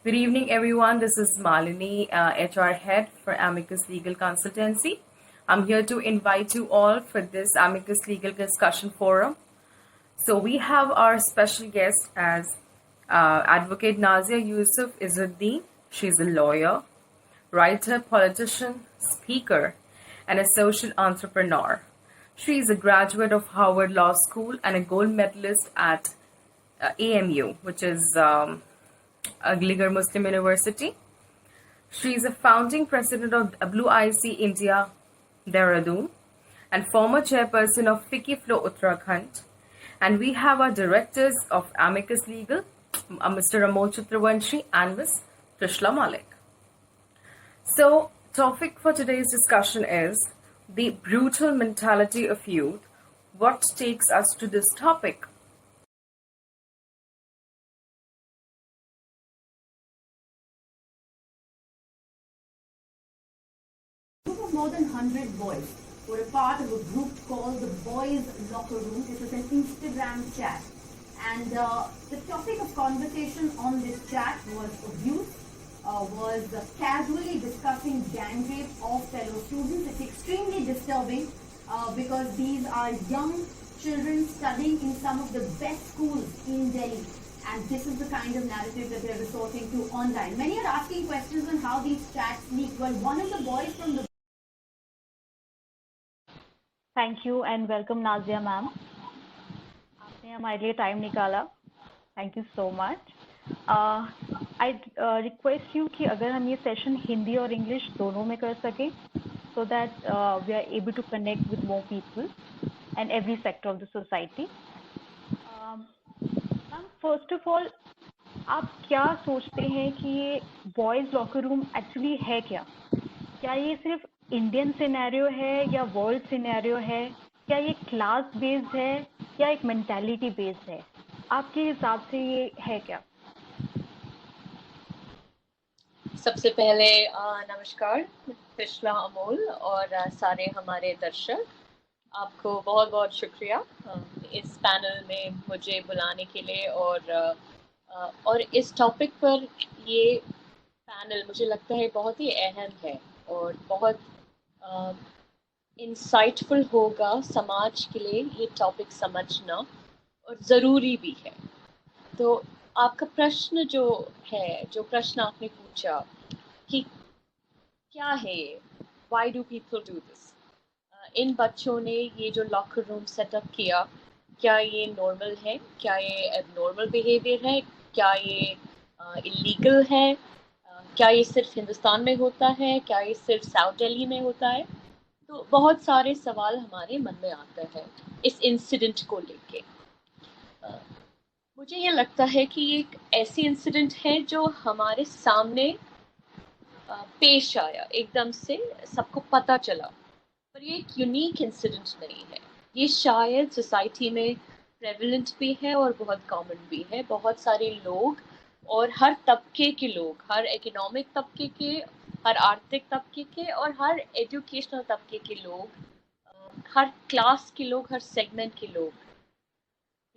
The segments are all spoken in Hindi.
Good evening, everyone. This is Malini, HR head for Amicus Legal Consultancy. I'm here to invite you all for this Amicus Legal Discussion Forum. So we have our special guest as Advocate Nazia Yusuf Izzuddin. She's a lawyer, writer, politician, speaker, and a social entrepreneur. She is a graduate of Harvard Law School and a gold medalist at AMU, which is Aligarh Muslim University. She is a founding president of WIC India, Dehradun, and former chairperson of FICCI Flow Uttarakhand. And we have our directors of Amicus Legal, Mr. Amol Chakravanshi and Ms. Trishla Malik. So, topic for today's discussion is the brutal mentality of youth. What takes us to this topic? More than 100 boys were a part of a group called the Boys Locker Room. This is an Instagram chat. And the topic of conversation on this chat was abuse, was casually discussing gang rape of fellow students. It's extremely disturbing because these are young children studying in some of the best schools in Delhi. And this is the kind of narrative that they're resorting to online. Many are asking questions on how these chats leak. Well, one of the boys from the thank you and welcome Nazia ma'am, आपने हमारे लिए टाइम निकाला, thank you so much. I request you कि अगर हम ये सेशन हिंदी और इंग्लिश दोनों में कर सकें so that we are able to connect with more people and every sector of the society. Ma'am, first of all आप क्या सोचते हैं कि ये बॉयज़ लॉकर रूम एक्चुअली है क्या? क्या ये सिर्फ इंडियन सिनेरियो है या वर्ल्ड सिनेरियो है? क्या ये क्लास बेस्ड है या एक मेंटालिटी बेस्ड है? आपके हिसाब से ये है क्या? सबसे पहले नमस्कार ट्रिशला, अमोल और सारे हमारे दर्शक, आपको बहुत बहुत शुक्रिया इस पैनल में मुझे बुलाने के लिए और इस टॉपिक पर ये पैनल मुझे लगता है बहुत ही अहम है और बहुत इंसाइटफुल होगा समाज के लिए ये टॉपिक समझना, और ज़रूरी भी है। तो आपका प्रश्न जो प्रश्न आपने पूछा कि क्या है ये, why do people do this, इन बच्चों ने ये जो लॉकर रूम सेटअप किया, क्या ये नॉर्मल है, क्या ये एबनॉर्मल बिहेवियर है, क्या ये इलीगल है, क्या ये सिर्फ हिंदुस्तान में होता है, क्या ये सिर्फ साउथ दिल्ली में होता है? तो बहुत सारे सवाल हमारे मन में आते हैं इस इंसिडेंट को लेके। मुझे ये लगता है कि ये एक ऐसी इंसिडेंट है जो हमारे सामने पेश आया, एकदम से सबको पता चला, पर ये एक यूनिक इंसिडेंट नहीं है। ये शायद सोसाइटी में प्रेवलेंट भी है और बहुत कॉमन भी है। बहुत सारे लोग और हर तबके के लोग, हर इकोनॉमिक तबके के, हर आर्थिक तबके के और हर एजुकेशनल तबके के लोग, हर क्लास के लोग, हर सेगमेंट के लोग,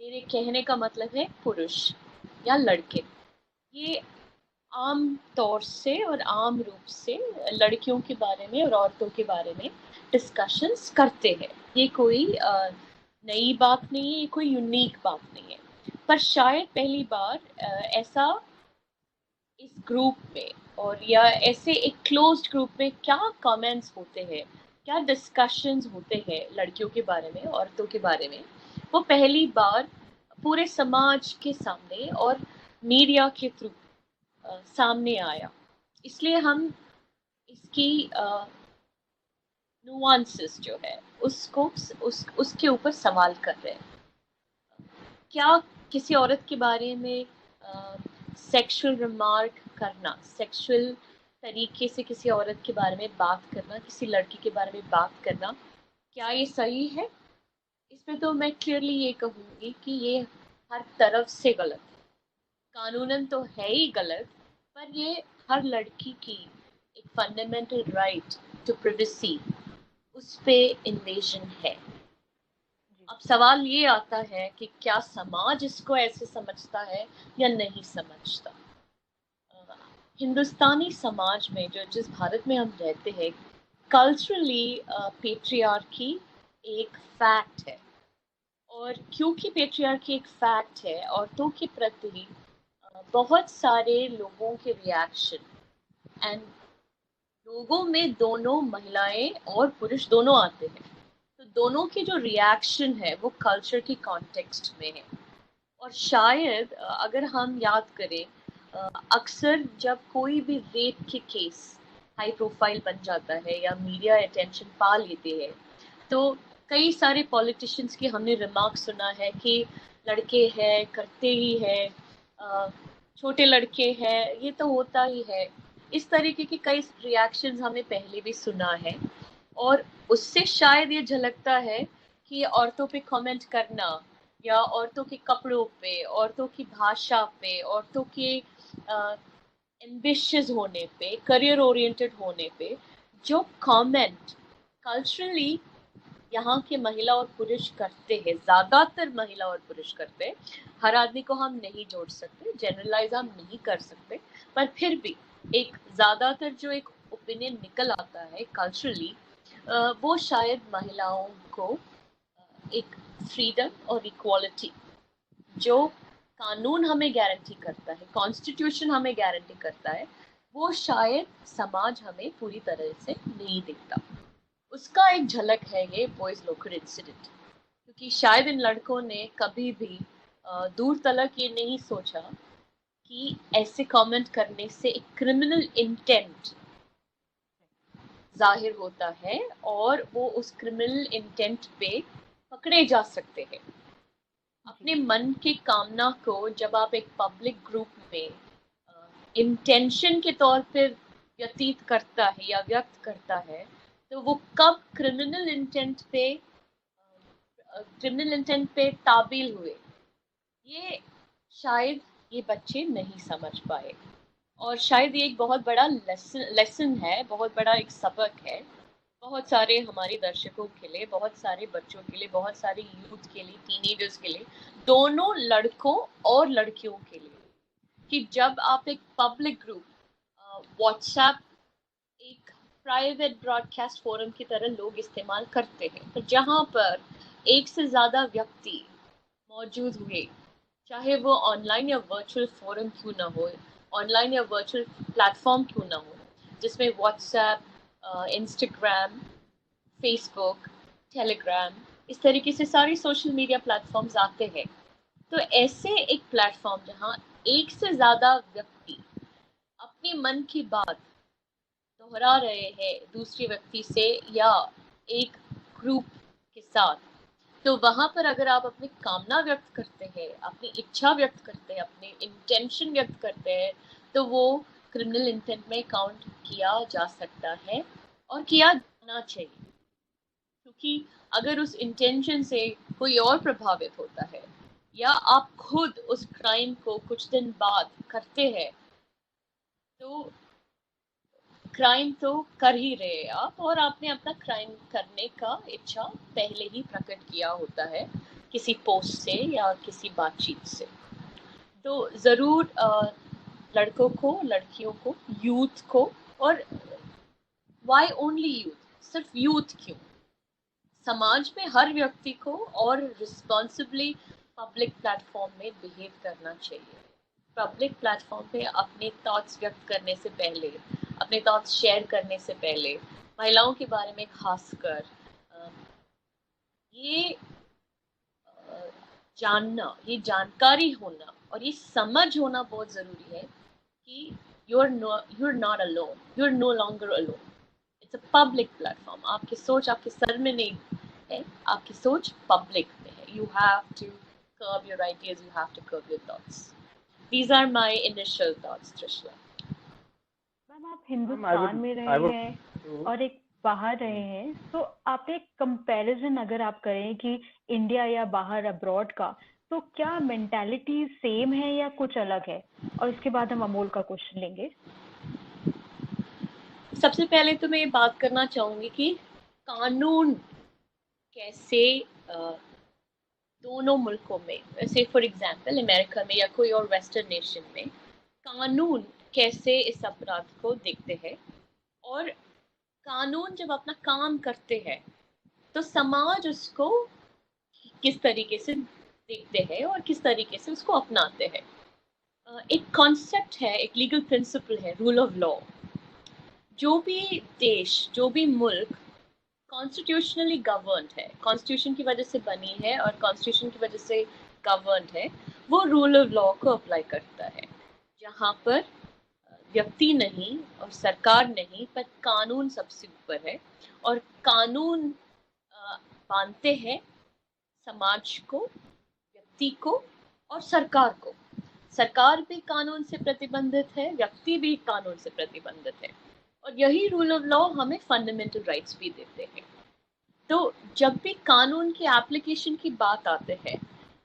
मेरे कहने का मतलब है पुरुष या लड़के, ये आम तौर से और आम रूप से लड़कियों के बारे में और औरतों के बारे में डिस्कशंस करते हैं। ये कोई नई बात नहीं है, ये कोई यूनिक बात नहीं है, पर शायद पहली बार ऐसा इस ग्रुप में और या ऐसे एक क्लोज्ड ग्रुप में क्या कमेंट्स होते हैं, क्या डिस्कशंस होते हैं लड़कियों के बारे में, औरतों के बारे में, वो पहली बार पूरे समाज के सामने और मीडिया के थ्रू सामने आया। इसलिए हम इसकी नुआंसेस जो है उसके ऊपर सवाल कर रहे हैं। क्या किसी औरत के बारे में सेक्सुअल रिमार्क करना, सेक्सुअल तरीके से किसी औरत के बारे में बात करना, किसी लड़की के बारे में बात करना, क्या ये सही है? इसमें तो मैं क्लियरली ये कहूँगी कि ये हर तरफ से गलत है। कानूनन तो है ही गलत, पर ये हर लड़की की एक फंडामेंटल राइट टू प्राइवेसी, उस पे इन्वेजन है। अब सवाल ये आता है कि क्या समाज इसको ऐसे समझता है या नहीं समझता। हिंदुस्तानी समाज में जिस भारत में हम रहते हैं, कल्चरली पेट्रियार्की एक फैक्ट है। और क्योंकि पेट्रियार्की एक फैक्ट है, औरतों के प्रति बहुत सारे लोगों के रिएक्शन एंड लोगों में दोनों महिलाएं और पुरुष दोनों आते हैं, तो दोनों के जो रिएक्शन है वो कल्चर की कॉन्टेक्स्ट में है। और शायद अगर हम याद करें, अक्सर जब कोई भी रेप के केस हाई प्रोफाइल बन जाता है या मीडिया अटेंशन पा लेते हैं, तो कई सारे पॉलिटिशियंस की हमने रिमार्क सुना है कि लड़के हैं करते ही है, छोटे लड़के हैं, ये तो होता ही है। इस तरीके के कई रिएक्शंस हमने पहले भी सुना है, और उससे शायद ये झलकता है कि औरतों पे कमेंट करना या औरतों के कपड़ों पे, औरतों की भाषा पे, औरतों के एम्बिशियस होने पे, करियर ओरिएंटेड होने पे जो कमेंट कल्चरली यहाँ के महिला और पुरुष करते हैं, ज्यादातर महिला और पुरुष करते हैं। हर आदमी को हम नहीं जोड़ सकते, जनरलाइज हम नहीं कर सकते, पर फिर भी एक ज्यादातर जो एक ओपिनियन निकल आता है कल्चरली, वो शायद महिलाओं को एक फ्रीडम और इक्वालिटी जो कानून हमें गारंटी करता है, कॉन्स्टिट्यूशन हमें गारंटी करता है, वो शायद समाज हमें पूरी तरह से नहीं देता। उसका एक झलक है ये बॉयज लॉकर इंसिडेंट, क्योंकि शायद इन लड़कों ने कभी भी दूर तलक ये नहीं सोचा कि ऐसे कमेंट करने से एक क्रिमिनल इंटेंट जाहिर होता है और वो उस क्रिमिनल इंटेंट पे पकड़े जा सकते हैं। अपने मन की कामना को जब आप एक पब्लिक ग्रुप में इंटेंशन के तौर पे व्यतीत करता है या व्यक्त करता है, तो वो कब क्रिमिनल इंटेंट पे ताबील हुए, ये शायद ये बच्चे नहीं समझ पाए। और शायद ये एक बहुत बड़ा लेसन है, बहुत बड़ा एक सबक है बहुत सारे हमारे दर्शकों के लिए, बहुत सारे बच्चों के लिए, बहुत सारे यूथ के लिए, टीनेजर्स के लिए, दोनों लड़कों और लड़कियों के लिए, कि जब आप एक पब्लिक ग्रुप व्हाट्सएप एक प्राइवेट ब्रॉडकास्ट फोरम की तरह लोग इस्तेमाल करते हैं, तो जहाँ पर एक से ज़्यादा व्यक्ति मौजूद हुए, चाहे वो ऑनलाइन या वर्चुअल फोरम क्यों ना हो, ऑनलाइन या वर्चुअल प्लेटफॉर्म क्यों ना हो, जिसमें व्हाट्सएप, इंस्टाग्राम, फेसबुक, टेलीग्राम, इस तरीके से सारी सोशल मीडिया प्लेटफॉर्म्स आते हैं, तो ऐसे एक प्लेटफॉर्म जहाँ एक से ज़्यादा व्यक्ति अपनी मन की बात दोहरा रहे हैं दूसरे व्यक्ति से या एक ग्रुप के साथ, तो वहाँ पर अगर आप अपनी कामना व्यक्त करते हैं, अपनी इच्छा व्यक्त करते हैं, अपने इंटेंशन व्यक्त करते हैं, तो वो क्रिमिनल इंटेंट में काउंट किया जा सकता है और किया जाना चाहिए। क्योंकि अगर उस इंटेंशन से कोई और प्रभावित होता है या आप खुद उस क्राइम को कुछ दिन बाद करते हैं, तो क्राइम तो कर ही रहे आप, और आपने अपना क्राइम करने का इच्छा पहले ही प्रकट किया होता है किसी पोस्ट से या किसी बातचीत से। तो ज़रूर लड़कों को, लड़कियों को, यूथ को, और वाई ओनली यूथ, सिर्फ यूथ क्यों, समाज में हर व्यक्ति को और रिस्पॉन्सिबली पब्लिक प्लेटफॉर्म में बिहेव करना चाहिए। पब्लिक प्लेटफॉर्म पे अपने थॉट्स व्यक्त करने से पहले, अपने थॉट्स शेयर करने से पहले, महिलाओं के बारे में खासकर ये जानना, ये जानकारी होना और ये समझ होना बहुत ज़रूरी है कि you're not alone, you're no longer alone. It's a public platform. आपकी सोच आपके सर में नहीं है, आपकी सोच पब्लिक में है. You have to curb your ideas, you have to curb your thoughts. These are my initial thoughts, Trishla. Ma'am आप हिंदुस्तान में रहे हैं और एक बाहर रहे हैं, तो आप एक कंपैरिजन अगर आप करें कि इंडिया या बाहर अब्रॉड का, तो क्या मेंटालिटी सेम है या कुछ अलग है? और इसके बाद हम अमोल का क्वेश्चन लेंगे। सबसे पहले तो मैं ये बात करना चाहूँगी कि कानून कैसे दोनों मुल्कों में, जैसे फॉर एग्जांपल अमेरिका में या कोई और वेस्टर्न नेशन में, कानून कैसे इस अपराध को देखते हैं। और कानून जब अपना काम करते हैं तो समाज उसको किस तरीके से देखते हैं और किस तरीके से उसको अपनाते हैं। एक कॉन्सेप्ट है, एक लीगल प्रिंसिपल है, रूल ऑफ लॉ। जो भी देश, जो भी मुल्क कॉन्स्टिट्यूशनली गवर्नड है, कॉन्स्टिट्यूशन की वजह से बनी है और कॉन्स्टिट्यूशन की वजह से गवर्नड है, वो रूल ऑफ लॉ को अप्लाई करता है, जहाँ पर व्यक्ति नहीं और सरकार नहीं पर कानून सबसे ऊपर है। और कानून बांधते हैं समाज को, व्यक्ति को और सरकार को। सरकार भी कानून से प्रतिबंधित है, व्यक्ति भी कानून से प्रतिबंधित है, और यही रूल ऑफ लॉ हमें फंडामेंटल राइट्स भी देते हैं। तो जब भी कानून की एप्लीकेशन की बात आते हैं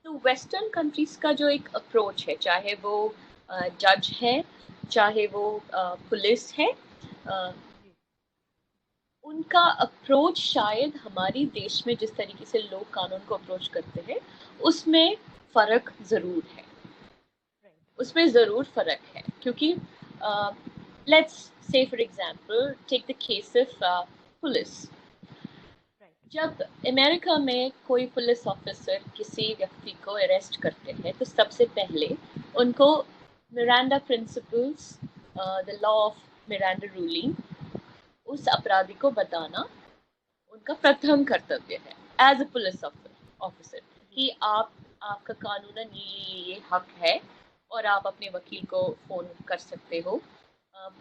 तो वेस्टर्न कंट्रीज का जो एक अप्रोच है, चाहे वो जज है, चाहे वो पुलिस है, उनका अप्रोच शायद हमारी देश में जिस तरीके से लोग कानून को अप्रोच करते हैं उसमें फ़र्क ज़रूर है, उसमें ज़रूर फ़र्क है। क्योंकि let's say for example take the case of police. जब अमेरिका में कोई पुलिस ऑफिसर किसी व्यक्ति को अरेस्ट करते हैं तो सबसे पहले उनको Miranda principles, the law of Miranda ruling, उस अपराधी को बताना उनका प्रथम कर्तव्य है एज अ पुलिस ऑफिसर, कि आपका कानूनन ये हक है और आप अपने वकील को फ़ोन कर सकते हो।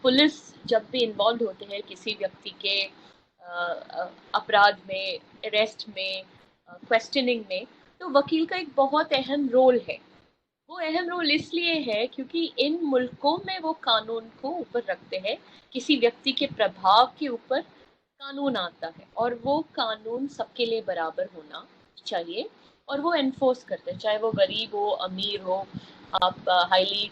पुलिस जब भी इन्वॉल्व होते हैं किसी व्यक्ति के अपराध में, अरेस्ट में, क्वेश्चनिंग में, तो वकील का एक बहुत अहम रोल है। वो अहम रोल इसलिए है क्योंकि इन मुल्कों में वो कानून को ऊपर रखते हैं, किसी व्यक्ति के प्रभाव के ऊपर कानून आता है और वो कानून सबके लिए बराबर होना चाहिए और वो एनफोर्स करते हैं, चाहे वो गरीब हो, अमीर हो, आप हाईली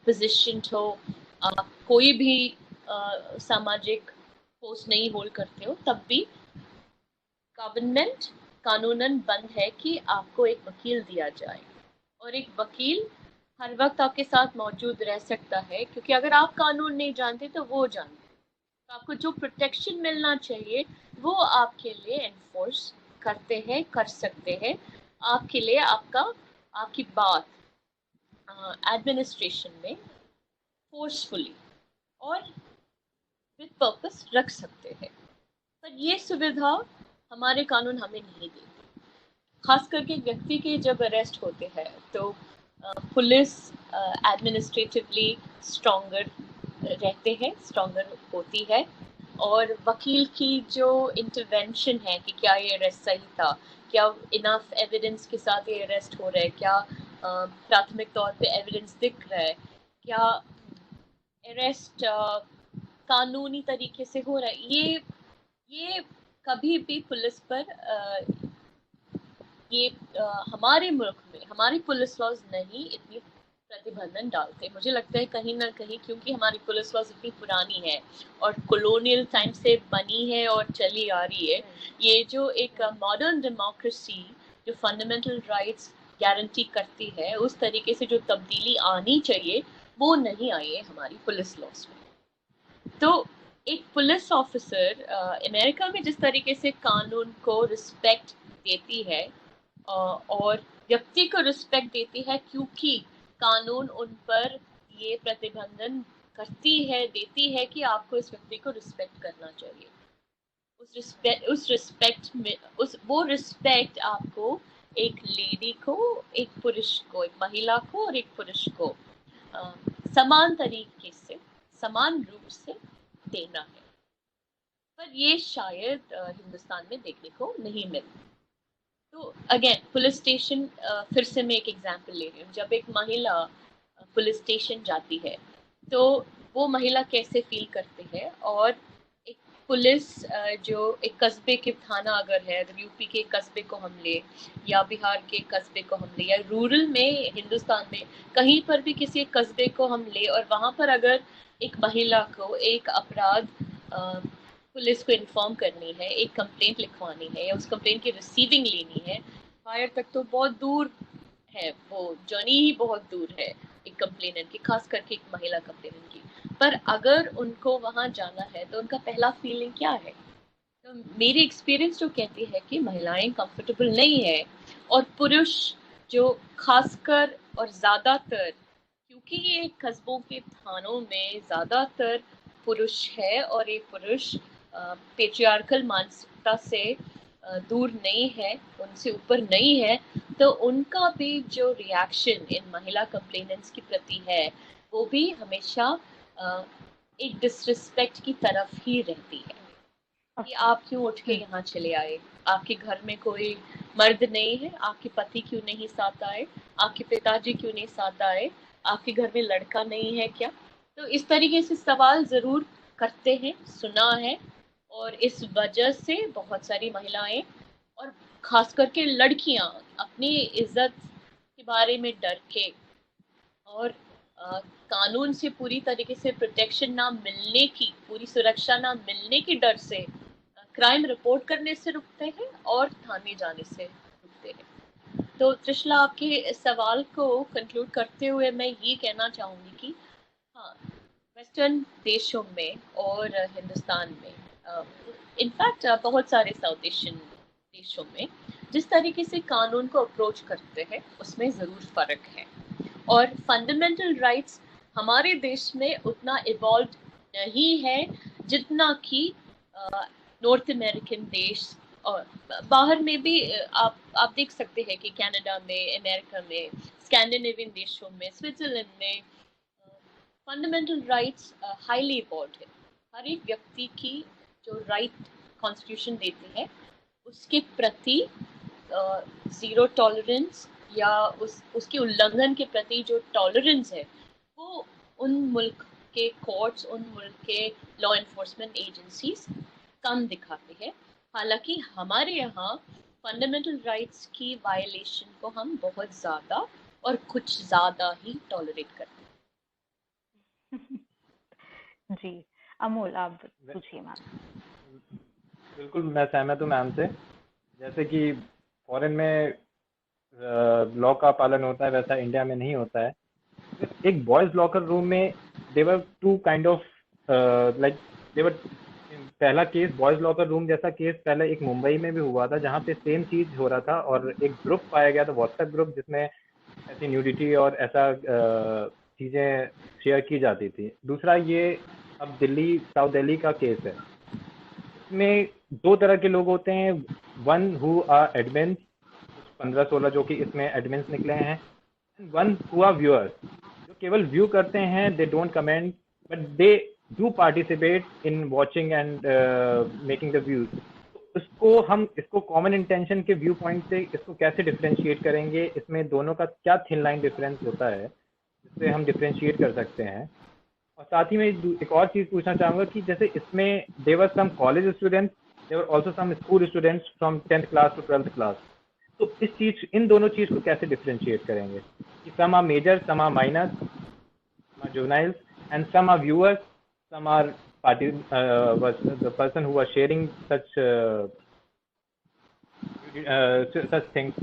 पोजीशन्ड हो, आप कोई भी सामाजिक पोस्ट नहीं होल्ड करते हो, तब भी गवर्नमेंट कानूनन बंद है कि आपको एक वकील दिया जाए। और एक वकील हर वक्त आपके साथ मौजूद रह सकता है, क्योंकि अगर आप कानून नहीं जानते तो वो जानते, तो आपको जो प्रोटेक्शन मिलना चाहिए वो आपके लिए एनफोर्स करते हैं, कर सकते हैं, आपके लिए आपकी बात एडमिनिस्ट्रेशन में फोर्सफुली और विद पर्पस रख सकते हैं। पर ये सुविधा हमारे कानून हमें नहीं देते। खास करके व्यक्ति के जब अरेस्ट होते हैं तो पुलिस एडमिनिस्ट्रेटिवली स्ट्रॉन्गर रहते हैं, स्ट्रॉन्गर होती है, और वकील की जो इंटरवेंशन है कि क्या ये अरेस्ट सही था, क्या इनफ एविडेंस के साथ ये अरेस्ट हो रहा है, क्या प्राथमिक तौर पे एविडेंस दिख रहा है, क्या अरेस्ट कानूनी तरीके से हो रहा है, ये कभी भी पुलिस पर हमारे मुल्क में हमारी पुलिस लॉज नहीं इतनी प्रतिबंधन डालते। मुझे लगता है कहीं ना कहीं क्योंकि हमारी पुलिस लॉज इतनी पुरानी है और कॉलोनियल टाइम से बनी है और चली आ रही है, ये जो एक मॉडर्न डेमोक्रेसी जो फंडामेंटल राइट्स गारंटी करती है, उस तरीके से जो तब्दीली आनी चाहिए वो नहीं आई है हमारी पुलिस लॉज में। तो एक पुलिस ऑफिसर अमेरिका में जिस तरीके से कानून को रिस्पेक्ट देती है और व्यक्ति को रिस्पेक्ट देती है, क्योंकि कानून उन पर ये प्रतिबंधन देती है कि आपको इस व्यक्ति को रिस्पेक्ट करना चाहिए। उस रिस्पेक्ट में वो रिस्पेक्ट आपको एक लेडी को, एक पुरुष को, एक महिला को और एक पुरुष को समान तरीके से, समान रूप से देना है। पर ये शायद हिंदुस्तान में देखने को नहीं मिलता। तो अगेन पुलिस स्टेशन, फिर से मैं एक एग्जांपल ले रही हूँ। जब एक महिला पुलिस स्टेशन जाती है तो वो महिला कैसे फील करती है, और एक पुलिस जो एक कस्बे के थाना अगर है, अगर यूपी के कस्बे को हम ले या बिहार के कस्बे को हम ले या रूरल में हिंदुस्तान में कहीं पर भी किसी एक कस्बे को हम ले, और वहाँ पर अगर एक महिला को एक अपराध पुलिस को इन्फॉर्म करनी है, एक कंप्लेंट लिखवानी है या उस कंप्लेंट की रिसीविंग लेनी है, फायर तक तो बहुत दूर है, वो जर्नी ही बहुत दूर है, एक कंप्लेनेंट की, खास करके एक महिला कंप्लेनेंट की। पर अगर उनको वहां जाना है तो उनका पहला फीलिंग क्या है? तो मेरी एक्सपीरियंस जो कहती है कि महिलाएं कंफर्टेबल नहीं है, और पुरुष जो खासकर और ज़्यादातर, क्योंकि ये कस्बों के थानों में ज़्यादातर पुरुष है और ये पुरुष पेट्रियार्कल मानसिकता से दूर नहीं है, उनसे ऊपर नहीं है, तो उनका भी जो रिएक्शन इन महिला कंप्लेनेंट्स की प्रति है वो भी हमेशा एक डिसरिस्पेक्ट की तरफ ही रहती है कि आप क्यों उठ के यहाँ चले आए, आपके घर में कोई मर्द नहीं है, आपके पति क्यों नहीं साथ आए, आपके पिताजी क्यों नहीं साथ आए, आपके घर में लड़का नहीं है क्या? तो इस तरीके से सवाल जरूर करते हैं, सुना है, और इस वजह से बहुत सारी महिलाएं और खास करके लड़कियां अपनी इज्जत के बारे में डर के और कानून से पूरी तरीके से प्रोटेक्शन ना मिलने की, पूरी सुरक्षा ना मिलने की डर से क्राइम रिपोर्ट करने से रुकते हैं और थाने जाने से रुकते हैं। तो त्रिशला, आपके सवाल को कंक्लूड करते हुए मैं ये कहना चाहूँगी कि हाँ, वेस्टर्न देशों में और हिंदुस्तान में, इनफैक्ट बहुत सारे साउथ एशियन देशों में जिस तरीके से कानून को अप्रोच करते हैं उसमें ज़रूर फ़र्क है, और फंडामेंटल राइट्स हमारे देश में उतना इवॉल्व नहीं है जितना कि नॉर्थ अमेरिकन देश, और बाहर में भी आप देख सकते हैं कि कनाडा में, अमेरिका में, स्कैंडिनेवियन देशों में, स्विट्जरलैंड में फंडामेंटल राइट्स हाईली इवॉल्व है। हर एक व्यक्ति की जो राइट कॉन्स्टिट्यूशन देती है उसके प्रति ज़ीरो टॉलरेंस या उसके उल्लंघन के प्रति जो टॉलरेंस है वो उन मुल्क के कोर्ट्स, उन मुल्क के लॉ एनफोर्समेंट एजेंसीज कम दिखाते हैं। हालांकि हमारे यहाँ फंडामेंटल राइट्स की वायलेशन को हम बहुत ज़्यादा और कुछ ज़्यादा ही टॉलरेट करते हैं। जी अमोल, आप पूछिए मैम। बिल्कुल, मैं सहमत हूँ मैम से। जैसे कि फॉरेन में लॉ का पालन होता है वैसा इंडिया में नहीं होता है। एक बॉयज लॉकर रूम में देवर टू काइंड ऑफ लाइक देवर पहला केस बॉयज लॉकर रूम जैसा केस पहले एक मुंबई में भी हुआ था जहाँ पे सेम चीज हो रहा था, और एक ग्रुप पाया गया था, व्हाट्सएप ग्रुप, जिसमें ऐसी न्यूडिटी और ऐसा चीजें शेयर की जाती थी। दूसरा ये अब दिल्ली, साउथ दिल्ली का केस है। इसमें दो तरह के लोग होते हैं, वन हु आर एडमिन्स, 15-16 जो कि इसमें एडमिन्स निकले हैं, वन हु आर व्यूअर्स, जो केवल व्यू करते हैं, they don't comment but they do participate in watching and making the views. इसको कॉमन इंटेंशन के व्यू पॉइंट से इसको कैसे डिफ्रेंशिएट करेंगे, इसमें दोनों का क्या थिन लाइन डिफरेंस होता है जिससे हम डिफ्रेंशिएट कर सकते हैं। और साथ ही में एक और चीज़ पूछना चाहूँगा कि जैसे इसमें there are some college students, there are also some school students from 10th class to 12th class, तो इन दोनों चीज़ को कैसे डिफ्रेंशिएट करेंगे कि some are major, some are minor, some are juveniles and some are viewers, some are party the person who was sharing such things.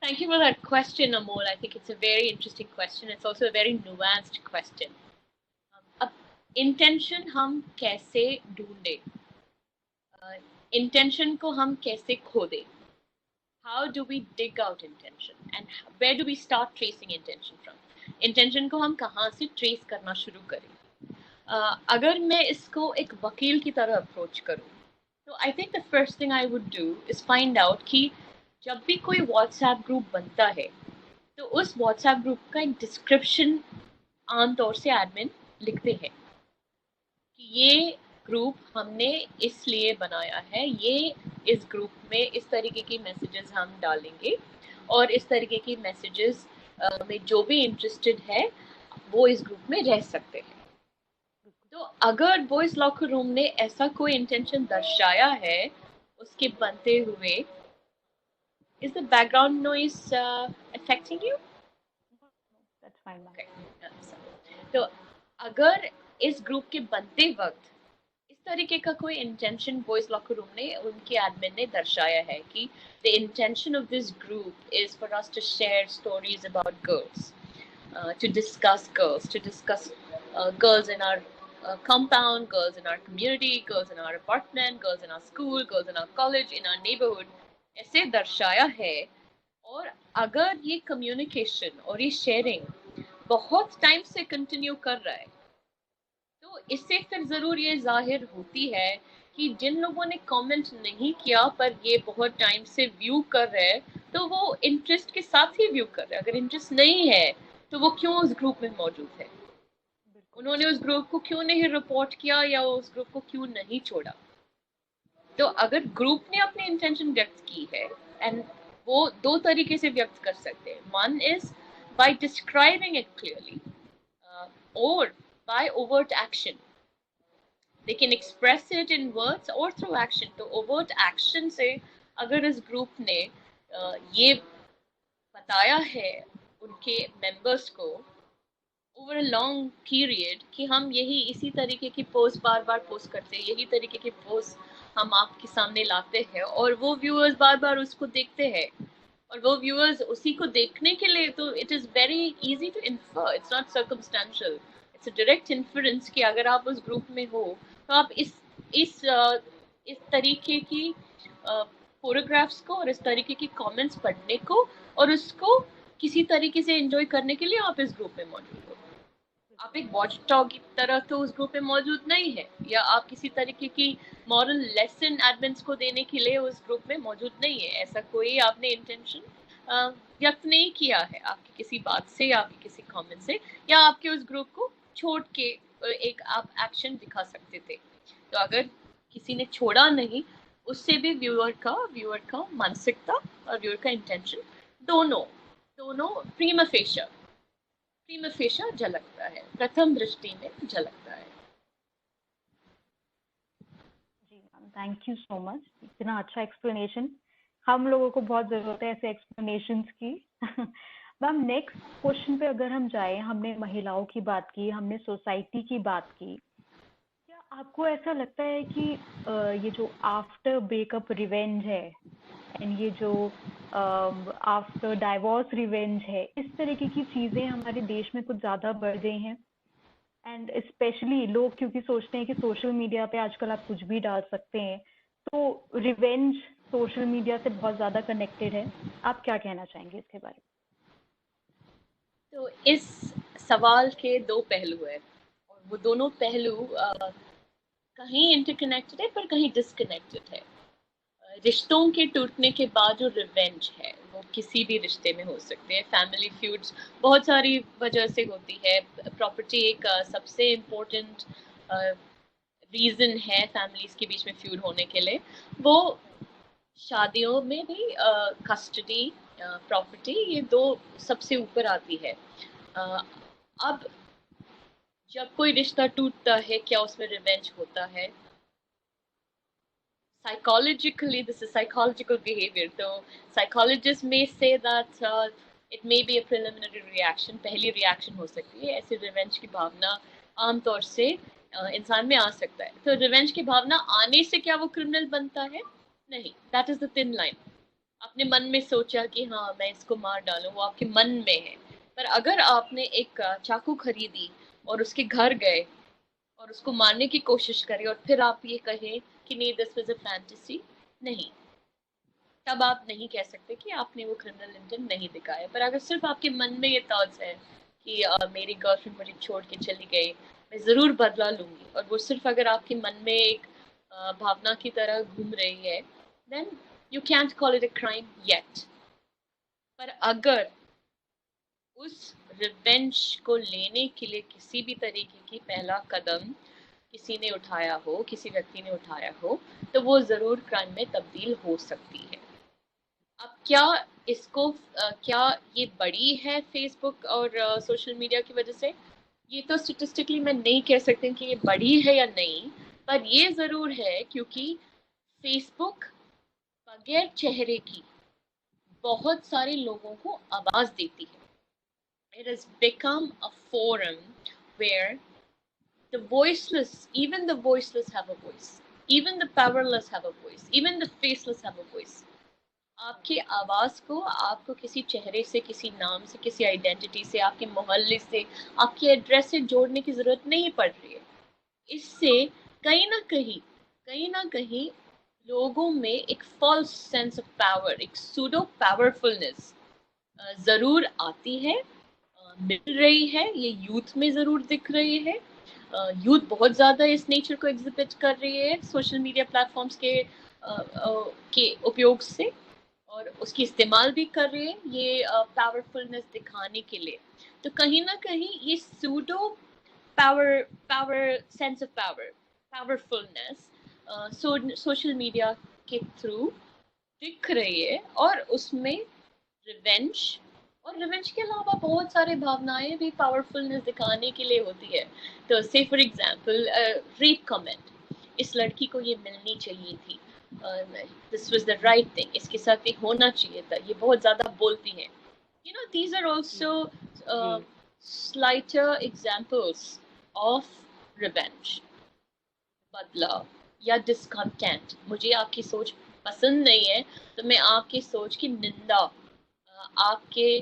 Thank you for that question, Amol. I think it's a very interesting question. It's also a very nuanced question. अब इंटेंशन हम कैसे ढूंढे, इंटेंशन को हम कैसे खोदें? How do we dig out intention and where do we start tracing intention from? Intention को हम कहाँ से ट्रेस करना शुरू करें? अगर मैं इसको एक वकील की तरह अप्रोच करूँ तो I think the first thing I would do is find out कि जब भी कोई व्हाट्सएप ग्रुप बनता है तो उस व्हाट्सएप ग्रुप का एक डिस्क्रिप्शन आमतौर से एडमिन लिखते हैं कि ये ग्रुप हमने इसलिए बनाया है, ये इस ग्रुप में इस तरीके की मैसेजेस हम डालेंगे और इस तरीके की मैसेजेस में जो भी इंटरेस्टेड है वो इस ग्रुप में रह सकते हैं। तो अगर बॉयज लॉकर रूम ने ऐसा कोई इंटेंशन दर्शाया है उसके बनते हुए, is the background noise affecting you? That's fine, ma'am. तो अगर इस ग्रुप के बनते वक्त इस तरीके का कोई इंटेंशन बॉयज लॉकर रूम ने, उनके एडमिन ने दर्शाया है कि the intention of this group is for us to share stories about girls, to discuss girls, to discuss girls in our compound, girls in our community, girls in our apartment, girls in our school, girls in our college, in our neighborhood, ऐसे दर्शाया है। और अगर ये कम्युनिकेशन और ये शेयरिंग बहुत टाइम से कंटिन्यू कर रहा है, तो इससे फिर ज़रूर ये जाहिर होती है कि जिन लोगों ने कमेंट नहीं किया पर ये बहुत टाइम से व्यू कर रहे हैं, तो वो इंटरेस्ट के साथ ही व्यू कर रहे हैं। अगर इंटरेस्ट नहीं है तो वो क्यों उस ग्रुप में मौजूद है, उन्होंने उस ग्रुप को क्यों नहीं रिपोर्ट किया या उस ग्रुप को क्यों नहीं छोड़ा। तो अगर ग्रुप ने अपनी इंटेंशन व्यक्त की है, एंड वो दो तरीके से व्यक्त कर सकते हैं, one is by describing it clearly और by overt action. They can express it in words or through action. तो overt action से अगर इस ग्रुप ने ये बताया है उनके मेंबर्स को ओवर अ लॉन्ग पीरियड कि हम यही इसी तरीके की पोस्ट बार बार पोस्ट करते हैं, यही तरीके की पोस्ट हम आपके सामने लाते हैं, और वो व्यूअर्स बार बार उसको देखते हैं, और वो व्यूअर्स उसी को देखने के लिए, तो it is very easy to infer, it's not circumstantial, it's a direct influence कि अगर आप उस ग्रुप में हो तो आप इस तरीके की फोटोग्राफ्स को और इस तरीके की कमेंट्स पढ़ने को और उसको किसी तरीके से एंजॉय करने के लिए आप इस ग्रुप में मौजूद हो। आप एक वॉच डॉग की तरह तो उस ग्रुप में मौजूद नहीं है, या आप किसी तरीके की मॉरल लेसन एडमिन्स को देने के लिए उस ग्रुप में मौजूद नहीं है। ऐसा कोई आपने इंटेंशन व्यक्त नहीं किया है आपकी किसी बात से या आपके किसी कमेंट से, या आपके उस ग्रुप को छोड़ के एक आप एक्शन दिखा सकते थे। तो अगर किसी ने छोड़ा नहीं, उससे भी व्यूअर का मानसिकता और व्यूअर का इंटेंशन दोनों प्रीमा फेशिया झलकता है, प्रथम दृष्टि में झलकता है। जी ma'am, thank you so much, इतना अच्छा एक्सप्लेनेशन। हम लोगों को बहुत ज़रूरत है ऐसे एक्सप्लेनेशंस की। मैम, नेक्स्ट क्वेश्चन पे अगर हम जाएं, हमने महिलाओं की बात की, हमने सोसाइटी की बात की, क्या आपको ऐसा लगता है कि ये जो आफ्टर ब्रेकअप रिवेंज है एंड ये जो आफ्टर डाइवोर्स रिवेंज है, इस तरीके की चीज़ें हमारे देश में कुछ ज़्यादा बढ़ गई हैं? एंड स्पेशली लोग क्योंकि सोचते हैं कि सोशल मीडिया पे आजकल आप कुछ भी डाल सकते हैं, तो रिवेंज सोशल मीडिया से बहुत ज़्यादा कनेक्टेड है। आप क्या कहना चाहेंगे इसके बारे में? तो इस सवाल के दो पहलू है, और वो दोनों पहलू कहीं इंटरकनेक्टेड है पर कहीं डिसकनेक्टेड है। रिश्तों के टूटने के बाद जो रिवेंज है वो किसी भी रिश्ते में हो सकते हैं। फैमिली फ्यूड्स बहुत सारी वजह से होती है। प्रॉपर्टी एक सबसे इम्पोर्टेंट रीज़न है फैमिलीज के बीच में फ्यूड होने के लिए। वो शादियों में भी कस्टडी, प्रॉपर्टी, ये दो सबसे ऊपर आती है। अब जब कोई रिश्ता टूटता है, क्या उसमें रिवेंज होता है? Psychologically, this is psychological behavior. So psychologists may say that it may be a preliminary reaction, पहली reaction हो सकती है। ऐसे रिवेंज की भावना आमतौर से इंसान में आ सकता है। तो रिवेंज की भावना आने से क्या वो क्रिमिनल बनता है? नहीं, that is the thin line. आपने मन में सोचा कि हाँ मैं इसको मार डालूं, वो आपके मन में है। पर अगर आपने एक चाकू खरीदी और उसके घर गए और उसको मारने की कोशिश करी और फिर आप ये कहें कि नहीं दिस वाज अ फैंटेसी, नहीं, तब आप नहीं कह सकते कि आपने वो क्रिमिनल इंटेंट नहीं दिखाया। पर अगर सिर्फ आपके मन में ये थॉट्स है कि मेरी गर्लफ्रेंड मुझे छोड़ के चली गई, मैं ज़रूर बदला लूंगी, और वो सिर्फ अगर आपके मन में एक भावना की तरह घूम रही है, then you can't call it a crime yet. पर अगर उस रिवेंज को लेने के लिए किसी भी तरीके की पहला कदम किसी ने उठाया हो, किसी व्यक्ति ने उठाया हो, तो वो ज़रूर क्राइम में तब्दील हो सकती है। अब क्या इसको क्या ये बड़ी है फेसबुक और सोशल मीडिया की वजह से? ये तो स्टेटिस्टिकली मैं नहीं कह सकती कि ये बड़ी है या नहीं, पर ये ज़रूर है क्योंकि फेसबुक बगैर चेहरे की बहुत सारे लोगों को आवाज़ देती है। It has become a forum where The voiceless, even the voiceless have a voice. Even the powerless have a voice. Even the faceless have a voice. आपकी आवाज को आपको किसी चेहरे से, किसी नाम से, किसी आइडेंटिटी से, आपके मोहल्ले से, आपके एड्रेस से जोड़ने की जरूरत नहीं पड़ रही है. इससे कहीं ना कहीं लोगों में एक फॉल्स सेंस ऑफ पावर, एक सूडो पावरफुलनेस जरूर आती है, मिल रही है. ये यूथ में जरूर दिख रही है. यूथ बहुत ज्यादा इस नेचर को एग्जिबिट कर रही है सोशल मीडिया प्लेटफॉर्म्स के उपयोग से, और उसकी इस्तेमाल भी कर रहे हैं ये पावरफुलनेस दिखाने के लिए. तो कहीं ना कहीं ये pseudo power sense of powerfulness social media के थ्रू दिख रही है, और उसमें रिवेंज के अलावा बहुत सारे भावनाएं भी पावरफुलनेस दिखाने के लिए होती है. तो से फॉर एग्जांपल रेप कमेंट, इस लड़की को ये मिलनी चाहिए थी, this was the right thing, इसके साथ ये होना चाहिए था, ये बहुत ज्यादा बोलती हैं. You know, these are also slighter examples of revenge, बदला या डिसकंटेंट. मुझे आपकी सोच पसंद नहीं है तो मैं आपकी सोच की निंदा, आपके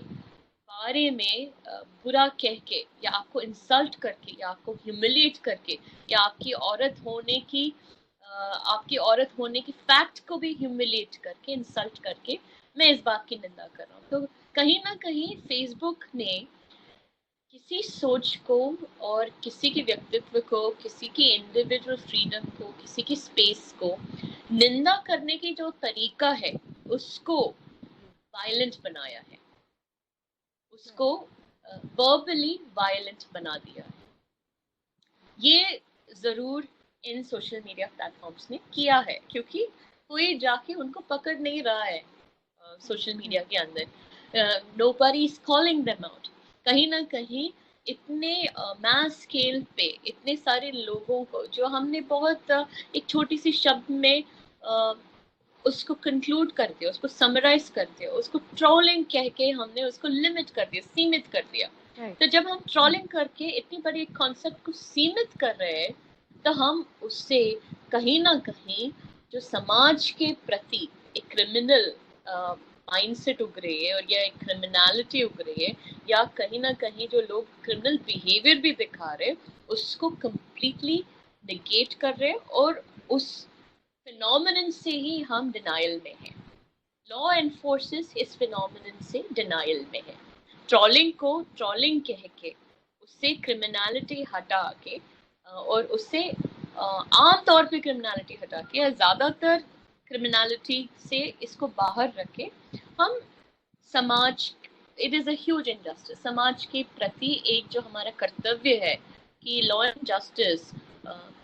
बारे में बुरा कह के, या आपको इंसल्ट करके, या आपको ह्यूमिलिएट करके, या आपकी औरत होने की फैक्ट को भी ह्यूमिलिएट करके, इंसल्ट करके मैं इस बात की निंदा कर रहा हूँ. तो कहीं ना कहीं फेसबुक ने किसी सोच को और किसी के व्यक्तित्व को, किसी की इंडिविजुअल फ्रीडम को, किसी की स्पेस को निंदा करने की जो तरीका है उसको वायलेंट बनाया है, उसको वर्बली वायलेंट बना दिया है. ये जरूर इन सोशल मीडिया प्लेटफॉर्म्स ने किया है, क्योंकि कोई जाके उनको पकड़ नहीं रहा है सोशल मीडिया के अंदर. Nobody is calling them out. कहीं ना कहीं इतने मैस स्केल पे इतने सारे लोगों को, जो हमने बहुत एक छोटी सी शब्द में उसको कंक्लूड कर दिया, उसको समराइज कर दिया, उसको ट्रोलिंग कह के हमने उसको लिमिट कर दिया, सीमित कर दिया. तो जब हम ट्रोलिंग करके इतनी बड़ी एक कॉन्सेप्ट को सीमित कर रहे हैं, तो हम उससे कहीं ना कहीं जो समाज के प्रति एक क्रिमिनल माइंडसेट उग रही है, और या एक क्रिमिनलिटी उग रही है, या कहीं ना कहीं जो लोग क्रिमिनल बिहेवियर भी दिखा रहे हैं उसको कंप्लीटली निगेट कर रहे हैं, और उस फिनोमिनन से ही हम डिनाइल में हैं. लॉ एनफोर्सेस इस फिनोमिनन से डिनाइल में है. ट्रोलिंग को ट्रोलिंग कह के, उससे क्रिमिनलिटी हटा के, और उससे आम तौर पे क्रिमिनलिटी हटा के, या ज़्यादातर क्रिमिनलिटी से इसको बाहर रखे, हम समाज, it is a huge injustice, समाज के प्रति एक जो हमारा कर्तव्य है कि लॉ एंड जस्टिस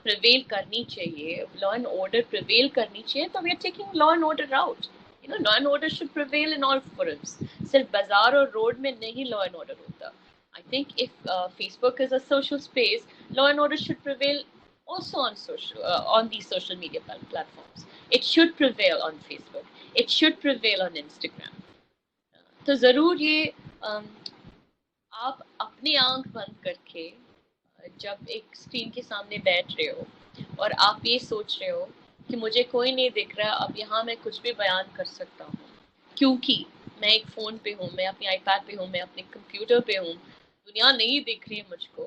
प्रिवेल करनी चाहिए, लॉ एंड ऑर्डर प्रिवेल करनी चाहिए, तो we are taking law and order out. You know, law and order should prevail in all forums. सिर्फ बाजार और रोड में नहीं law and order होता. I think if Facebook is a social space, law and order should prevail also on these social media platforms. It should prevail on Facebook. It should prevail on Instagram. तो जरूर ये आप अपनी आंख बंद करके जब एक स्क्रीन के सामने बैठ रहे हो और आप ये सोच रहे हो कि मुझे कोई नहीं दिख रहा, अब यहाँ मैं कुछ भी बयान कर सकता हूँ क्योंकि मैं एक फ़ोन पे हूँ, मैं अपने आईपैड पे हूँ, मैं अपने कंप्यूटर पे हूँ, दुनिया नहीं दिख रही है मुझको,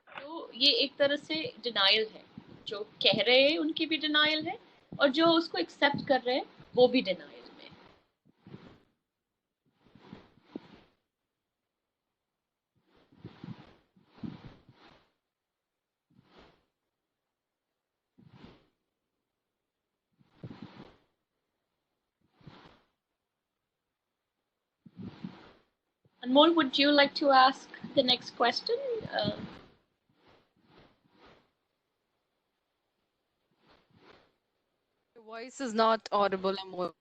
तो ये एक तरह से डिनाइल है. जो कह रहे हैं उनकी भी डिनाइल है, और जो उसको एक्सेप्ट कर रहे हैं वो भी डिनाइल में. Anmol, would you like to ask the next question? Your voice is not audible, Anmol.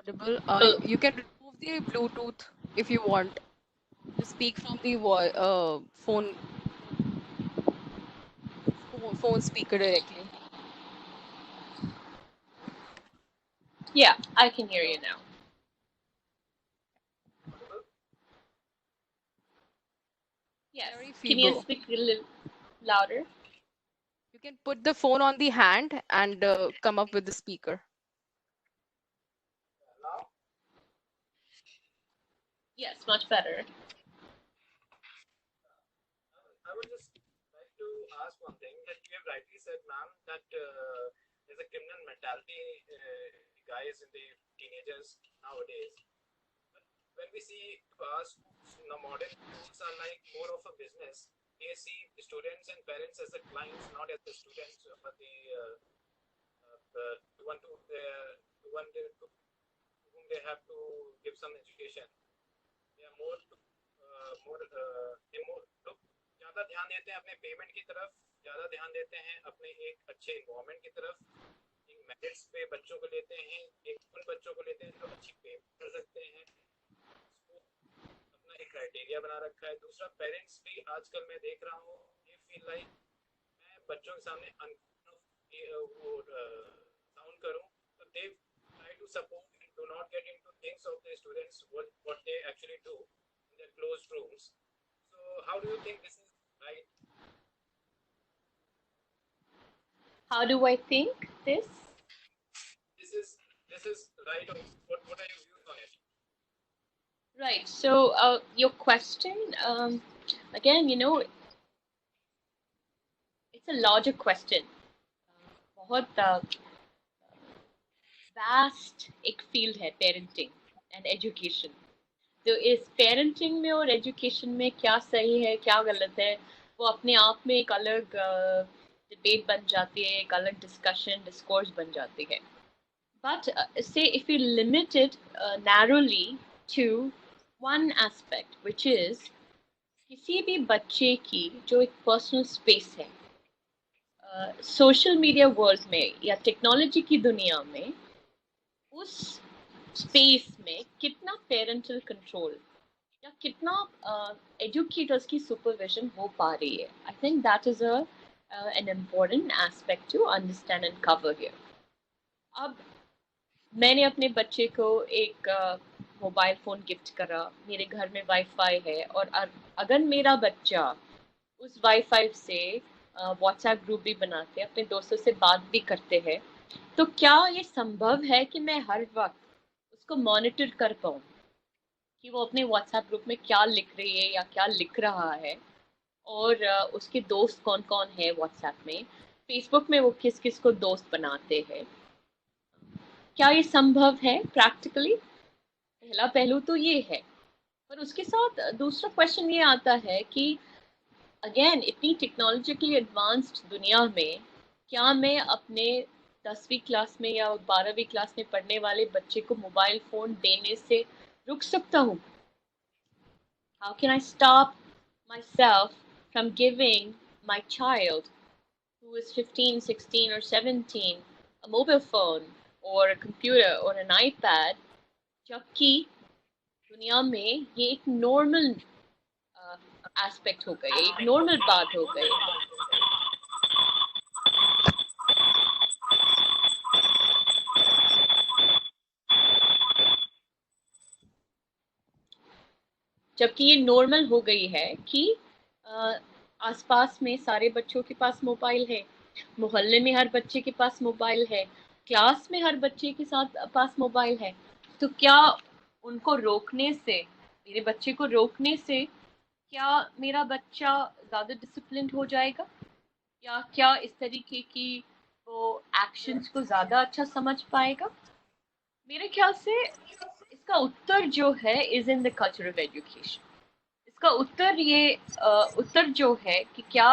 audible. You can remove the Bluetooth if you want to speak from the phone speaker directly. Yeah, I can hear you now. Yes. Very Can you feeble. speak a little louder? You can put the phone on the hand and come up with the speaker. Yes, much better. I would just like to ask one thing that you have rightly said, ma'am, that there's a criminal mentality, guys in the teenagers nowadays. But when we see now modern schools are like more of a business. They see the students and parents as the clients, not as the students, but the one to whom they have to give some education. They are लोग ज़्यादा ध्यान देते हैं अपने पेमेंट की तरफ, ज़्यादा ध्यान देते हैं अपने एक अच्छे इन्वायरमेंट की तरफ, एक मेरिट्स पे बच्चों को लेते हैं, एक उन बच्चों को लेते हैं जो अच्छी पेमेंट कर सकते हैं, अपना एक क्राइटेरिया बना रखा है। दूसरा, पेरेंट्स भी आजकल मैं देख रहा हूँ, ये फील लाइक मैं बच्चों के सामने साउंड करूँ, तो they try to support and do not get into things of the students what they actually do in their closed rooms. So how do you think this is right? How do I think this? This is right. What are your views on it? Right. So your question, again, it's a larger question. बहुत vast एक field है parenting and education. तो इस पेरेंटिंग में और एजुकेशन में क्या सही है क्या गलत है वो अपने आप में एक अलग डिबेट बन जाती है, एक अलग डिस्कशन डिस्कोर्स बन जाती है. But say if you limited narrowly to one aspect which is किसी भी बच्चे की जो एक पर्सनल स्पेस है सोशल मीडिया वर्ल्ड में या टेक्नोलॉजी की दुनिया में, उस स्पेस में कितना पेरेंटल कंट्रोल या कितना एजुकेटर्स की सुपरविजन हो पा रही है. I think that is an important aspect to understand and cover here. अब मैंने अपने बच्चे को एक मोबाइल फ़ोन गिफ्ट करा, मेरे घर में वाईफाई है और अगर मेरा बच्चा उस वाईफाई से व्हाट्सएप ग्रुप भी बनाते हैं, अपने दोस्तों से बात भी करते हैं, तो क्या ये संभव है कि मैं हर वक्त उसको मॉनिटर कर पाऊँ कि वो अपने व्हाट्सएप ग्रुप में क्या लिख रही है या क्या लिख रहा है, और उसके दोस्त कौन कौन है व्हाट्सएप में, फेसबुक में वो किस किस को दोस्त बनाते हैं. क्या ये संभव है प्रैक्टिकली? पहला पहलू तो ये है. पर उसके साथ दूसरा क्वेश्चन ये आता है कि अगेन इतनी टेक्नोलॉजिकली एडवांस्ड दुनिया में क्या मैं अपने 10वीं क्लास में या 12वीं क्लास में पढ़ने वाले बच्चे को मोबाइल फ़ोन देने से रुक सकता हूँ? How can I stop myself from giving my child who is 15, 16 or 17 a mobile phone or a computer or an iPad, जबकि दुनिया में ये एक नॉर्मल एस्पेक्ट हो गई, एक नॉर्मल बात हो गई. जबकि ये नॉर्मल हो गई है कि आसपास में सारे बच्चों के पास मोबाइल है, मोहल्ले में हर बच्चे के पास मोबाइल है, क्लास में हर बच्चे के साथ पास मोबाइल है. तो क्या उनको रोकने से, मेरे बच्चे को रोकने से क्या मेरा बच्चा ज़्यादा डिसिप्लिन्ड हो जाएगा, या क्या इस तरीके की वो एक्शंस को ज़्यादा अच्छा समझ पाएगा? मेरे ख्याल से इसका उत्तर जो है is in the culture of education. इसका उत्तर जो है कि क्या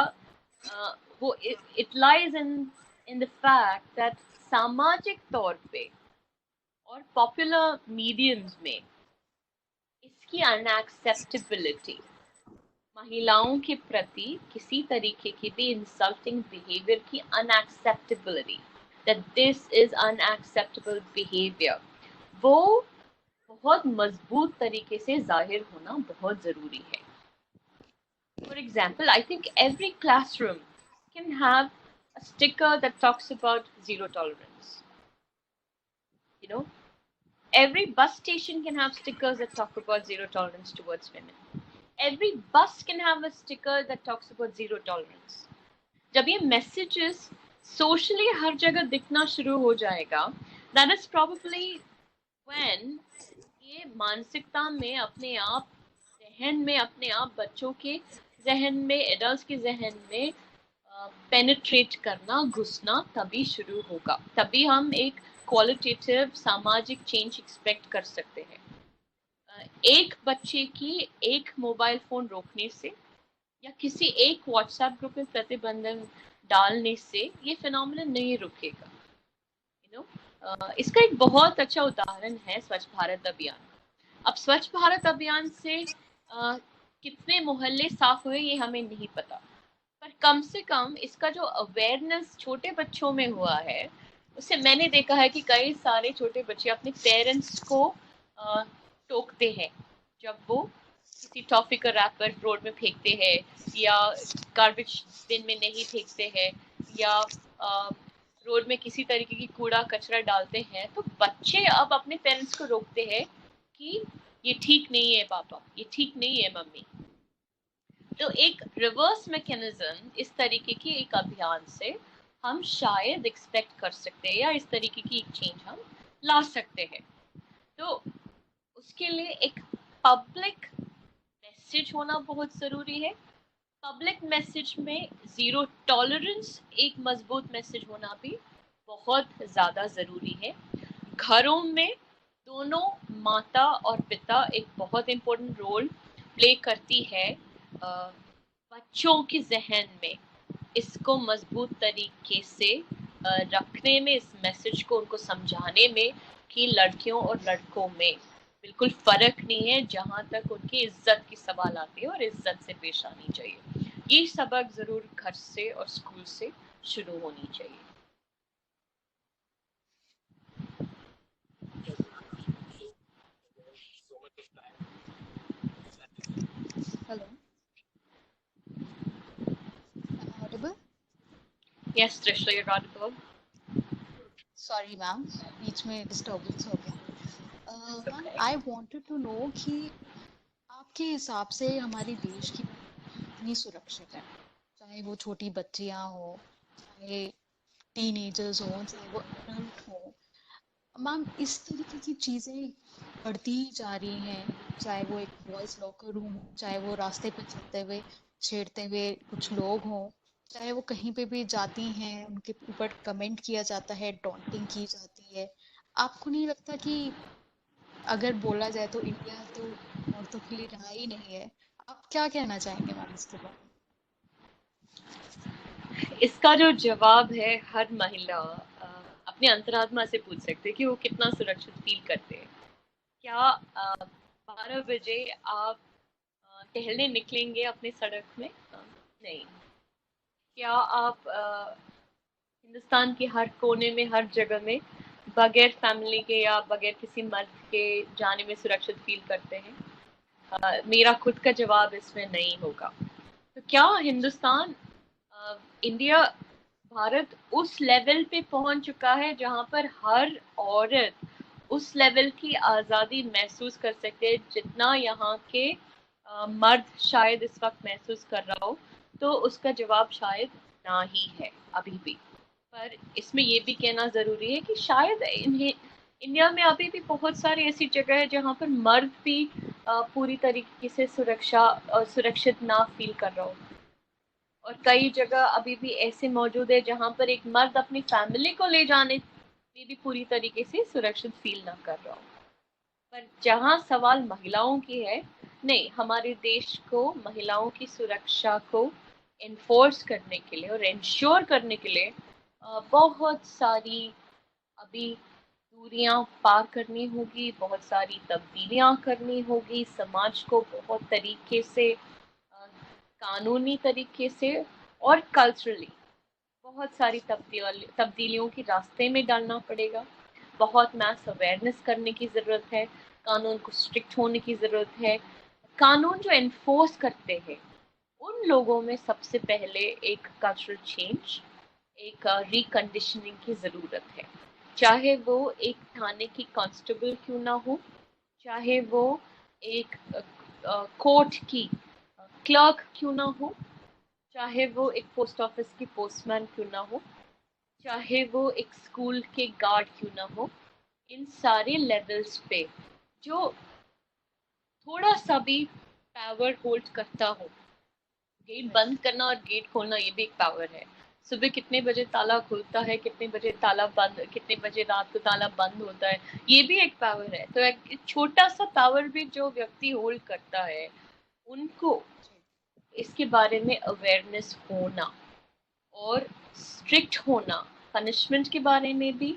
वो it lies in the fact that सामाजिक तौर पे और पॉपुलर मीडियम्स में इसकी अनएक्सेप्टेबिलिटी, महिलाओं के प्रति किसी तरीके की भी इंसल्टिंग बिहेवियर की अनएक्सेप्टेबिलिटी, that this is unacceptable behavior, वो बहुत मजबूत तरीके से जाहिर होना बहुत ज़रूरी है. For example, I think every classroom can have a sticker that talks about zero tolerance. You know, every bus station can have stickers that talk about zero tolerance towards women. Every bus can have a sticker that talks about zero tolerance. जब ये messages socially हर जगह दिखना शुरू हो जाएगा, that is probably when ये मानसिकता में अपने आप, जहन में अपने आप, बच्चों के जहन में, एडल्ट्स के जहन में पेनिट्रेट करना, घुसना तभी शुरू होगा. तभी हम एक क्वालिटेटिव सामाजिक चेंज एक्सपेक्ट कर सकते हैं. एक बच्चे की एक मोबाइल फोन रोकने से या किसी एक व्हाट्सएप ग्रुप में प्रतिबंधन डालने से ये फिनोमिनन नहीं रुकेगा. यू नो, इसका एक बहुत अच्छा उदाहरण है स्वच्छ भारत अभियान. अब स्वच्छ भारत अभियान से कितने मोहल्ले साफ हुए ये हमें नहीं पता, पर कम से कम इसका जो अवेयरनेस छोटे बच्चों में हुआ है, उससे मैंने देखा है कि कई सारे छोटे बच्चे अपने पेरेंट्स को टोकते हैं जब वो किसी टॉफी का रैपर रोड में फेंकते हैं या गार्बेज बिन में नहीं फेंकते हैं या रोड में किसी तरीके की कूड़ा कचरा डालते हैं. तो बच्चे अब अपने पेरेंट्स को रोकते हैं कि ये ठीक नहीं है पापा, ये ठीक नहीं है मम्मी. तो एक रिवर्स मैकेनिज्म इस तरीके की एक अभियान से हम शायद एक्सपेक्ट कर सकते हैं या इस तरीके की एक चेंज हम ला सकते हैं. तो उसके लिए एक पब्लिक मैसेज होना बहुत ज़रूरी है. पब्लिक मैसेज में ज़ीरो टॉलरेंस एक मजबूत मैसेज होना भी बहुत ज़्यादा ज़रूरी है. घरों में दोनों माता और पिता एक बहुत इम्पोर्टेंट रोल प्ले करती है बच्चों के जहन में इसको मजबूत तरीके से रखने में, इस मैसेज को उनको समझाने में कि लड़कियों और लड़कों में बिल्कुल फ़र्क नहीं है जहाँ तक उनकी इज्जत की सवाल आती है और इज्जत से पेश आनी चाहिए. ये सबक ज़रूर घर से और स्कूल से शुरू होनी चाहिए. Hello, am I audible? Yes, Trishna, you're audible. Sorry, ma'am, बीच में disturbance हो गया. Ma'am, I wanted to know कि आपके हिसाब से हमारे देश की कितनी सुरक्षित है, चाहे वो छोटी बच्चियां हो, चाहे टीनेजर्स हो, चाहे वो एडल्ट हो. मैम, इस तरीके की चीज़ें बढ़ती ही जा रही हैं, चाहे वो एक बॉयज़ लॉकर रूम हो, चाहे वो रास्ते पे चलते हुए छेड़ते हुए कुछ लोग हों, चाहे वो कहीं पे भी जाती हैं उनके ऊपर कमेंट किया जाता है, टॉन्टिंग की जाती है. आपको नहीं लगता कि अगर बोला जाए तो इंडिया तो औरतों के लिए रहा ही नहीं है? आप क्या कहना चाहेंगे मैम इसके बारे में? इसका जो जवाब है हर महिला अपने अंतरात्मा से पूछ सकते हैं कि वो कितना सुरक्षित फील करते हैं. क्या 12 बजे आप टहलने निकलेंगे अपने सड़क में? नहीं. क्या आप हिंदुस्तान के हर कोने में, हर जगह में बगैर फैमिली के या बगैर किसी मर्द के जाने में सुरक्षित फील करते हैं? मेरा खुद का जवाब इसमें नहीं होगा. तो क्या हिंदुस्तान, इंडिया, भारत उस लेवल पे पहुंच चुका है जहां पर हर औरत उस लेवल की आज़ादी महसूस कर सकते हैं जितना यहाँ के मर्द शायद इस वक्त महसूस कर रहा हो? तो उसका जवाब शायद ना ही है अभी भी. पर इसमें ये भी कहना ज़रूरी है कि शायद इंडिया में अभी भी बहुत सारी ऐसी जगह है जहाँ पर मर्द भी पूरी तरीके से सुरक्षित ना फील कर रहा हो. और कई जगह अभी भी ऐसे मौजूद है जहाँ पर एक मर्द अपनी फैमिली को ले जाने में भी पूरी तरीके से सुरक्षित फील ना कर रहा हो. पर जहाँ सवाल महिलाओं की है, नहीं, हमारे देश को महिलाओं की सुरक्षा को इन्फोर्स करने के लिए और इंश्योर करने के लिए बहुत सारी अभी दूरियां पार करनी होगी, बहुत सारी तब्दीलियां करनी होगी. समाज को बहुत तरीके से, कानूनी तरीके से और कल्चरली बहुत सारी तब्दीलियों के रास्ते में डालना पड़ेगा. बहुत मैस अवेयरनेस करने की ज़रूरत है, कानून को स्ट्रिक्ट होने की ज़रूरत है। कानून जो एनफोर्स करते हैं उन लोगों में सबसे पहले एक कल्चरल चेंज, एक रिकंडीशनिंग की ज़रूरत है। चाहे वो एक थाने की कांस्टेबल क्यों ना हो, चाहे वो एक कोर्ट की क्लर्क क्यों ना हो, चाहे वो एक पोस्ट ऑफिस की पोस्टमैन क्यों ना हो, चाहे वो एक स्कूल के गार्ड क्यों ना हो, इन सारे लेवल्स पे जो थोड़ा सा भी पावर होल्ड करता हो, गेट बंद करना और गेट खोलना ये भी एक पावर है। सुबह कितने बजे ताला खुलता है, कितने बजे ताला बंद, कितने बजे रात को ताला बंद होता है, ये भी एक पावर है। तो एक छोटा सा पावर भी जो व्यक्ति होल्ड करता है, उनको इसके बारे में अवेयरनेस होना और स्ट्रिक्ट होना, पनिशमेंट के बारे में भी,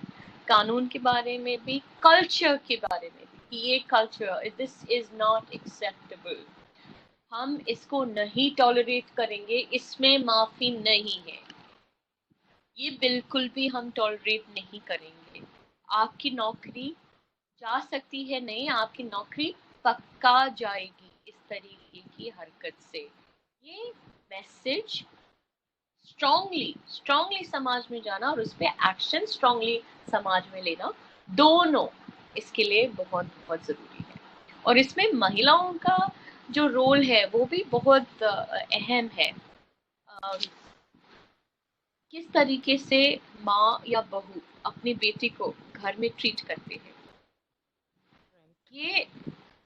कानून के बारे में भी, कल्चर के बारे में भी, कि ये culture, this is not acceptable, हम इसको नहीं टॉलरेट करेंगे, इसमें माफी नहीं है, ये बिल्कुल भी हम टॉलरेट नहीं करेंगे। आपकी नौकरी जा सकती है, नहीं, आपकी नौकरी पक्का जाएगी इस तरीके की हरकत से। ये मैसेज स्ट्रांगली समाज में जाना और उस पर एक्शन स्ट्रांगली समाज में लेना, दोनों इसके लिए बहुत बहुत जरूरी है। और इसमें महिलाओं का जो रोल है वो भी बहुत अहम है। किस तरीके से माँ या बहू अपनी बेटी को घर में ट्रीट करते हैं, ये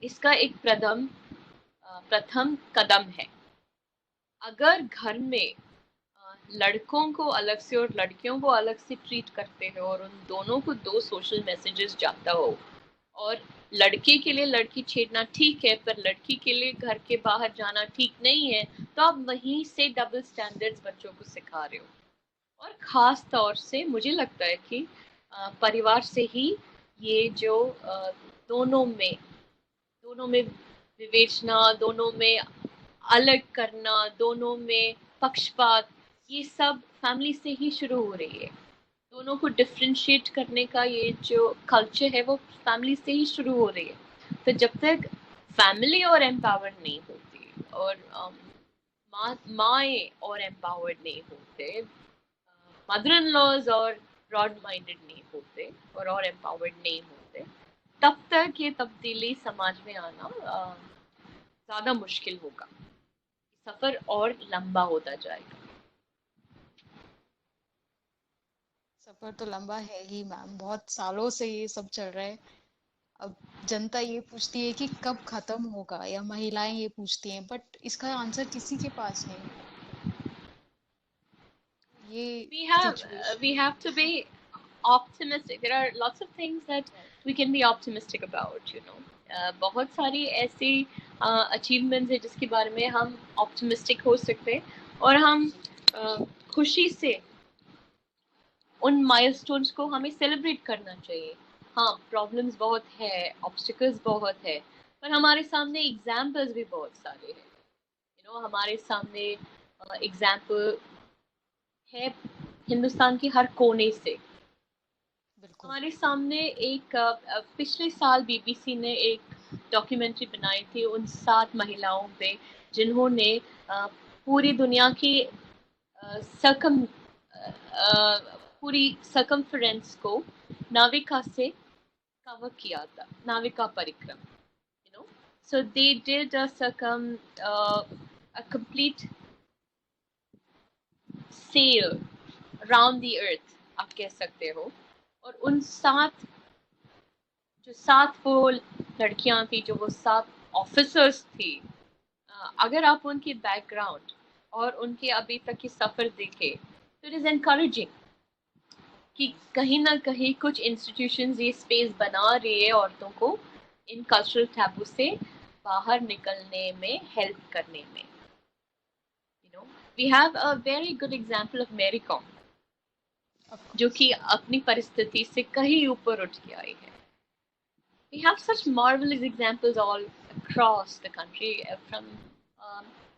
इसका एक प्रथम कदम है। अगर घर में लड़कों को अलग से और लड़कियों को अलग से ट्रीट करते हो और उन दोनों को दो सोशल मैसेजेस जाता हो, और लड़के के लिए लड़की छेड़ना ठीक है पर लड़की के लिए घर के बाहर जाना ठीक नहीं है, तो आप वहीं से डबल स्टैंडर्ड्स बच्चों को सिखा रहे हो। और ख़ास तौर से मुझे लगता है कि परिवार से ही ये जो दोनों में विवेचना, दोनों में अलग करना, दोनों में पक्षपात, ये सब फैमिली से ही शुरू हो रही है। दोनों को डिफ्रेंशिएट करने का ये जो कल्चर है वो फैमिली से ही शुरू हो रही है। तो जब तक फैमिली और एम्पावर्ड नहीं होती और माएँ और एम्पावर्ड नहीं होते, मदर इन लॉज और ब्रॉड माइंडेड नहीं होते और एम्पावर्ड नहीं होते, तब तक ये तब्दीली समाज में आना ज़्यादा मुश्किल होगा, सफ़र और लंबा होता जाएगा। सफर तो लंबा है ही मैम, बहुत सालों से ये सब चल रहा है। अब जनता ये पूछती है कि कब खत्म होगा, या महिलाएं ये पूछती हैं, बट इसका आंसर किसी के पास नहीं। ये situation We have to be optimistic. There are lots of things that we can be optimistic about, you know. बहुत सारी ऐसी achievements है जिसके बारे में हम optimistic हो सकते हैं और हम खुशी से उन माइलस्टोन्स को हमें सेलिब्रेट करना चाहिए। हाँ, प्रॉब्लम्स बहुत है, ऑब्स्टिकल्स बहुत है, पर हमारे सामने एग्जाम्पल्स भी बहुत सारे हैं। यू नो, हमारे सामने एग्जाम्पल है हिंदुस्तान के हर कोने से। बिल्कुल हमारे सामने एक पिछले साल बीबीसी ने एक डॉक्यूमेंट्री बनाई थी उन 7 महिलाओं पे जिन्होंने पूरी दुनिया की पूरी सर्कमफ्रेंस को नाविका से कवर किया था, Navika परिक्रम, you know. So they did a complete sail around the earth, आप कह सकते हो। और उन 7 वो लड़कियां थी, जो वो 7 ऑफिसर्स थी, अगर आप उनकी बैकग्राउंड और उनके अभी तक की सफर देखें तो इट इज एनकरेजिंग कि कहीं ना कहीं कुछ इंस्टीट्यूशंस ये स्पेस बना रही है औरतों को इन कल्चरल टैबू से बाहर निकलने में, हेल्प करने में। You know, we have a very good example of Mary Kom, जो कि अपनी परिस्थिति से कहीं ऊपर उठ के आई है। We have such marvelous examples all across the country, from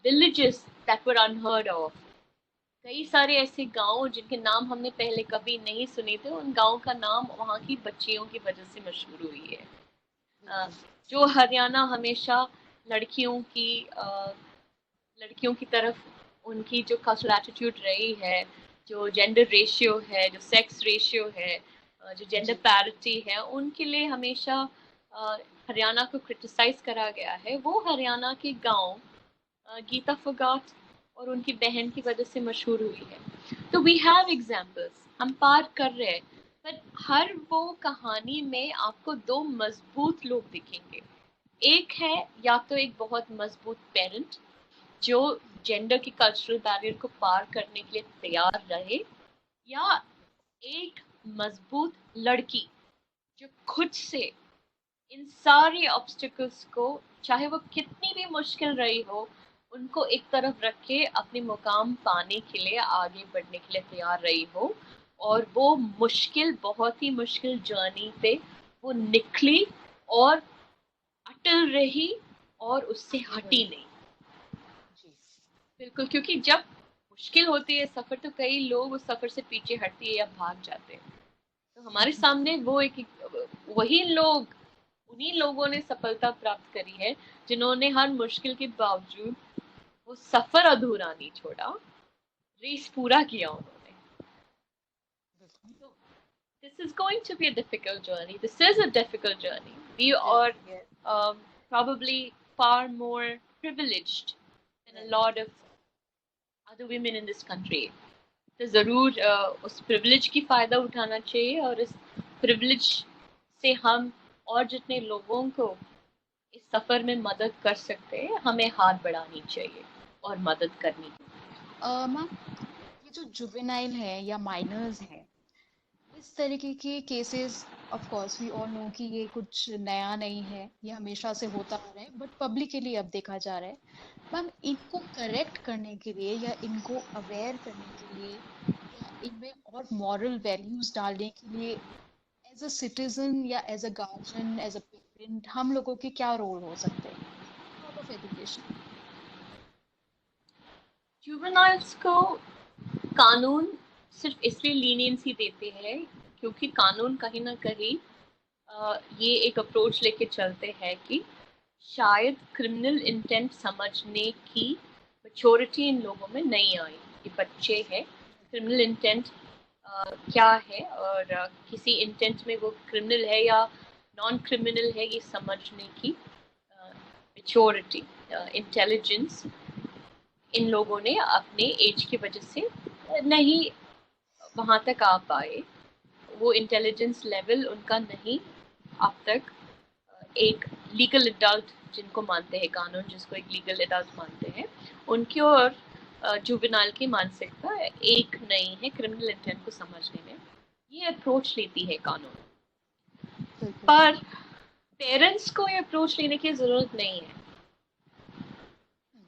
villages that were unheard of, कई सारे ऐसे गांव जिनके नाम हमने पहले कभी नहीं सुने थे, उन गांव का नाम वहाँ की बच्चियों की वजह से मशहूर हुई है। जो हरियाणा हमेशा लड़कियों की लड़कियों की तरफ उनकी जो कल्चरल एटीट्यूड रही है, जो जेंडर रेशियो है, जो सेक्स रेशियो है, जो जेंडर पैरिटी है, उनके लिए हमेशा हरियाणा को क्रिटिसाइज करा गया है। वो हरियाणा के गांव गीता फोगाट और उनकी बहन की वजह से मशहूर हुई है। तो वी हैव एग्जाम्पल्स, हम पार कर रहे हैं, पर हर वो कहानी में आपको दो मजबूत लोग दिखेंगे। एक है या तो एक बहुत मजबूत पेरेंट जो जेंडर की कल्चरल बैरियर को पार करने के लिए तैयार रहे, या एक मजबूत लड़की जो खुद से इन सारे ऑब्स्टिकल्स को, चाहे वो कितनी भी मुश्किल रही हो, उनको एक तरफ रख के अपने मुकाम पाने के लिए, आगे बढ़ने के लिए तैयार रही हो, और वो मुश्किल, बहुत ही मुश्किल जर्नी पे वो निकली और अटल रही और उससे हटी नहीं। बिल्कुल, क्योंकि जब मुश्किल होती है सफर, तो कई लोग उस सफर से पीछे हटते हैं या भाग जाते हैं। तो हमारे सामने वो वही लोग, उन्हीं लोगों ने सफलता प्राप्त करी है जिन्होंने हर मुश्किल के बावजूद वो सफर अधूरा नहीं छोड़ा, रेस पूरा किया उन्होंने। So, this is going to be a difficult journey. This is a difficult journey. We are probably far more privileged than a lot of other women in this country. तो ज़रूर उस privilege की फ़ायदा उठाना चाहिए, और इस privilege से हम और जितने लोगों को इस सफ़र में मदद कर सकते हैं, हमें हाथ बढ़ानी चाहिए और मदद करनी चाहिए। मैम, ये जो जुवेनाइल है या माइनर्स है, इस तरीके के cases, of course we all know कि ये कुछ नया नहीं है, ये हमेशा से होता आ रहा है, बट पब्लिकली अब देखा जा रहा है। मैम, इनको करेक्ट करने के लिए या इनको अवेयर करने के लिए या इनमें और मॉरल वैल्यूज डालने के लिए एज अ सिटीजन या as a guardian, as a parent, हम लोगों के क्या रोल हो सकते हैं? Sort of education. जुवेनाइल्स को कानून सिर्फ इसलिए लीनियंसी देते हैं क्योंकि कानून कहीं ना कहीं ये एक अप्रोच लेके चलते हैं कि शायद क्रिमिनल इंटेंट समझने की मैच्योरिटी इन लोगों में नहीं आई। ये बच्चे हैं, क्रिमिनल इंटेंट क्या है और किसी इंटेंट में वो क्रिमिनल है या नॉन क्रिमिनल है, ये समझने की मैच्योरिटी, इंटेलिजेंस इन लोगों ने अपने एज की वजह से नहीं वहाँ तक आ पाए। वो इंटेलिजेंस लेवल उनका नहीं अब तक एक लीगल एडल्ट जिनको मानते हैं कानून, जिसको एक लीगल एडल्ट मानते हैं, उनकी और जुवेनाइल की मानसिकता एक नहीं है क्रिमिनल इंटेंट को समझने में। ये अप्रोच लेती है कानून, पर पेरेंट्स को ये अप्रोच लेने की ज़रूरत नहीं है।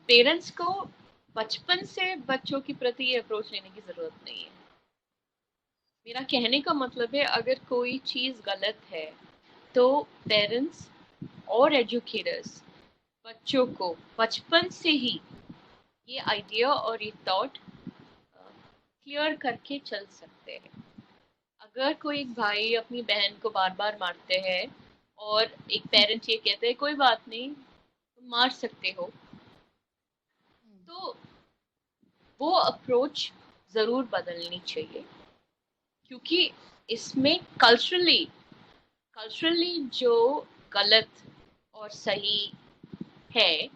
पेरेंट्स को बचपन से बच्चों के प्रति ये अप्रोच लेने की ज़रूरत नहीं है। मेरा कहने का मतलब है, अगर कोई चीज़ गलत है तो पेरेंट्स और एजुकेटर्स बच्चों को बचपन से ही ये आइडिया और ये थॉट क्लियर करके चल सकते हैं। अगर कोई एक भाई अपनी बहन को बार बार मारते हैं और एक पेरेंट ये कहते हैं कोई बात नहीं तुम मार सकते हो, तो वो अप्रोच ज़रूर बदलनी चाहिए, क्योंकि इसमें कल्चरली जो गलत और सही है,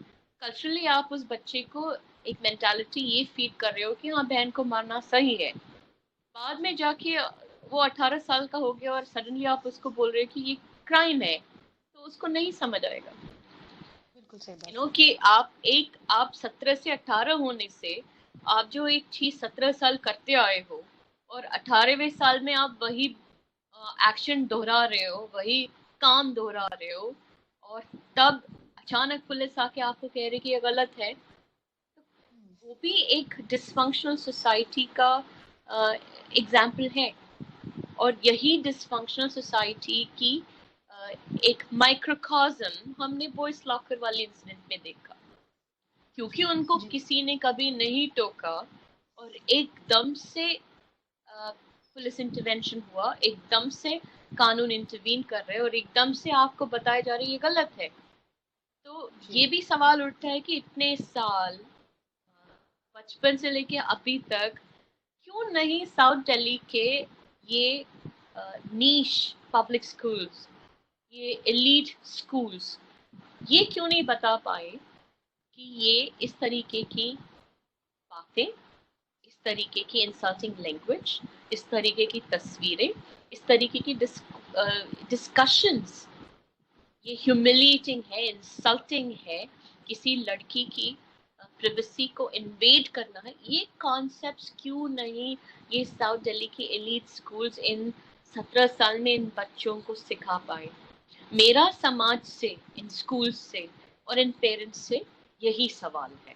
कल्चरली आप उस बच्चे को एक मेंटालिटी ये फीड कर रहे हो कि हाँ बहन को मारना सही है। बाद में जाके वो 18 साल का हो गया और सडनली आप उसको बोल रहे हो कि ये क्राइम है, तो उसको नहीं समझ आएगा। बिल्कुल सही बात। कि आप 17 से 18 होने से आप जो एक चीज 17 साल करते आए हो और 18वें साल में आप वही एक्शन दोहरा रहे हो, वही काम दोहरा रहे हो, और तब अचानक पुलिस आके आपको कह रही कि ये गलत है, तो वो भी एक डिसफंक्शनल सोसाइटी का एग्जाम्पल है। और यही डिसफंक्शनल सोसाइटी की एक माइक्रोकॉज्म हमने बॉयज लॉकर वाले इंसिडेंट में देखा, क्योंकि उनको किसी ने कभी नहीं टोका और एकदम से पुलिस इंटरवेंशन हुआ, एकदम से कानून इंटरवीन कर रहे हैं और एकदम से आपको बताया जा रहा है ये गलत है। तो ये भी सवाल उठता है कि इतने साल बचपन से लेके अभी तक क्यों नहीं साउथ दिल्ली के ये नीश पब्लिक स्कूल्स, ये एलीट स्कूल्स, ये क्यों नहीं बता पाए कि ये इस तरीके की बातें, इस तरीके की इंसल्टिंग लैंग्वेज, इस तरीके की तस्वीरें, इस तरीके की डिस्कशंस, ये ह्यूमिलिएटिंग है, इंसल्टिंग है, किसी लड़की की प्रिवेसी को इन्वेड करना है, ये कॉन्सेप्ट्स क्यों नहीं ये साउथ दिल्ली की एलीट स्कूल्स इन 17 साल में इन बच्चों को सिखा पाए? मेरा समाज से, इन स्कूल्स से और इन पेरेंट्स से यही सवाल है।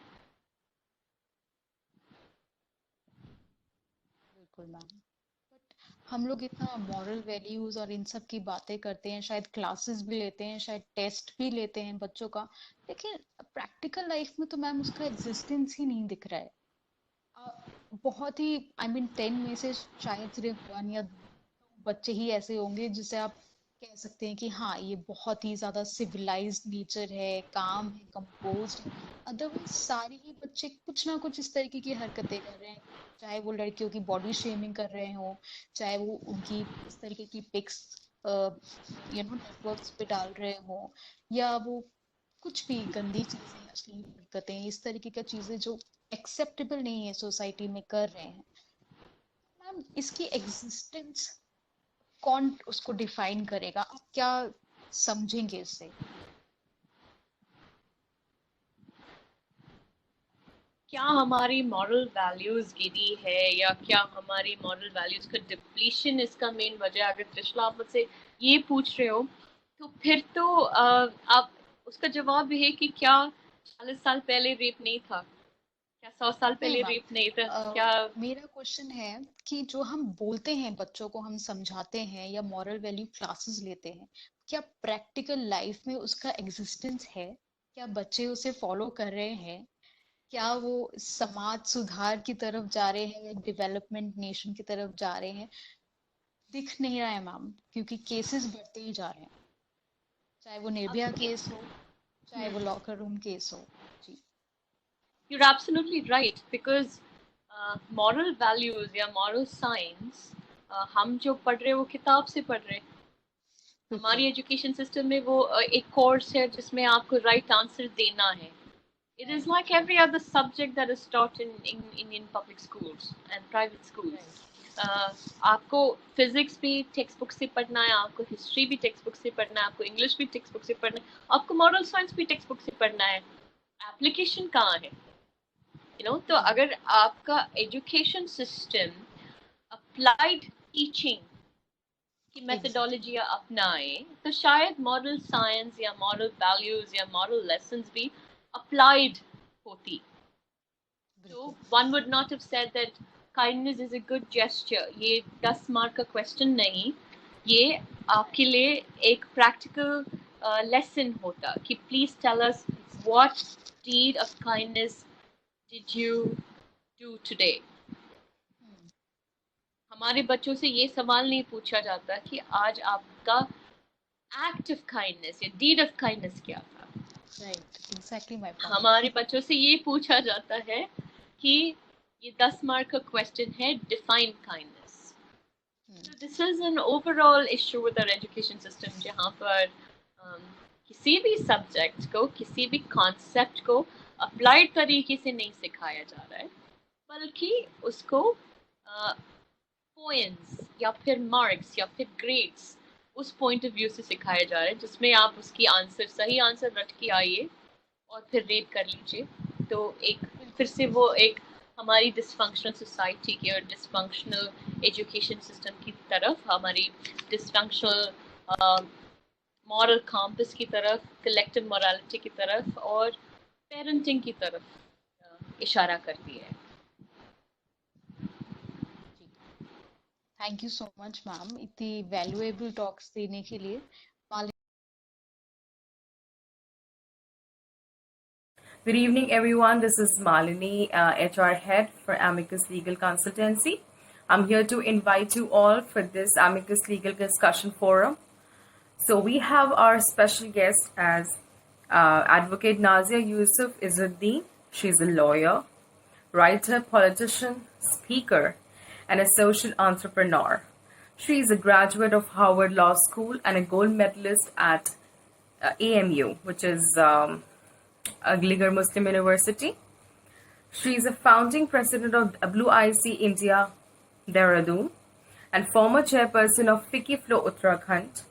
बिल्कुल मैम। बट हम लोग इतना मॉरल वैल्यूज और इन सब की बातें करते हैं, शायद क्लासेस भी लेते हैं, शायद टेस्ट भी लेते हैं बच्चों का, लेकिन प्रैक्टिकल लाइफ में तो मैम उसका एग्जिस्टेंस ही नहीं दिख रहा है। बहुत ही आई मीन 10 में से शायद सिर्फ 1 या 2 बच्चे ही ऐसे होंगे जिसे आप कह सकते हैं कि हाँ ये बहुत ही ज्यादा सिविलाइज्ड नेचर है, काम है, कंपोज्ड है। अदरवाइज सारे ही बच्चे कुछ ना कुछ इस तरीके की हरकतें कर रहे हैं, चाहे वो लड़कियों की बॉडी शेमिंग कर रहे हो, चाहे वो उनकी इस तरीके की पिक्स नेटवर्क्स पे डाल रहे हो, या वो कुछ भी गंदी चीजें, अश्लील हरकतें, इस तरीके का चीजें जो एक्सेप्टेबल नहीं है सोसाइटी में कर रहे हैं। मैम इसकी एग्जिस्टेंस कौन उसको डिफाइन करेगा? आप क्या समझेंगे इससे? क्या हमारी मॉरल वैल्यूज गिरी है या क्या हमारी मॉरल वैल्यूज का डिप्लीशन इसका मेन वजह है? अगर त्रिशला आप मुझसे ये पूछ रहे हो तो फिर तो आप उसका जवाब ये है कि क्या 40 साल पहले रेप नहीं था, क्या 100 साल नहीं पहले मैम, रेप नहीं था, क्या? मेरा क्वेश्चन है कि जो हम बोलते हैं बच्चों को, हम समझाते हैं या मॉरल वैल्यू क्लासेस लेते हैं, क्या प्रैक्टिकल लाइफ में उसका एग्जिस्टेंस है? क्या बच्चे उसे फॉलो कर रहे हैं? क्या वो समाज सुधार की तरफ जा रहे हैं या डेवलपमेंट नेशन की तरफ जा रहे हैं? दिख नहीं रहा है मैम, क्योंकि केसेस बढ़ते ही जा रहे हैं, चाहे वो निर्भया अब केस हो, चाहे वो लॉकर रूम केस हो। जी। you're absolutely right because moral values या moral science हम जो पढ़ रहे हैं वो किताब से पढ़ रहे हैं। बिल्कुल। हमारी एजुकेशन सिस्टम में वो एक कोर्स है जिसमें आपको राइट आंसर देना है। It is like every other subject that is taught in Indian public schools and private schools. आपको फिजिक्स भी टेक्स्ट बुक से पढ़ना है, आपको हिस्ट्री भी टेक्स्ट बुक से पढ़ना है, आपको इंग्लिश भी टेक्स्ट बुक से पढ़ना है, आपको मॉरल साइंस भी टेक्स्ट बुक से पढ़ना है। एप्लीकेशन कहाँ है? तो अगर आपका एजुकेशन सिस्टम अप्लाइड टीचिंग की मेथडोलॉजी अपनाए तो शायद मॉरल साइंस या मॉरल वैल्यूज या मॉरल लेसन्स भी अप्लाइड होती। So one would not have said that kindness is a good gesture. ये 10 मार्क का क्वेश्चन नहीं, ये आपके लिए एक प्रैक्टिकल लेसन होता कि please tell us what deed of kindness did you do today. हमारे बच्चों से ये सवाल नहीं पूछा जाता कि आज आपका एक्ट ऑफ काइंडनेस या डीड ऑफ काइंडनेस क्या था। Right, exactly my point. हमारे बच्चों से ये पूछा जाता है कि ये 10 मार्क का क्वेश्चन है, define kindness. This is an overall issue with our education system जहाँ पर किसी भी सब्जेक्ट को, किसी भी कॉन्सेप्ट को अप्लाइड तरीके से नहीं सिखाया जा रहा है, बल्कि उसको पॉइंट्स या फिर मार्क्स या फिर ग्रेड्स उस पॉइंट ऑफ व्यू से सिखाया जा रहा है जिसमें आप उसकी आंसर, सही आंसर रट के आइए और फिर रेट कर लीजिए। तो एक फिर से वो एक हमारी डिसफंक्शनल सोसाइटी की और डिसफंक्शनल एजुकेशन सिस्टम की तरफ, हमारी डिसफंक्शनल मॉरल कॉम्पस की तरफ, कलेक्टिव मोरालिटी की तरफ और पेरेंटिंग की तरफ इशारा करती है। Thank you so much ma'am इतनी वैल्यूएबल टॉक्स देने के लिए। Good evening, everyone. This is Malini, HR head for Amicus Legal Consultancy. I'm here to invite you all for this Amicus Legal Discussion Forum. So we have our special guest as Advocate Nazia Yusuf Izzuddin. She's a lawyer, writer, politician, speaker, and a social entrepreneur. She is a graduate of Harvard Law School and a gold medalist at AMU, which is Aligarh Muslim University. She is a founding president of WIC India, Dehradun, and former chairperson of FICCI Flow Uttarakhand.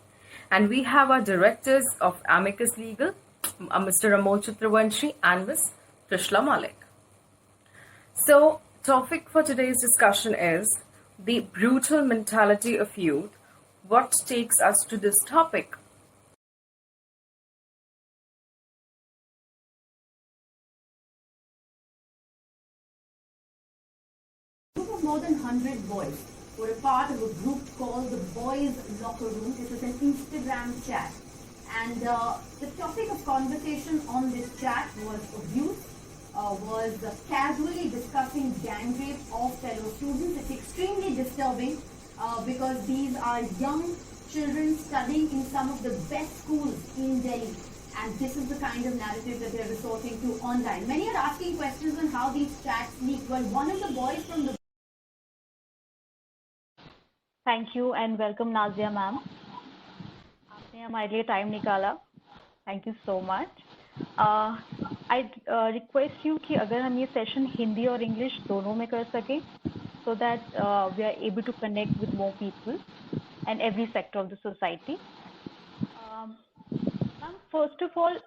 And we have our directors of Amicus Legal, Mr. Amol Chakravanshi and Ms. Trishla Malik. So, topic for today's discussion is the brutal mentality of youth. What takes us to this topic? More than 100 boys were a part of a group called the Boys Locker Room. This is an Instagram chat. And the topic of conversation on this chat was abuse, was casually discussing gang rape of fellow students. It's extremely disturbing because these are young children studying in some of the best schools in Delhi. And this is the kind of narrative that they're resorting to online. Many are asking questions on how these chats leak. Well, one of the boys from the Thank you and welcome Nazia ma'am. आपने हमारे लिए टाइम निकाला. Thank you so much. I'd request you कि अगर हम ये सेशन हिंदी और इंग्लिश दोनों में कर सकें, so that we are able to connect with more people and every sector of the society. Ma'am, first of all,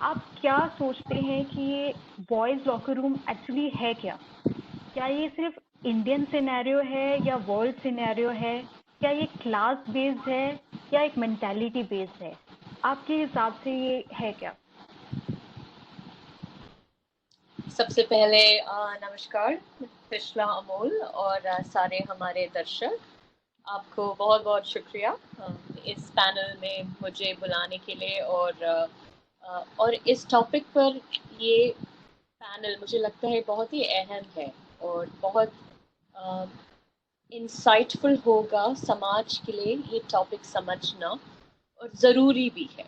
आप क्या सोचते हैं कि ये बॉयज लॉकर रूम एक्चुअली है क्या? क्या ये सिर्फ इंडियन सिनेरियो है या वर्ल्ड सिनेरियो है? क्या ये क्लास बेस्ड है या एक मेंटालिटी बेस्ड है? आपके हिसाब से ये है क्या? सबसे पहले नमस्कार ट्रिशला, अमोल और सारे हमारे दर्शक, आपको बहुत बहुत शुक्रिया इस पैनल में मुझे बुलाने के लिए और इस टॉपिक पर ये पैनल मुझे लगता है बहुत ही अहम है और बहुत इंसाइटफुल होगा समाज के लिए ये टॉपिक समझना और ज़रूरी भी है.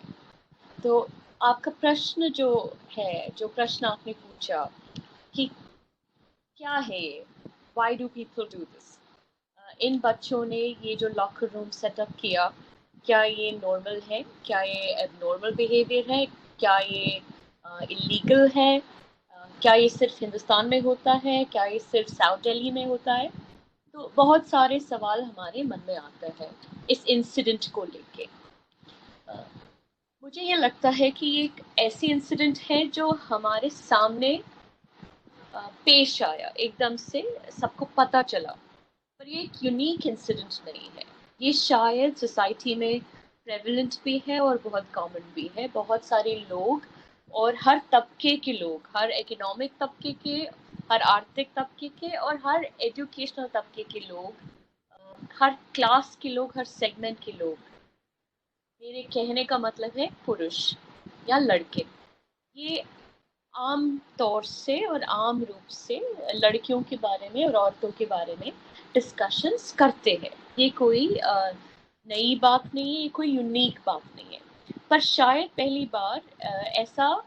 तो आपका प्रश्न जो प्रश्न आपने पूछा कि क्या है ये, why do people do this, इन बच्चों ने ये जो लॉकर रूम सेटअप किया, क्या ये नॉर्मल है, क्या ये एबनॉर्मल बिहेवियर है, क्या ये इलीगल है, क्या ये सिर्फ हिंदुस्तान में होता है, क्या ये सिर्फ साउथ दिल्ली में होता है? तो बहुत सारे सवाल हमारे मन में आते हैं इस इंसिडेंट को लेके. मुझे ये लगता है कि ये एक ऐसी इंसिडेंट है जो हमारे सामने पेश आया, एकदम से सबको पता चला, पर ये एक यूनिक इंसिडेंट नहीं है. ये शायद सोसाइटी में प्रेवलेंट भी है और बहुत कॉमन भी है. बहुत सारे लोग और हर तबके के लोग, हर इकोनॉमिक तबके के, हर आर्थिक तबके के और हर एजुकेशनल तबके के लोग, हर क्लास के लोग, हर सेगमेंट के लोग, मेरे कहने का मतलब है पुरुष या लड़के, ये आम तौर से और आम रूप से लड़कियों के बारे में और औरतों के बारे में डिस्कशंस करते हैं. ये कोई नई बात नहीं है, ये कोई यूनिक बात नहीं है, पर शायद पहली बार ऐसा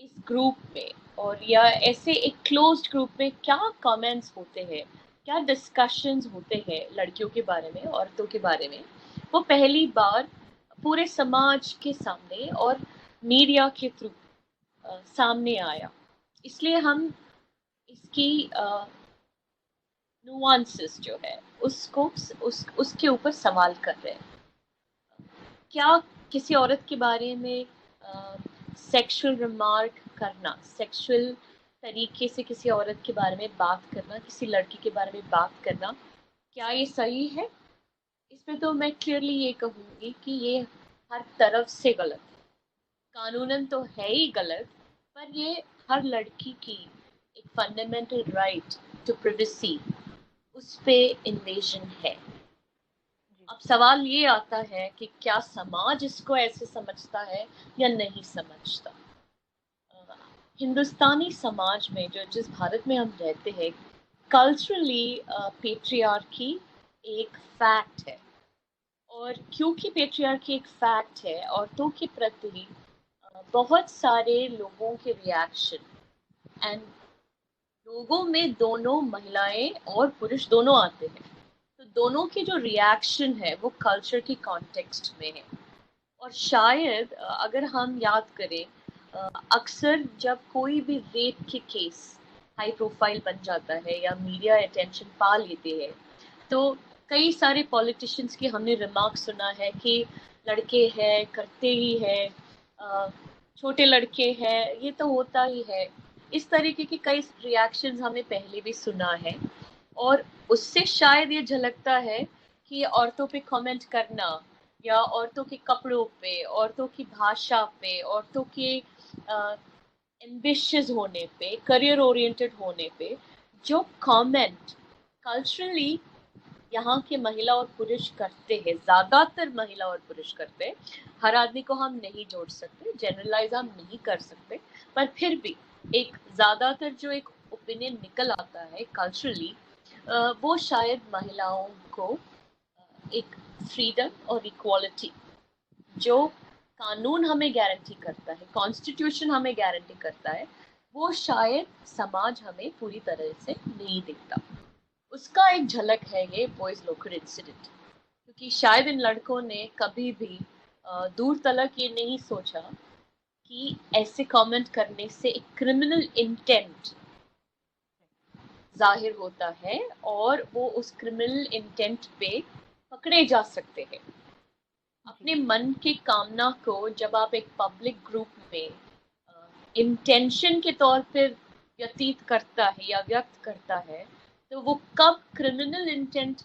इस ग्रुप में और या ऐसे एक क्लोज्ड ग्रुप में क्या कमेंट्स होते हैं, क्या डिस्कशंस होते हैं लड़कियों के बारे में, औरतों के बारे में, वो पहली बार पूरे समाज के सामने और मीडिया के थ्रू सामने आया. इसलिए हम इसकी नुआंसेस जो है उसके ऊपर सवाल कर रहे हैं. क्या किसी औरत के बारे में सेक्सुअल रिमार्क करना, सेक्सुअल तरीके से किसी औरत के बारे में बात करना, किसी लड़की के बारे में बात करना, क्या ये सही है? इसमें तो मैं क्लियरली ये कहूँगी कि ये हर तरफ से गलत है. कानूनन तो है ही गलत, पर ये हर लड़की की एक फंडामेंटल राइट टू प्राइवेसी, उस पे इन्वेजन है. अब सवाल ये आता है कि क्या समाज इसको ऐसे समझता है या नहीं समझता. हिंदुस्तानी समाज में जिस भारत में हम रहते हैं, कल्चरली पेट्रियार्की एक फैक्ट है। और क्योंकि पेट्रियार्की एक फैक्ट है, औरतों के प्रति बहुत सारे लोगों के रिएक्शन एंड लोगों में दोनों महिलाएं और पुरुष दोनों आते हैं, तो दोनों के जो रिएक्शन है वो कल्चर की कॉन्टेक्स्ट में है। और शायद अगर हम याद करें, अक्सर जब कोई भी रेप के केस हाई प्रोफाइल बन जाता है या मीडिया अटेंशन पा लेते हैं, तो कई सारे पॉलिटिशियंस की हमने रिमार्क सुना है कि लड़के हैं, करते ही है, छोटे लड़के हैं, ये तो होता ही है। इस तरीके के कई रिएक्शंस हमने पहले भी सुना है, और उससे शायद ये झलकता है कि औरतों पे कमेंट करना या औरतों के कपड़ों पे, औरतों की भाषा पे, औरतों के एम्बिशियस होने पे, करियर ओरिएंटेड होने पे जो कमेंट कल्चरली यहाँ के महिला और पुरुष करते हैं, ज्यादातर महिला और पुरुष करते हैं, हर आदमी को हम नहीं जोड़ सकते, जनरलाइज हम नहीं कर सकते, पर फिर भी एक ज्यादातर जो एक ओपिनियन निकल आता है कल्चरली, वो शायद महिलाओं को एक फ्रीडम और इक्वालिटी जो कानून हमें गारंटी करता है, कॉन्स्टिट्यूशन हमें गारंटी करता है, वो शायद समाज हमें पूरी तरह से नहीं देता। उसका एक झलक है ये बॉयज लॉकर इंसिडेंट, क्योंकि शायद इन लड़कों ने कभी भी दूर तलक ये नहीं सोचा कि ऐसे कमेंट करने से एक क्रिमिनल इंटेंट जाहिर होता है और वो उस क्रिमिनल इंटेंट पे पकड़े जा सकते हैं। अपने मन की कामना को जब आप एक पब्लिक ग्रुप में इंटेंशन के तौर पे व्यतीत करता है या व्यक्त करता है, तो वो कब क्रिमिनल इंटेंट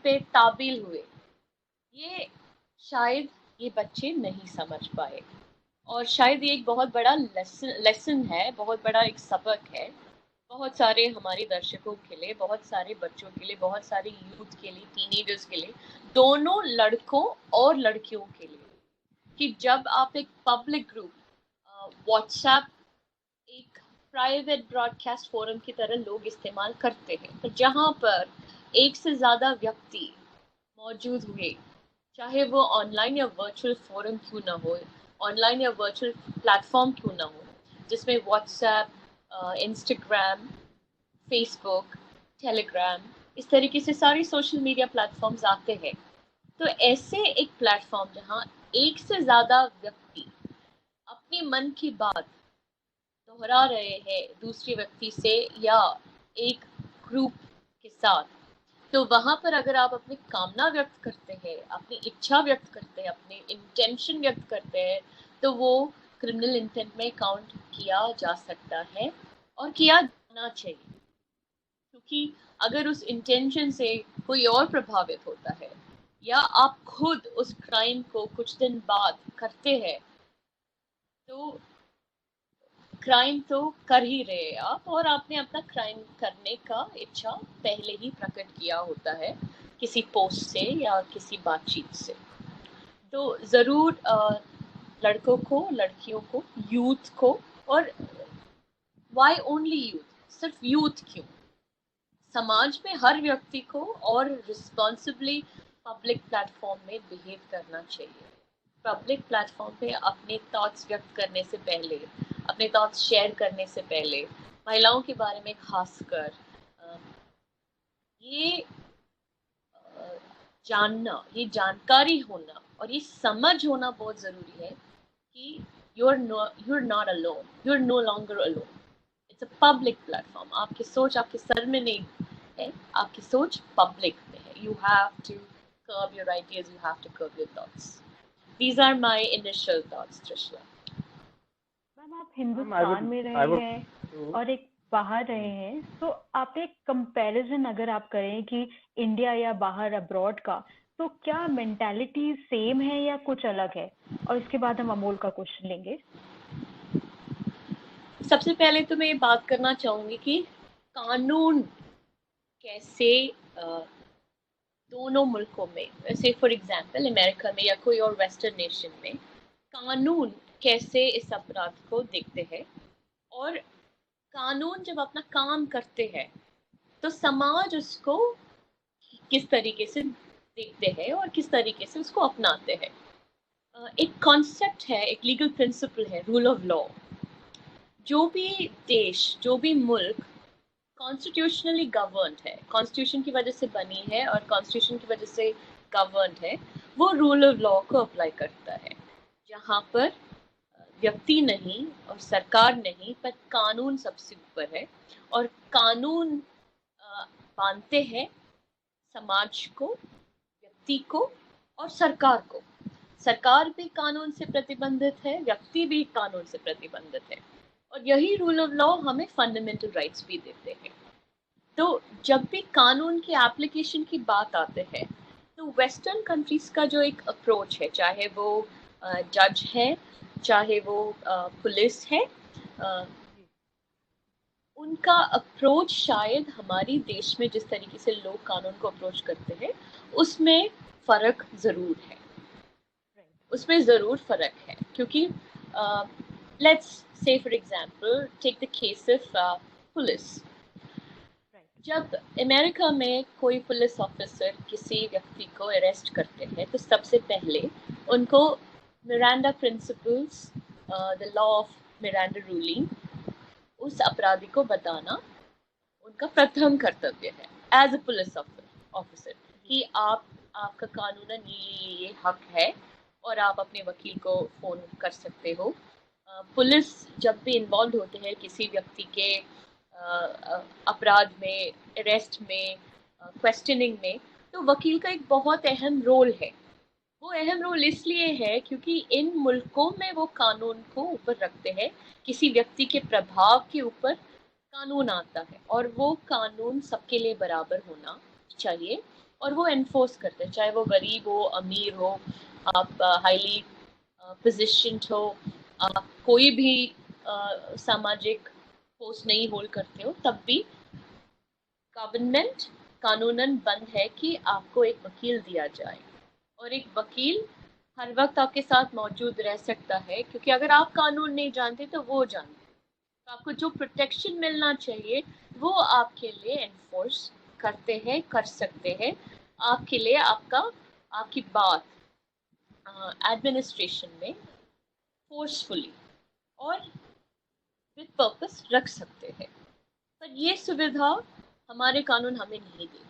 पे ताबील हुए, ये शायद ये बच्चे नहीं समझ पाए। और शायद ये एक बहुत बड़ा लेसन है, बहुत बड़ा एक सबक है बहुत सारे हमारे दर्शकों के लिए, बहुत सारे बच्चों के लिए, बहुत सारे यूथ के लिए, टीनेजर्स के लिए, दोनों लड़कों और लड़कियों के लिए, कि जब आप एक पब्लिक ग्रुप व्हाट्सएप एक प्राइवेट ब्रॉडकास्ट फोरम की तरह लोग इस्तेमाल करते हैं, तो जहाँ पर एक से ज़्यादा व्यक्ति मौजूद हुए, चाहे वो ऑनलाइन या वर्चुअल फोरम क्यों ना हो, ऑनलाइन या वर्चुअल प्लेटफॉर्म क्यों ना हो, जिसमें व्हाट्सएप, इंस्टाग्राम, फेसबुक, टेलीग्राम, इस तरीके से सारी सोशल मीडिया प्लेटफॉर्म्स आते हैं, तो ऐसे एक प्लेटफॉर्म जहाँ एक से ज़्यादा व्यक्ति अपनी मन की बात दोहरा रहे हैं दूसरे व्यक्ति से या एक ग्रुप के साथ, तो वहाँ पर अगर आप अपनी कामना व्यक्त करते हैं, अपनी इच्छा व्यक्त करते हैं, अपने इंटेंशन व्यक्त करते हैं, तो वो क्रिमिनल इंटेंट में काउंट किया जा सकता है और किया जाना चाहिए। क्योंकि अगर उस इंटेंशन से कोई और प्रभावित होता है या आप खुद उस क्राइम को कुछ दिन बाद करते हैं, तो क्राइम तो कर ही रहे आप, और आपने अपना क्राइम करने का इच्छा पहले ही प्रकट किया होता है किसी पोस्ट से या किसी बातचीत से। तो ज़रूर लड़कों को, लड़कियों को, यूथ को, और वाई ओनली यूथ, सिर्फ यूथ क्यों, समाज में हर व्यक्ति को और रिस्पॉन्सिबली पब्लिक प्लेटफॉर्म में बिहेव करना चाहिए। पब्लिक प्लेटफॉर्म पे अपने थॉट्स व्यक्त करने से पहले, अपने थॉट्स शेयर करने से पहले, महिलाओं के बारे में खासकर ये जानना, ये जानकारी होना और ये समझ होना बहुत ज़रूरी है कि you're not alone, you're no longer alone. It's a public platform. आपकी सोच आपके सर में नहीं है, आपकी सोच पब्लिक में है. You have to curb your ideas, you have to curb your thoughts. These are my initial thoughts, Trishla. Ma'am, आप हिंदुस्तान में रहे हैं और एक बाहर रहे हैं, तो आप एक कंपैरिजन अगर आप करें कि इंडिया या बाहर अब्रॉड का, तो क्या मेंटालिटी सेम है या कुछ अलग है? और इसके बाद हम अमोल का क्वेश्चन लेंगे। सबसे पहले तो मैं ये बात करना चाहूँगी कि कानून कैसे दोनों मुल्कों में, जैसे फॉर एग्जांपल अमेरिका में या कोई और वेस्टर्न नेशन में, कानून कैसे इस अपराध को देखते हैं। और कानून जब अपना काम करते हैं तो समाज उसको किस तरीके से देखते हैं और किस तरीके से उसको अपनाते हैं। एक कॉन्सेप्ट है, एक लीगल प्रिंसिपल है, रूल ऑफ लॉ। जो भी देश, जो भी मुल्क कॉन्स्टिट्यूशनली गवर्नड है, कॉन्स्टिट्यूशन की वजह से बनी है और कॉन्स्टिट्यूशन की वजह से गवर्नड है, वो रूल ऑफ लॉ को अप्लाई करता है, जहाँ पर व्यक्ति नहीं और सरकार नहीं पर कानून सबसे ऊपर है। और कानून बांधते हैं समाज को, व्यक्ति को और सरकार को। सरकार भी कानून से प्रतिबंधित है, व्यक्ति भी कानून से प्रतिबंधित है, और यही रूल ऑफ लॉ हमें फंडामेंटल राइट्स भी देते हैं। तो जब भी कानून की एप्लीकेशन की बात आते हैं तो वेस्टर्न कंट्रीज का जो एक अप्रोच है, चाहे वो जज है, चाहे वो पुलिस है, उनका अप्रोच शायद हमारी देश में जिस तरीके से लोग कानून को अप्रोच करते हैं उसमें फ़र्क ज़रूर है, उसमें ज़रूर फ़र्क है। क्योंकि let's say for example take the case of police. जब अमेरिका में कोई पुलिस ऑफिसर किसी व्यक्ति को अरेस्ट करते हैं तो सबसे पहले उनको Miranda principles, the law of Miranda ruling, उस अपराधी को बताना उनका प्रथम कर्तव्य है एज अ पुलिस ऑफिसर, कि आपका कानूनन ये हक है और आप अपने वकील को फ़ोन कर सकते हो। पुलिस जब भी इन्वॉल्व होते हैं किसी व्यक्ति के अपराध में, अरेस्ट में, क्वेश्चनिंग में, तो वकील का एक बहुत अहम रोल है। वो अहम रोल इसलिए है क्योंकि इन मुल्कों में वो कानून को ऊपर रखते हैं, किसी व्यक्ति के प्रभाव के ऊपर कानून आता है और वो कानून सबके लिए बराबर होना चाहिए और वो एनफोर्स करते हैं, चाहे वो गरीब हो, अमीर हो, आप हाईली पोजीशन्ड हो, आप कोई भी सामाजिक पोस्ट नहीं होल्ड करते हो, तब भी गवर्नमेंट कानूनन बंद है कि आपको एक वकील दिया जाए। और एक वकील हर वक्त आपके साथ मौजूद रह सकता है, क्योंकि अगर आप कानून नहीं जानते तो वो जानते, तो आपको जो प्रोटेक्शन मिलना चाहिए वो आपके लिए एनफोर्स करते हैं, कर सकते हैं, आपके लिए आपकी बात एडमिनिस्ट्रेशन में फोर्सफुली और विद पर्पस रख सकते हैं। पर ये सुविधा हमारे कानून हमें नहीं देते।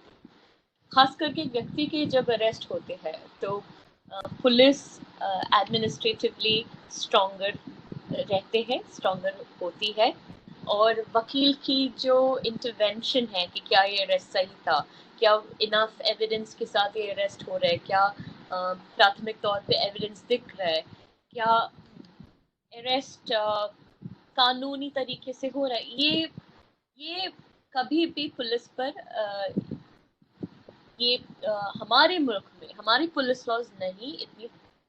खास करके व्यक्ति के जब अरेस्ट होते हैं तो पुलिस एडमिनिस्ट्रेटिवली स्ट्रॉन्गर रहते हैं, स्ट्रॉन्गर होती है, और वकील की जो इंटरवेंशन है कि क्या ये अरेस्ट सही था, क्या इनफ एविडेंस के साथ ये अरेस्ट हो रहा है, क्या प्राथमिक तौर पे एविडेंस दिख रहा है, क्या अरेस्ट कानूनी तरीके से हो रहा है, ये कभी भी पुलिस पर हमारे मुल्क में हमारी पुलिस लॉज नहीं इतनी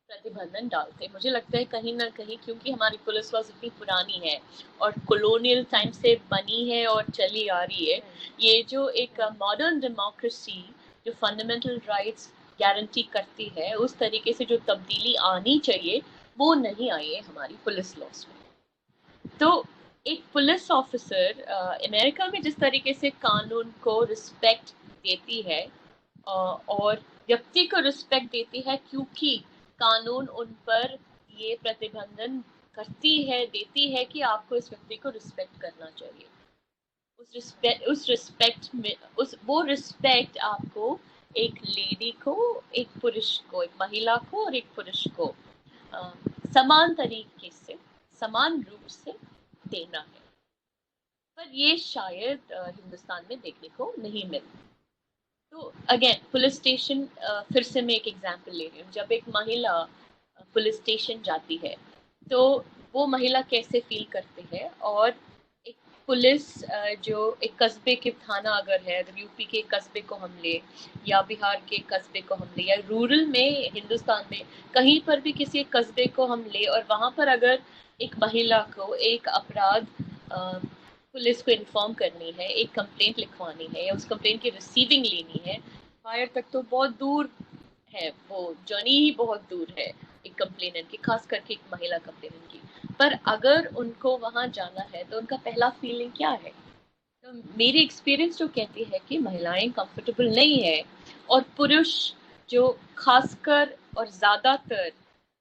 प्रतिबंधन डालते। मुझे लगता है कहीं ना कहीं क्योंकि हमारी पुलिस लॉज इतनी पुरानी है और कॉलोनियल टाइम से बनी है और चली आ रही है, ये जो एक मॉडर्न डेमोक्रेसी जो फंडामेंटल राइट्स गारंटी करती है उस तरीके से जो तब्दीली आनी चाहिए वो नहीं आई है हमारी पुलिस लॉज में। तो एक पुलिस ऑफिसर अमेरिका में जिस तरीके से कानून को रिस्पेक्ट देती है और व्यक्ति को रिस्पेक्ट देती है, क्योंकि कानून उन पर ये प्रतिबंधन देती है कि आपको इस व्यक्ति को रिस्पेक्ट करना चाहिए। वो रिस्पेक्ट आपको एक लेडी को, एक पुरुष को, एक महिला को और एक पुरुष को समान तरीके से, समान रूप से देना है। पर ये शायद हिंदुस्तान में देखने को नहीं मिलता। तो अगेन पुलिस स्टेशन, फिर से मैं एक एग्जांपल ले रही हूँ। जब एक महिला पुलिस स्टेशन जाती है तो वो महिला कैसे फील करती है, और एक पुलिस जो एक कस्बे के थाना अगर है, अगर यूपी के कस्बे को हम ले या बिहार के कस्बे को हम ले या रूरल में हिंदुस्तान में कहीं पर भी किसी एक कस्बे को हम ले और वहाँ पर अगर एक महिला को एक अपराध पुलिस को इन्फॉर्म करनी है, एक कंप्लेंट लिखवानी है या उस कंप्लेंट की रिसीविंग लेनी है, फायर तक तो बहुत दूर है, वो जर्नी ही बहुत दूर है, एक कंप्लेनेंट की, खास करके एक महिला कंप्लेनेंट की, पर अगर उनको वहां जाना है तो उनका पहला फीलिंग क्या है? तो मेरी एक्सपीरियंस जो कहती है कि महिलाएं कंफर्टेबल नहीं है, और पुरुष जो खासकर और ज़्यादातर,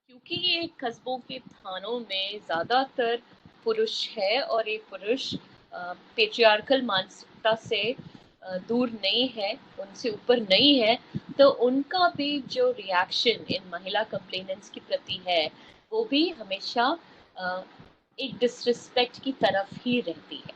क्योंकि ये कस्बों के थानों में ज़्यादातर पुरुष है और ये पुरुष पेट्रियार्कल मानसिकता से दूर नहीं है, उनसे ऊपर नहीं है, तो उनका भी जो रिएक्शन इन महिला कंप्लेनेंट्स के प्रति है वो भी हमेशा एक डिसरिस्पेक्ट की तरफ ही रहती है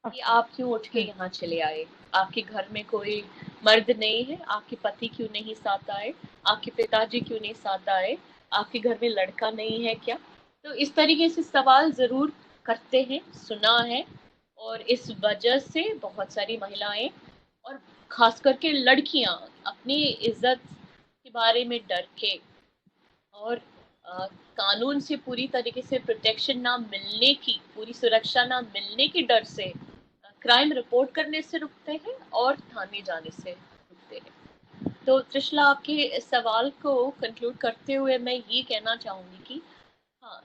कि आप क्यों उठ के यहाँ चले आए, आपके घर में कोई मर्द नहीं है, आपके पति क्यों नहीं साथ आए, आपके पिताजी क्यों नहीं साथ आए, आपके घर में लड़का नहीं है क्या? तो इस तरीके से सवाल जरूर करते हैं, सुना है, और इस वजह से बहुत सारी महिलाएं और खास करके लड़कियां अपनी इज्जत के बारे में डर के और कानून से पूरी तरीके से प्रोटेक्शन ना मिलने की, पूरी सुरक्षा ना मिलने की डर से क्राइम रिपोर्ट करने से रुकते हैं और थाने जाने से रुकते हैं। तो त्रिशला, आपके सवाल को कंक्लूड करते हुए मैं ये कहना चाहूँगी कि हाँ,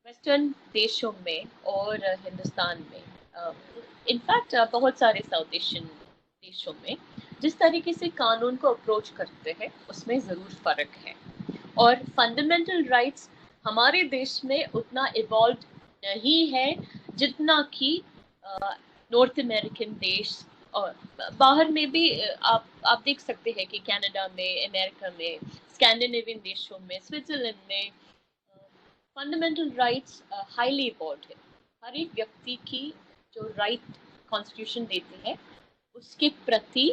वेस्टर्न देशों में और हिंदुस्तान में, इनफैक्ट बहुत सारे साउथ एशियन देशों में जिस तरीके से कानून को अप्रोच करते हैं उसमें ज़रूर फ़र्क है, और फंडामेंटल राइट्स हमारे देश में उतना इवॉल्व नहीं है जितना कि नॉर्थ अमेरिकन देश, और बाहर में भी आप देख सकते हैं कि कनाडा में, अमेरिका में, स्कैंडिनेवियन देशों में, स्विट्जरलैंड में फंडामेंटल राइट्स हाईली इवॉल्व है। हर एक व्यक्ति की जो राइट कॉन्स्टिट्यूशन देती है उसके प्रति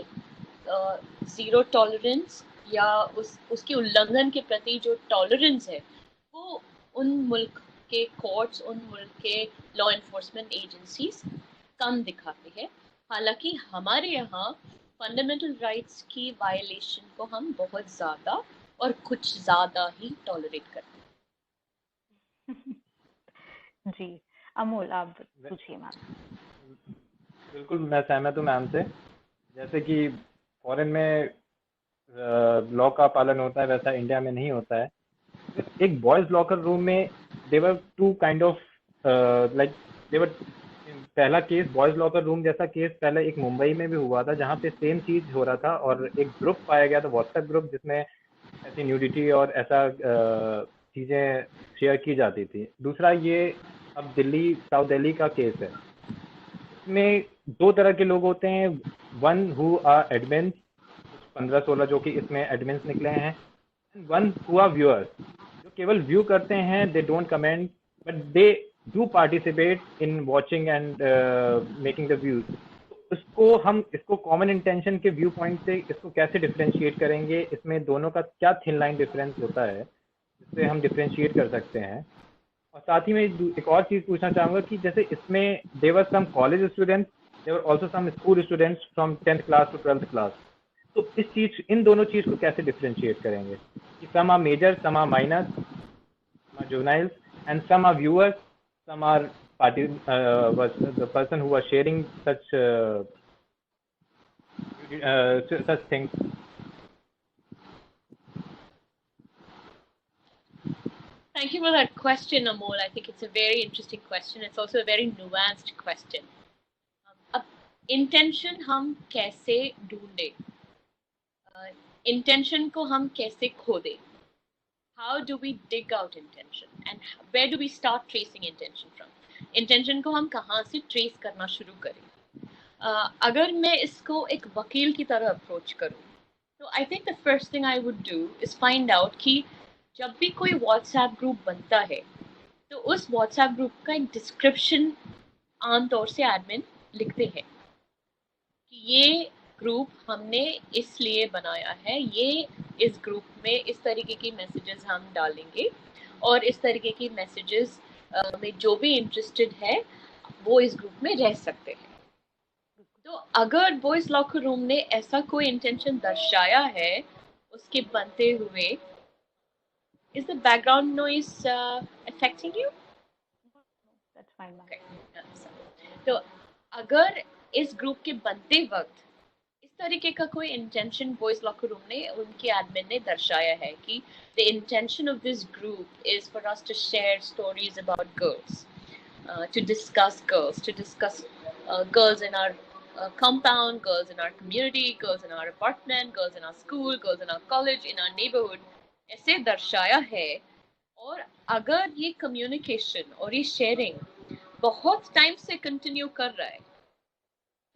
ज़ीरो टॉलरेंस या उसके उल्लंघन के प्रति जो टॉलरेंस है वो उन मुल्क के कोर्ट्स, उन मुल्क के लॉ एनफोर्समेंट एजेंसीज कम दिखाते हैं। हालांकि हमारे यहाँ फंडामेंटल राइट्स की वायलेशन को हम बहुत ज़्यादा और कुछ ज़्यादा ही टॉलरेट करते हैं। जी अमोल, आप पूछिए मैम। बिल्कुल, मैं सहमत हूँ मैम से। जैसे कि फॉरेन में लॉ का पालन होता है वैसा इंडिया में नहीं होता है। एक बॉयज लॉकर रूम में देवर टू काइंड ऑफ लाइक देवर, पहला केस बॉयज लॉकर रूम जैसा केस पहले एक मुंबई में भी हुआ था जहाँ पे सेम चीज हो रहा था, और एक ग्रुप पाया गया था, व्हाट्सएप ग्रुप, जिसमें ऐसी न्यूडिटी और ऐसा चीजें शेयर की जाती थी। दूसरा ये अब दिल्ली, साउथ दिल्ली का केस है। इसमें दो तरह के लोग होते हैं, वन हु आर एडमिन्स, 15-16 जो कि इसमें एडमिन्स निकले हैं, वन हु आर व्यूअर्स, जो केवल व्यू करते हैं, they don't comment but they do participate in watching and making the views. इसको कॉमन इंटेंशन के व्यू पॉइंट से इसको कैसे डिफ्रेंशिएट करेंगे, इसमें दोनों का क्या थिन लाइन डिफरेंस होता है जिससे हम डिफ्रेंशिएट कर सकते हैं। और साथ ही में एक और चीज़ पूछना चाहूँगा कि जैसे इसमें there are some college students, there are also some school students from 10th class to 12th class, तो इन दोनों चीज़ को कैसे डिफ्रेंशिएट करेंगे कि some are major, some are minor, some are juveniles and some are viewers, some are party the person who was sharing such things. Thank you for that question, Amol. I think it's a very interesting question. It's also a very nuanced question. अब intention हम कैसे ढूंढे, intention को हम कैसे खोदें? How do we dig out intention and where do we start tracing intention from? Intention को हम कहाँ से ट्रेस करना शुरू करें? अगर मैं इसको एक वकील की तरह अप्रोच करूँ तो I think the first thing I would do is find out कि जब भी कोई व्हाट्सएप ग्रुप बनता है तो उस व्हाट्सएप ग्रुप का एक डिस्क्रिप्शन आमतौर से एडमिन लिखते हैं कि ये ग्रुप हमने इसलिए बनाया है, ये इस ग्रुप में इस तरीके की मैसेजेस हम डालेंगे और इस तरीके की मैसेजेस में जो भी इंटरेस्टेड है वो इस ग्रुप में रह सकते हैं। तो अगर बॉयज लॉकर रूम ने ऐसा कोई इंटेंशन दर्शाया है उसके बनते हुए, is the background noise affecting you? That's fine, ma'am. तो अगर इस ग्रुप के बनते वक्त इस तरीके का कोई इंटेंशन बॉयज लॉकर रूम ने, उनके एडमिन ने दर्शाया है कि the intention of this group is for us to share stories about girls, to discuss girls, to discuss girls in our compound, girls in our community, girls in our apartment, girls in our school, girls in our college, in our neighborhood, ऐसे दर्शाया है। और अगर ये कम्युनिकेशन और ये शेयरिंग बहुत टाइम से कंटिन्यू कर रहा है,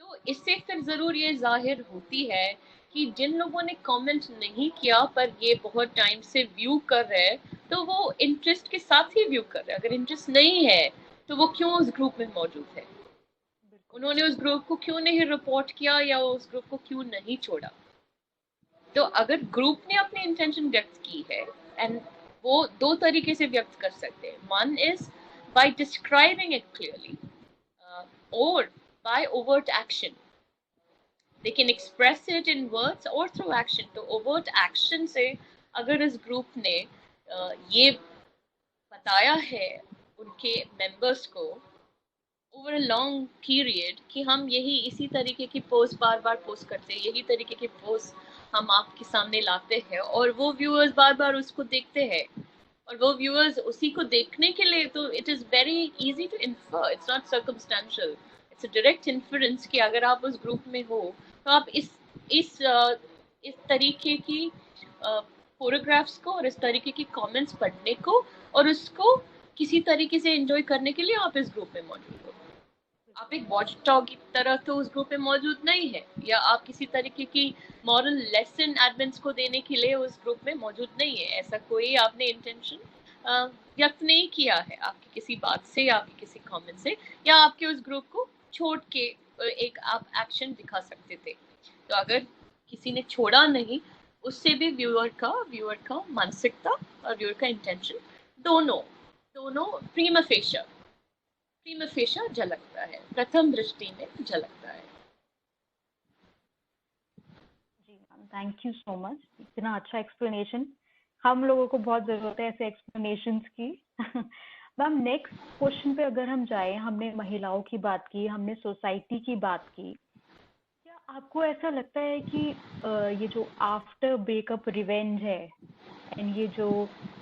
तो इससे फिर ज़रूर ये जाहिर होती है कि जिन लोगों ने कमेंट नहीं किया पर ये बहुत टाइम से व्यू कर रहे हैं, तो वो इंटरेस्ट के साथ ही व्यू कर रहे हैं। अगर इंटरेस्ट नहीं है तो वो क्यों उस ग्रुप में मौजूद है, उन्होंने उस ग्रुप को क्यों नहीं रिपोर्ट किया या उस ग्रुप को क्यों नहीं छोड़ा। तो अगर ग्रुप ने अपनी इंटेंशन व्यक्त की है, एंड वो दो तरीके से व्यक्त कर सकते हैं, one is by describing it clearly और by overt action. They can express it in words or through action. तो overt action से अगर इस ग्रुप ने ये बताया है उनके मेंबर्स को ओवर अ लॉन्ग पीरियड कि हम यही इसी तरीके की पोस्ट बार बार पोस्ट करते हैं, यही तरीके की पोस्ट हम आपके सामने लाते हैं, और वो व्यूअर्स बार बार उसको देखते हैं, और वो व्यूअर्स उसी को देखने के लिए, तो it is very easy to infer, it's not circumstantial, it's a direct influence कि अगर आप उस ग्रुप में हो तो आप इस तरीके की फोटोग्राफ्स को और इस तरीके की कमेंट्स पढ़ने को और उसको किसी तरीके से एंजॉय करने के लिए आप इस ग्रुप में मौजूद हो। आप एक वॉच डॉग की तरह तो उस ग्रुप में मौजूद नहीं है, या आप किसी तरीके की मॉरल लेसन एडमिन्स को देने के लिए उस ग्रुप में मौजूद नहीं है। ऐसा कोई आपने इंटेंशन व्यक्त नहीं किया है आपकी किसी बात से या आपके किसी कमेंट से, या आपके उस ग्रुप को छोड़ के एक आप एक्शन दिखा सकते थे। तो अगर किसी ने छोड़ा नहीं, उससे भी व्यूअर का मानसिकता और व्यूअर का इंटेंशन दोनों प्रीमा फेशिया झलकता है, प्रथम दृष्टि में झलकता है। जी ma'am, thank you so much, इतना अच्छा एक्सप्लेनेशन। हम लोगों को बहुत ज़रूरत है ऐसे एक्सप्लेनेशंस की। मैम, नेक्स्ट क्वेश्चन पे अगर हम जाएं, हमने महिलाओं की बात की, हमने सोसाइटी की बात की, क्या आपको ऐसा लगता है कि ये जो आफ्टर ब्रेकअप रिवेंज है एंड ये जो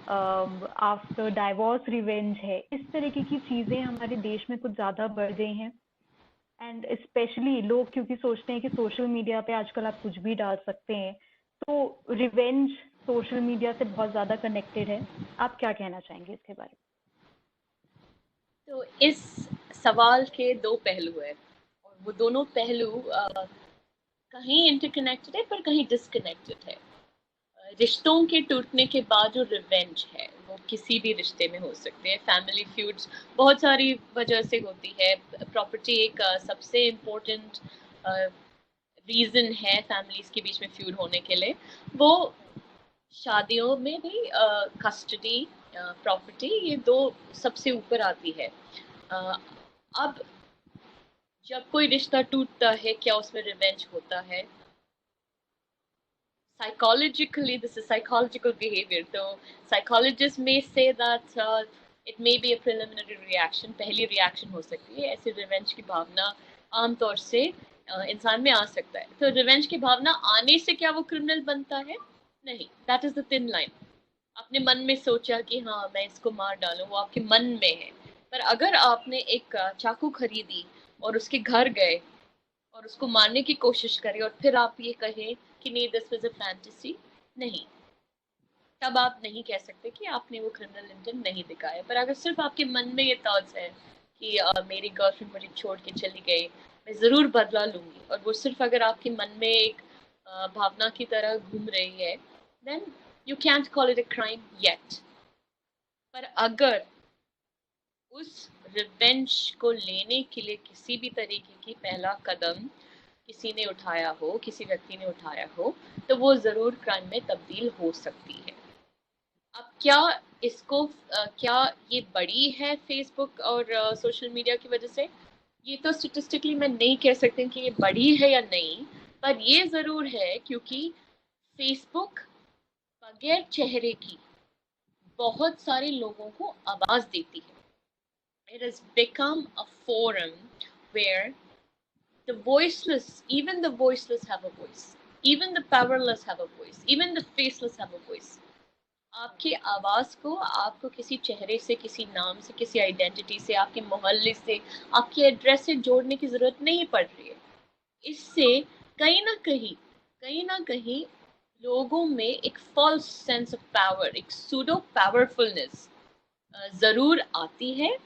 आफ्टर डाइवोर्स रिवेंज है, इस तरीके की चीज़ें हमारे देश में कुछ ज़्यादा बढ़ गई हैं? एंड स्पेशली लोग क्योंकि सोचते हैं कि सोशल मीडिया पे आजकल आप कुछ भी डाल सकते हैं, तो रिवेंज सोशल मीडिया से बहुत ज़्यादा कनेक्टेड है। आप क्या कहना चाहेंगे इसके बारे में? तो इस सवाल के दो पहलू है, और वो दोनों पहलू कहीं इंटरकनेक्टेड है पर कहीं डिसकनेक्टेड है। रिश्तों के टूटने के बाद जो रिवेंज है वो किसी भी रिश्ते में हो सकते हैं। फैमिली फ्यूड्स बहुत सारी वजह से होती है। प्रॉपर्टी एक सबसे इम्पोर्टेंट रीज़न है फैमिलीज के बीच में फ्यूड होने के लिए। वो शादियों में भी कस्टडी, प्रॉपर्टी, ये दो सबसे ऊपर आती है। अब जब कोई रिश्ता टूटता है, क्या उसमें रिवेंज होता है? Psychologically, this is psychological behavior. So psychologists may say that it may be a preliminary reaction, पहली reaction हो सकती है। ऐसे रिवेंज की भावना आमतौर से इंसान में आ सकता है। तो रिवेंज की भावना आने से क्या वो क्रिमिनल बनता है? नहीं, that is the thin line. आपने मन में सोचा कि हाँ मैं इसको मार डालूं, वो आपके मन में है। पर अगर आपने एक चाकू खरीदी और उसके घर गए और उसको मारने की कोशिश करी और फिर आप ये कहें कि नहीं दिस वाज अ फैंटेसी, नहीं, तब आप नहीं कह सकते कि आपने वो क्रिमिनल इंटेंट नहीं दिखाया। पर अगर सिर्फ आपके मन में ये थॉट्स है कि मेरी गर्लफ्रेंड मुझे छोड़ के चली गई, मैं ज़रूर बदला लूंगी, और वो सिर्फ अगर आपके मन में एक भावना की तरह घूम रही है, then you can't call it a crime yet. पर अगर उस रिवेंज को लेने के लिए किसी भी तरीके की पहला कदम किसी ने उठाया हो, किसी व्यक्ति ने उठाया हो, तो वो ज़रूर क्राइम में तब्दील हो सकती है। अब क्या इसको क्या ये बड़ी है फेसबुक और सोशल मीडिया की वजह से? ये तो स्टेटिस्टिकली मैं नहीं कह सकती कि ये बड़ी है या नहीं, पर ये ज़रूर है क्योंकि फेसबुक बगैर चेहरे की बहुत सारे लोगों को आवाज़ देती है। It has become a forum where The voiceless, even the voiceless have a voice. Even the powerless have a voice. Even the faceless have a voice. आपकी आवाज को आपको किसी चेहरे से, किसी नाम से, किसी आइडेंटिटी से, आपके मोहल्ले से, आपके एड्रेस से जोड़ने की जरूरत नहीं पड़ रही है. इससे कहीं ना कहीं लोगों में एक फॉल्स सेंस ऑफ पावर, एक सूडो पावरफुलनेस जरूर आती है,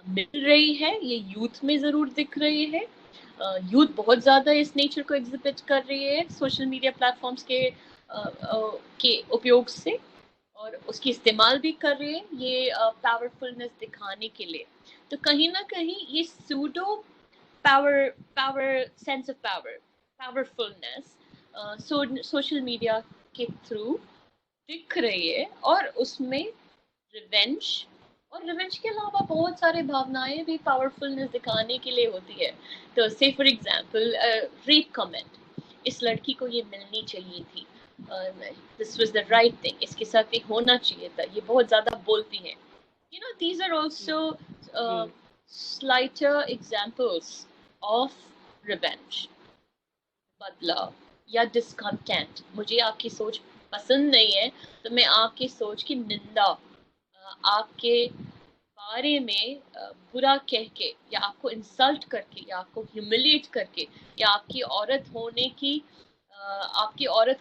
मिल रही है. ये यूथ में जरूर दिख रही है. यूथ बहुत ज्यादा इस नेचर को एग्जिबिट कर रही है सोशल मीडिया प्लेटफॉर्म्स के उपयोग से, और उसकी इस्तेमाल भी कर रहे हैं ये पावरफुलनेस दिखाने के लिए. तो कहीं ना कहीं ये pseudo power sense of powerfulness social media के थ्रू दिख रही है, और उसमें रिवेंज के अलावा बहुत सारे भावनाएं भी पावरफुलनेस दिखाने के लिए होती है. तो से फॉर एग्जांपल रेप कमेंट, इस लड़की को ये मिलनी चाहिए थी, this was the right thing, इसके साथ ये होना चाहिए था, ये बहुत ज्यादा बोलती हैं. You know, these are also slighter examples of revenge, बदला या डिसकंटेंट. मुझे आपकी सोच पसंद नहीं है तो मैं आपकी सोच की निंदा, आपके बारे में बुरा कह के, या आपको इंसल्ट करके, या आपको ह्यूमिलिएट करके, या आपकी औरत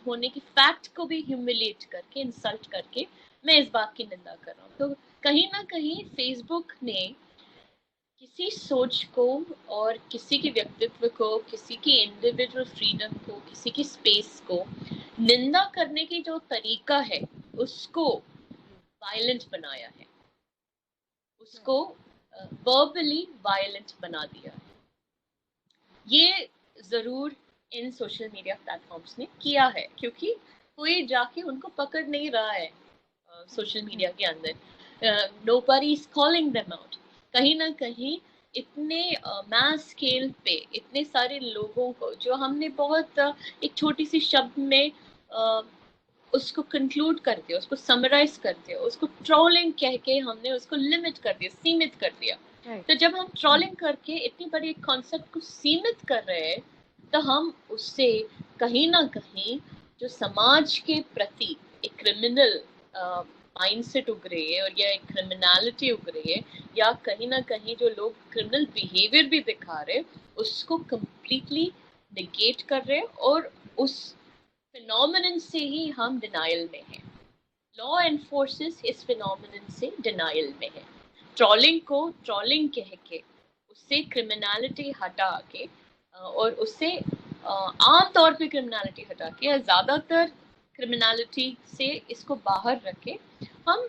होने की फैक्ट को भी ह्यूमिलिएट करके, इंसल्ट करके मैं इस बात की निंदा कर रहा हूँ. तो कहीं ना कहीं फेसबुक ने किसी सोच को और किसी के व्यक्तित्व को, किसी की इंडिविजुअल फ्रीडम को, किसी की स्पेस को निंदा करने की जो तरीका है उसको वायलेंट बनाया है, उसको वर्बली वायलेंट बना दिया है. ये जरूर इन सोशल मीडिया प्लेटफॉर्म्स ने किया है, क्योंकि कोई जाके उनको पकड़ नहीं रहा है सोशल मीडिया के अंदर. nobody is calling them out. कहीं ना कहीं इतने मैस स्केल पे इतने सारे लोगों को, जो हमने बहुत एक छोटी सी शब्द में उसको कंक्लूड कर दिया, उसको समराइज कर दिया, उसको ट्रोलिंग कह के हमने उसको लिमिट कर दिया, सीमित कर दिया. तो जब हम ट्रोलिंग करके इतनी बड़ी एक कॉन्सेप्ट को सीमित कर रहे हैं, तो हम उससे कहीं ना कहीं जो समाज के प्रति एक क्रिमिनल माइंडसेट उग रही है, और या एक क्रिमिनलिटी उग रही है, या कहीं ना कहीं जो लोग क्रिमिनल बिहेवियर भी दिखा रहे हैं, उसको कंप्लीटली निगेट कर रहे हैं, और उस फिनोमिनन से ही हम डिनाइल में हैं. लॉ एनफोर्सेस इस फिनोमिनन से डिनाइल में है. ट्रोलिंग को ट्रोलिंग कह के, उससे क्रिमिनलिटी हटा के, और उससे आम तौर पे क्रिमिनलिटी हटा के, या ज़्यादातर क्रिमिनलिटी से इसको बाहर रखे, हम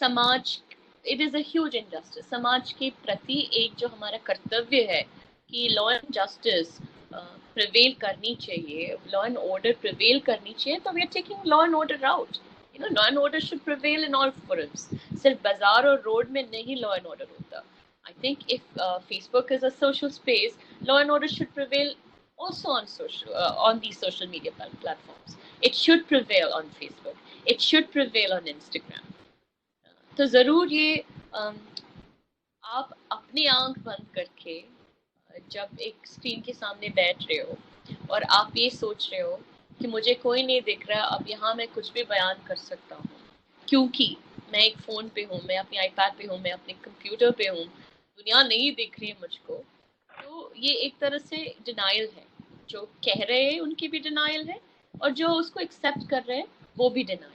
समाज, it is a huge injustice, समाज के प्रति एक जो हमारा कर्तव्य है कि लॉ एंड जस्टिस प्रिवेल करनी चाहिए, लॉ एंड ऑर्डर प्रिवेल करनी चाहिए, तो we are taking law and order out. You know, law and order should prevail in all forums. सिर्फ बाजार और रोड में नहीं law and order होता. I think if Facebook is a social space, law and order should prevail also on these social media platforms. It should prevail on Facebook. It should prevail on Instagram. तो जरूर ये आप अपनी आंख बंद करके जब एक स्क्रीन के सामने बैठ रहे हो और आप ये सोच रहे हो कि मुझे कोई नहीं दिख रहा, अब यहाँ मैं कुछ भी बयान कर सकता हूँ क्योंकि मैं एक फ़ोन पे हूँ, मैं अपने आईपैड पे हूँ, मैं अपने कंप्यूटर पे हूँ, दुनिया नहीं दिख रही है मुझको, तो ये एक तरह से डिनाइल है. जो कह रहे हैं उनकी भी डिनाइल है, और जो उसको एक्सेप्ट कर रहे हैं वो भी डिनाइल में.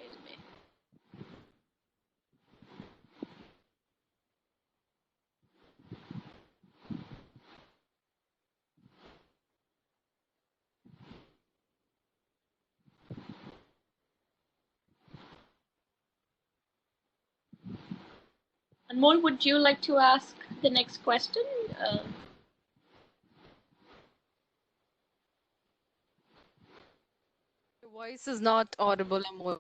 Anmol, would you like to ask the next question? Your voice is not audible, Amol.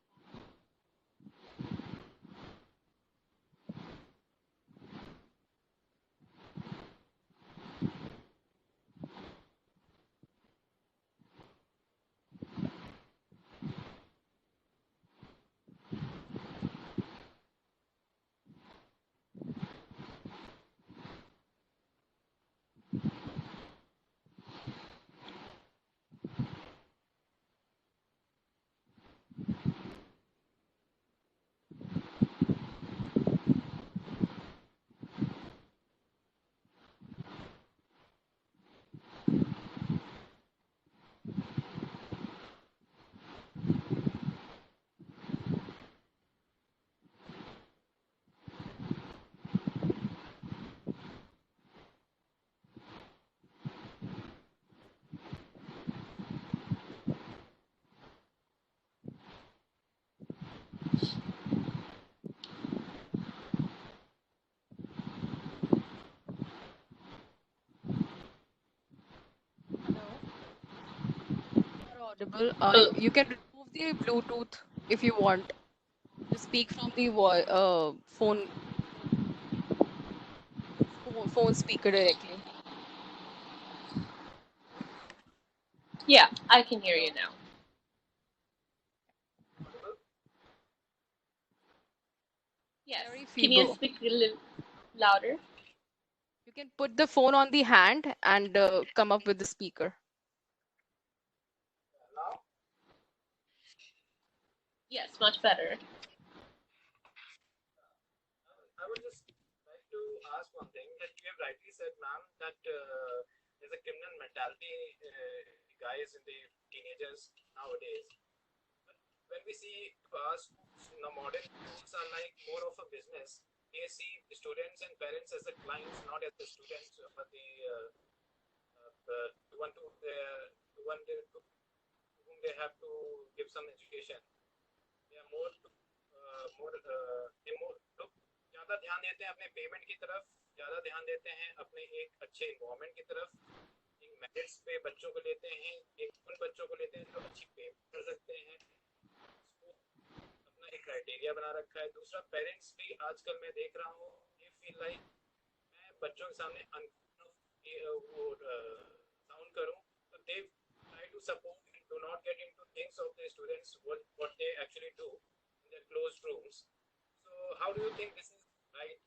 audible. You can remove the Bluetooth if you want to speak from the phone speaker directly. Yeah, I can hear you now. Yes. Very Can you feeble. speak a little louder? You can put the phone on the hand and come up with the speaker. Yes, much better. I would just like to ask one thing that you have rightly said, ma'am, that there's a criminal mentality, guys in the teenagers nowadays. But when we see modern schools are like more of a business. They see the students and parents as the clients, not as the students, but the one to whom they have to give some education. They are लोग ज़्यादा ध्यान देते हैं अपने पेमेंट की तरफ, ज़्यादा ध्यान देते हैं अपने एक अच्छे इन्वायरमेंट की तरफ, एक मेरिट्स पे बच्चों को लेते हैं, एक उन बच्चों को लेते हैं जो अच्छी पेमेंट कर सकते हैं, अपना एक क्राइटेरिया बना रखा है। दूसरा, पेरेंट्स भी आजकल मैं देख रहा हूँ, ये फील लाइक मैं बच्चों के सामने साउंड करूँ, तो they try to support and do not get into things of the students what they actually do in their closed rooms. So how do you think this is right?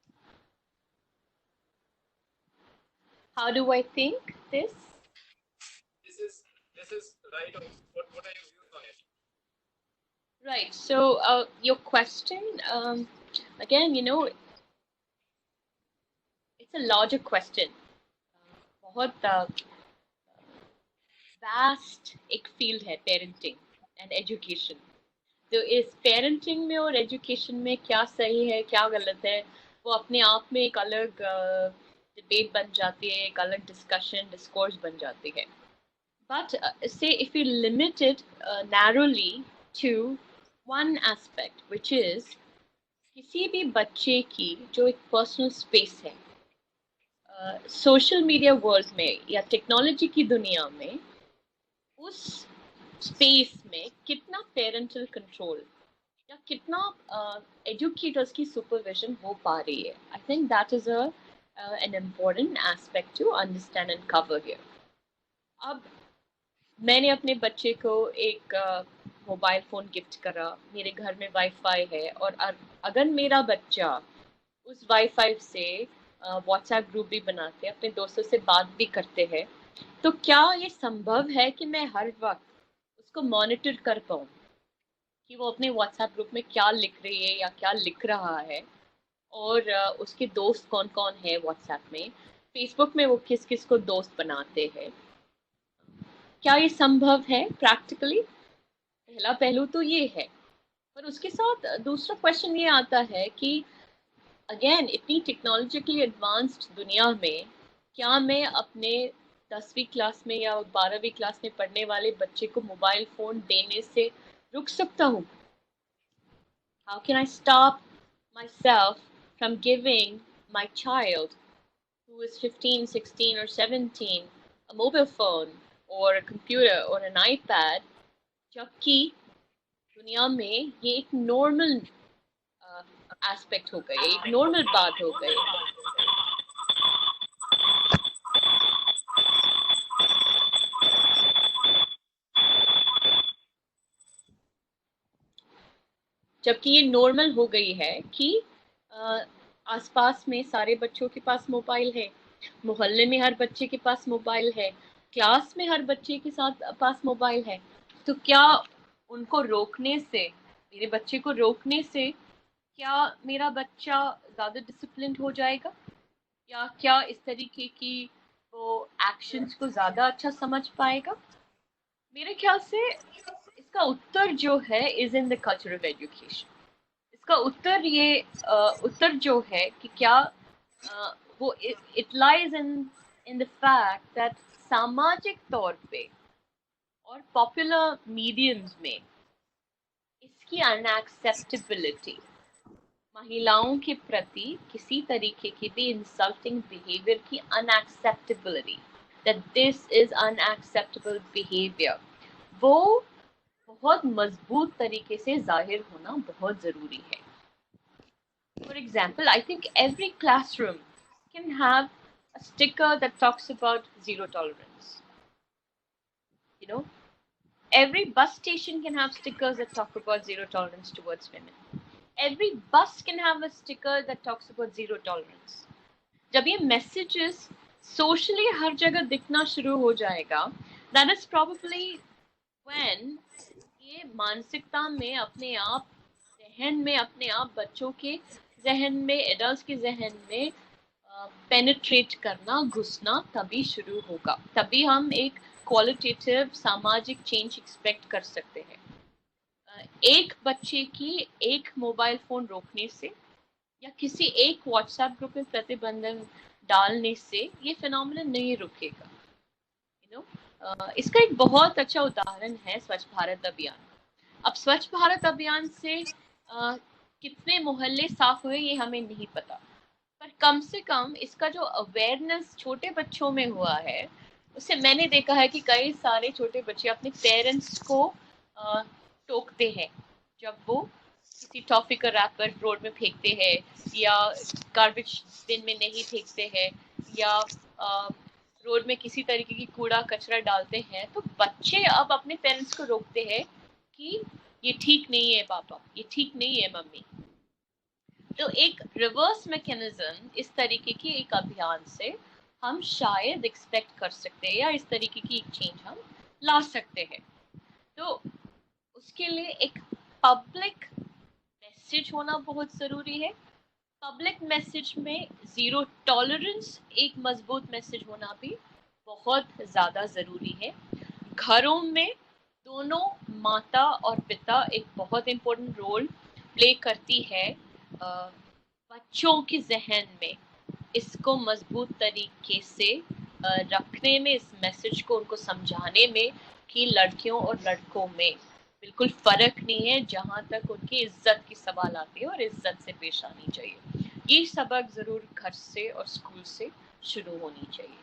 How do I think this? This is right. What are your views on it? Right. So your question, again, it's a larger question. बहुत vast एक field है parenting and education. तो इस पेरेंटिंग में और एजुकेशन में क्या सही है क्या गलत है वो अपने आप में एक अलग डिबेट बन जाती है, एक अलग डिस्कोर्स बन जाती है। But say if you limited narrowly to one aspect which is किसी भी बच्चे की जो एक पर्सनल स्पेस है सोशल मीडिया वर्ल्ड में या टेक्नोलॉजी की दुनिया में, उस स्पेस में कितना पेरेंटल कंट्रोल या कितना एजुकेटर्स की सुपरविजन हो पा रही है। I think that is an important aspect to understand and cover here. अब मैंने अपने बच्चे को एक मोबाइल फ़ोन गिफ्ट करा, मेरे घर में वाईफाई है और अगर मेरा बच्चा उस वाईफाई से व्हाट्सएप ग्रुप भी बनाते हैं, अपने दोस्तों से बात भी करते हैं, तो क्या ये संभव है कि मैं हर वक्त उसको मॉनिटर कर पाऊँ कि वो अपने व्हाट्सएप ग्रुप में क्या लिख रही है या क्या लिख रहा है, और उसके दोस्त कौन कौन है व्हाट्सएप में, फेसबुक में वो किस किस को दोस्त बनाते हैं? क्या ये संभव है प्रैक्टिकली? पहला पहलू तो ये है। पर उसके साथ दूसरा क्वेश्चन ये आता है कि अगेन इतनी टेक्नोलॉजिकली एडवांस्ड दुनिया में क्या मैं अपने 10वीं क्लास में या 12वीं क्लास में पढ़ने वाले बच्चे को मोबाइल फ़ोन देने से रुक सकता हूँ? How can I stop myself from giving my child who is 15, 16 or 17 a mobile phone or a computer or an iPad, जबकि दुनिया में ये एक नॉर्मल एस्पेक्ट हो गई, एक नॉर्मल बात हो गई। जबकि ये नॉर्मल हो गई है कि आसपास में सारे बच्चों के पास मोबाइल है, मोहल्ले में हर बच्चे के पास मोबाइल है, क्लास में हर बच्चे के साथ पास मोबाइल है। तो क्या उनको रोकने से, मेरे बच्चे को रोकने से क्या मेरा बच्चा ज़्यादा डिसिप्लिन्ड हो जाएगा, या क्या इस तरीके की वो एक्शंस को ज़्यादा अच्छा समझ पाएगा? मेरे ख्याल से इसका उत्तर जो है is in the culture of education. इसका उत्तर जो है कि क्या वो it lies in the fact that सामाजिक तौर पे और पॉपुलर मीडियम्स में इसकी अनएक्सेप्टेबिलिटी, महिलाओं के प्रति किसी तरीके की भी इंसल्टिंग बिहेवियर की अनएक्सेप्टेबिलिटी, that this is unacceptable behavior, वो बहुत मजबूत तरीके से जाहिर होना बहुत ज़रूरी है. For example, I think every classroom can have a sticker that talks about zero tolerance. You know, every bus station can have stickers that talk about zero tolerance towards women. Every bus can have a sticker that talks about zero tolerance. जब ये messages socially हर जगह दिखना शुरू हो जाएगा, that is probably when ये मानसिकता में अपने आप, जहन में अपने आप, बच्चों के जहन में, एडल्ट्स के जहन में पेनिट्रेट करना, घुसना तभी शुरू होगा. तभी हम एक क्वालिटेटिव सामाजिक चेंज एक्सपेक्ट कर सकते हैं. एक बच्चे की एक मोबाइल फोन रोकने से या किसी एक व्हाट्सएप ग्रुप में प्रतिबंधन डालने से ये फिनोमिनन नहीं रुकेगा. यू नो, इसका एक बहुत अच्छा उदाहरण है स्वच्छ भारत अभियान. अब स्वच्छ भारत अभियान से कितने मोहल्ले साफ हुए ये हमें नहीं पता, पर कम से कम इसका जो अवेयरनेस छोटे बच्चों में हुआ है, उससे मैंने देखा है कि कई सारे छोटे बच्चे अपने पेरेंट्स को टोकते हैं जब वो किसी टॉफी का रैपर रोड में फेंकते हैं या गार्बेज बिन में नहीं फेंकते हैं या रोड में किसी तरीके की कूड़ा कचरा डालते हैं. तो बच्चे अब अपने पेरेंट्स को रोकते हैं कि ये ठीक नहीं है पापा, ये ठीक नहीं है मम्मी. तो एक रिवर्स मैकेनिज्म इस तरीके की एक अभियान से हम शायद एक्सपेक्ट कर सकते हैं या इस तरीके की एक चेंज हम ला सकते हैं. तो उसके लिए एक पब्लिक मैसेज होना बहुत ज़रूरी है. पब्लिक मैसेज में ज़ीरो टॉलरेंस एक मजबूत मैसेज होना भी बहुत ज़्यादा ज़रूरी है. घरों में दोनों माता और पिता एक बहुत इम्पोर्टेंट रोल प्ले करती है बच्चों के जहन में इसको मजबूत तरीके से रखने में, इस मैसेज को उनको समझाने में कि लड़कियों और लड़कों में बिल्कुल फ़र्क नहीं है जहाँ तक उनकी इज्जत की सवाल आती है और इज्जत से पेश आनी चाहिए. ये सबक ज़रूर घर से और स्कूल से शुरू होनी चाहिए.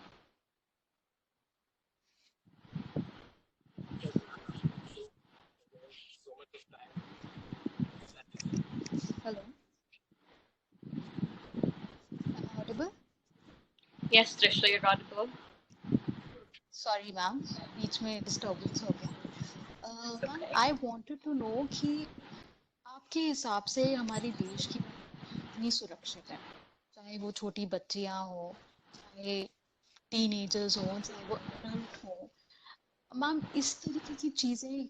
Hello, am I audible? Yes, Trishna, you're audible. Sorry ma'am, बीच में डिस्टर्बेंस हो गया. Ma'am, I wanted to know कि आपके हिसाब से हमारे देश की कितनी सुरक्षित है, चाहे वो छोटी बच्चियां हो, चाहे टीनेजर्स हो, चाहे वो एडल्ट हो. मैम, इस तरीके की चीज़ें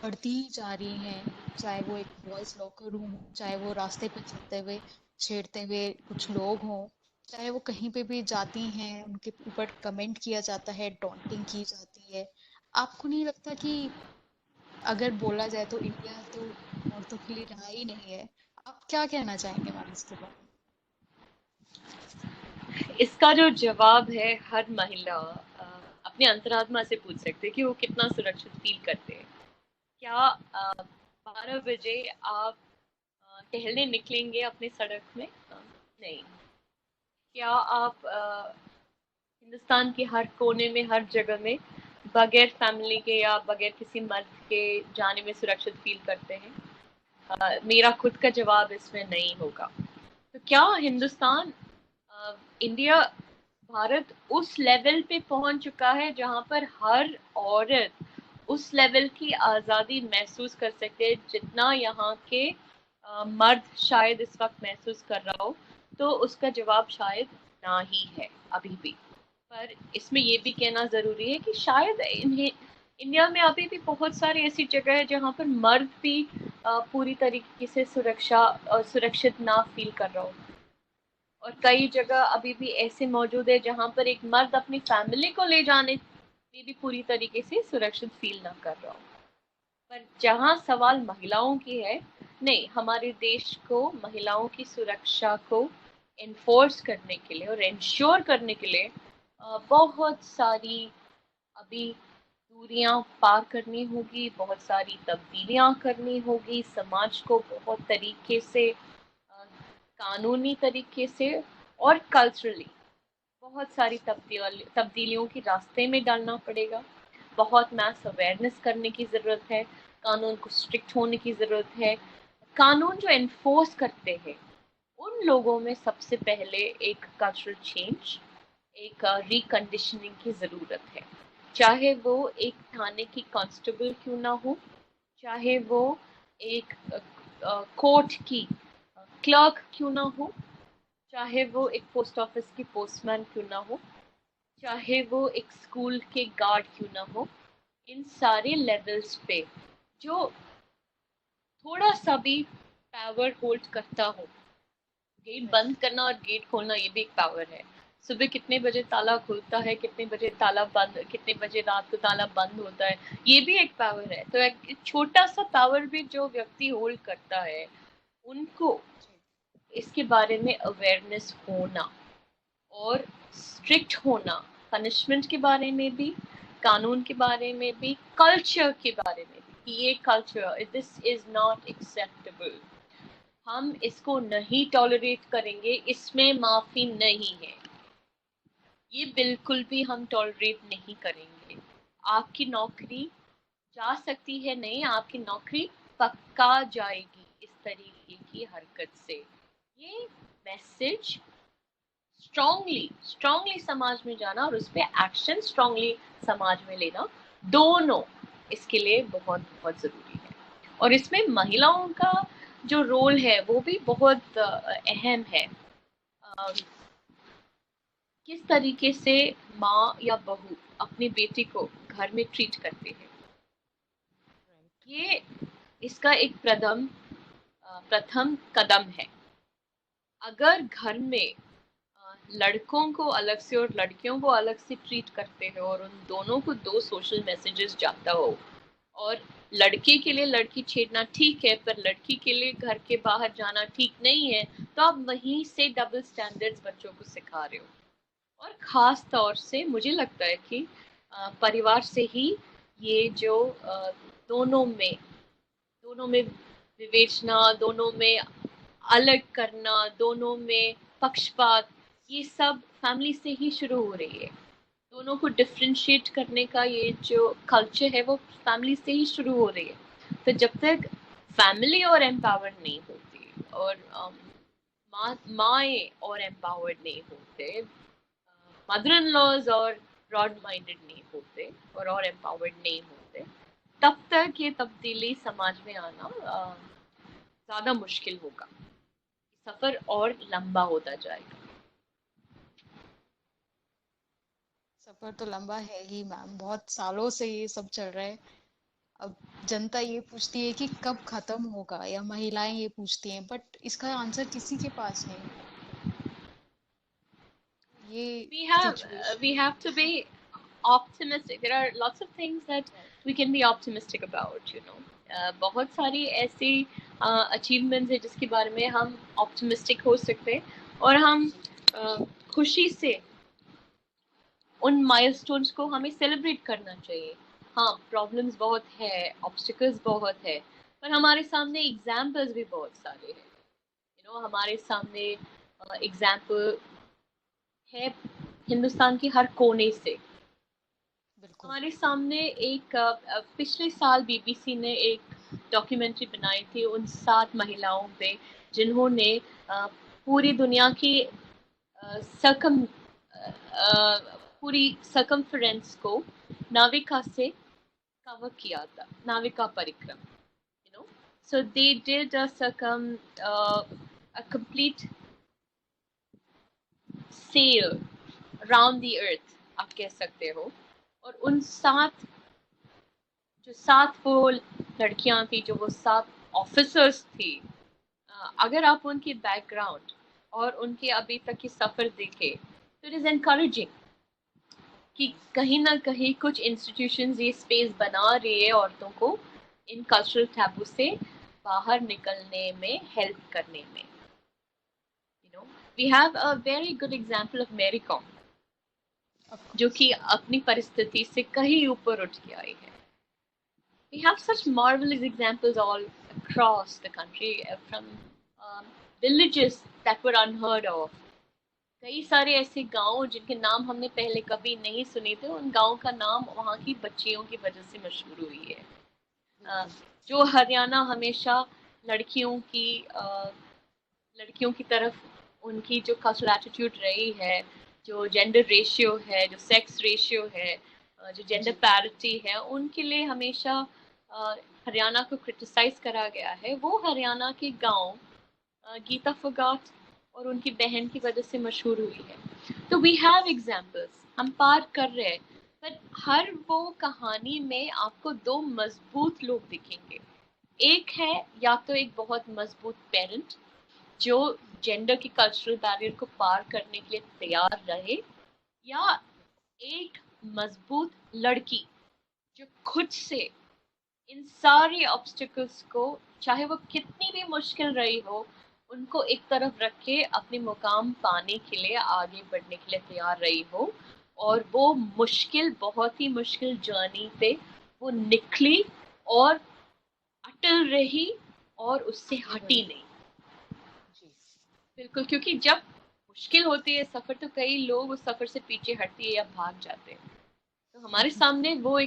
बढ़ती ही जा रही हैं, चाहे वो एक बॉयज़ लॉकर रूम हो, चाहे वो रास्ते पे चलते हुए छेड़ते हुए कुछ लोग हों, चाहे वो कहीं पे भी जाती हैं उनके ऊपर कमेंट किया जाता है, टॉन्टिंग की जाती है. आपको नहीं लगता कि अगर बोला जाए तो इंडिया तो औरतों के लिए रहा ही नहीं है? आप क्या कहना चाहेंगे मैम इसके बारे में? इसका जो जवाब है हर महिला अपने अंतरात्मा से पूछ सकते हैं कि वो कितना सुरक्षित फील करते हैं. क्या 12 बजे आप टहलने निकलेंगे अपने सड़क में? नहीं. क्या आप हिंदुस्तान के हर कोने में, हर जगह में बगैर फैमिली के या बगैर किसी मर्द के जाने में सुरक्षित फील करते हैं? मेरा खुद का जवाब इसमें नहीं होगा. तो क्या हिंदुस्तान, इंडिया, भारत उस लेवल पे पहुंच चुका है जहां पर हर औरत उस लेवल की आज़ादी महसूस कर सकते हैं जितना यहाँ के मर्द शायद इस वक्त महसूस कर रहा हो? तो उसका जवाब शायद ना ही है अभी भी. पर इसमें ये भी कहना ज़रूरी है कि शायद इंडिया में अभी भी बहुत सारी ऐसी जगह है जहाँ पर मर्द भी पूरी तरीके से सुरक्षित ना फील कर रहा हो. और कई जगह अभी भी ऐसे मौजूद है जहाँ पर एक मर्द अपनी फैमिली को ले जाने में भी पूरी तरीके से सुरक्षित फील ना कर रहा हो. पर जहाँ सवाल महिलाओं की है, नहीं, हमारे देश को महिलाओं की सुरक्षा को इन्फोर्स करने के लिए और इंश्योर करने के लिए बहुत सारी अभी दूरियां पार करनी होगी, बहुत सारी तब्दीलियां करनी होगी. समाज को बहुत तरीके से, कानूनी तरीके से और कल्चरली बहुत सारी तब्दीलियों के रास्ते में डालना पड़ेगा. बहुत मैस अवेयरनेस करने की ज़रूरत है, कानून को स्ट्रिक्ट होने की ज़रूरत है। कानून जो एनफोर्स करते हैं उन लोगों में सबसे पहले एक कल्चरल चेंज, एक रिकंडीशनिंग की ज़रूरत है। चाहे वो एक थाने की कांस्टेबल क्यों ना हो, चाहे वो एक कोर्ट की क्लर्क क्यों ना हो, चाहे वो एक पोस्ट ऑफिस की पोस्टमैन क्यों ना हो, चाहे वो एक स्कूल के गार्ड क्यों ना हो, इन सारे लेवल्स पे जो थोड़ा सा भी पावर होल्ड करता हो, गेट बंद करना और गेट खोलना ये भी एक पावर है। सुबह कितने बजे ताला खुलता है, कितने बजे ताला बंद, कितने बजे रात को ताला बंद होता है, ये भी एक पावर है। तो एक छोटा सा पावर भी जो व्यक्ति होल्ड करता है, उनको इसके बारे में अवेयरनेस होना और स्ट्रिक्ट होना, पनिशमेंट के बारे में भी, कानून के बारे में भी, कल्चर के बारे में भी, कि ये culture, this is not acceptable, हम इसको नहीं टॉलरेट करेंगे, इसमें माफी नहीं है, ये बिल्कुल भी हम टॉलरेट नहीं करेंगे। आपकी नौकरी जा सकती है, नहीं, आपकी नौकरी पक्का जाएगी इस तरीके की हरकत से। ये मैसेज स्ट्रांगली समाज में जाना और उस पर एक्शन स्ट्रांगली समाज में लेना, दोनों इसके लिए बहुत बहुत जरूरी है। और इसमें महिलाओं का जो रोल है वो भी बहुत अहम है। किस तरीके से माँ या बहू अपनी बेटी को घर में ट्रीट करते हैं, ये इसका एक प्रथम कदम है। अगर घर में लड़कों को अलग से और लड़कियों को अलग से ट्रीट करते हो और उन दोनों को दो सोशल मैसेजेस जाता हो, और लड़के के लिए लड़की छेड़ना ठीक है पर लड़की के लिए घर के बाहर जाना ठीक नहीं है, तो आप वहीं से डबल स्टैंडर्ड्स बच्चों को सिखा रहे हो। और ख़ास तौर से मुझे लगता है कि परिवार से ही ये जो दोनों में विवेचना, दोनों में अलग करना, दोनों में पक्षपात, ये सब फैमिली से ही शुरू हो रही है। दोनों को डिफ्रेंशिएट करने का ये जो कल्चर है वो फैमिली से ही शुरू हो रही है। तो जब तक फैमिली और एम्पावर्ड नहीं होती और माएँ और एम्पावर्ड नहीं होते, मदर इन लॉज और ब्रॉड माइंडेड नहीं होते और एम्पावर्ड नहीं होते, तब तक ये तब्दीली समाज में आना ज़्यादा मुश्किल होगा, सफ़र और लंबा होता जाएगा। सफर तो लंबा है ही मैम, बहुत सालों से ये सब चल रहा है। अब जनता ये पूछती है कि कब खत्म होगा, या महिलाएं ये पूछती हैं, बट इसका आंसर किसी के पास नहीं। ये situation We have to be optimistic. There are lots of things that we can be optimistic about, you know. बहुत सारी ऐसी achievements है जिसके बारे में हम optimistic हो सकते हैं और हम खुशी से उन milestones को हमें celebrate करना चाहिए। हाँ, problems बहुत है, obstacles बहुत है, पर हमारे सामने examples भी बहुत सारे हैं। You know, हमारे सामने example है हिंदुस्तान के हर कोने से। हमारे सामने एक पिछले साल बीबीसी ने एक डॉक्यूमेंट्री बनाई थी उन 7 महिलाओं पे जिन्होंने पूरी दुनिया की पूरी सर्कमफ्रेंस को नाविका से कवर किया था, Navika परिक्रम, you know. So they did a complete sail around the earth, आप कह सकते हो। और उन 7 वो लड़कियां थी, जो वो 7 ऑफिसर्स थी, अगर आप उनकी बैकग्राउंड और उनके अभी तक की सफर देखें तो इट इज एनकरेजिंग कि कहीं ना कहीं कुछ इंस्टीट्यूशंस ये स्पेस बना रही है औरतों को इन कल्चरल टैबू से बाहर निकलने में, हेल्प करने में। You know, we have a very good example of Mary Kom, जो कि अपनी परिस्थिति से कहीं ऊपर उठ के आई है। We have such marvelous examples all across the country, from villages that were unheard of, कई सारे ऐसे गांव जिनके नाम हमने पहले कभी नहीं सुने थे, उन गांव का नाम वहाँ की बच्चियों की वजह से मशहूर हुई है। जो हरियाणा हमेशा लड़कियों की लड़कियों की तरफ उनकी जो कल्चरल एटीट्यूड रही है, जो जेंडर रेशियो है, जो सेक्स रेशियो है, जो जेंडर पैरिटी है, उनके लिए हमेशा हरियाणा को क्रिटिसाइज करा गया है। वो हरियाणा के गांव गीता फोगाट और उनकी बहन की वजह से मशहूर हुई है। तो वी हैव एग्जाम्पल्स, हम पार कर रहे हैं, पर हर वो कहानी में आपको दो मजबूत लोग दिखेंगे। एक है या तो एक बहुत मजबूत पेरेंट जो जेंडर की कल्चरल बैरियर को पार करने के लिए तैयार रहे, या एक मजबूत लड़की जो खुद से इन सारे ऑब्स्टिकल्स को, चाहे वो कितनी भी मुश्किल रही हो, उनको एक तरफ रख के अपने मुकाम पाने के लिए, आगे बढ़ने के लिए तैयार रही हो, और वो मुश्किल, बहुत ही मुश्किल जर्नी पे वो निकली और अटल रही और उससे हटी नहीं। बिल्कुल, क्योंकि जब मुश्किल होती है सफर, तो कई लोग उस सफर से पीछे हटते हैं या भाग जाते हैं। तो हमारे सामने वो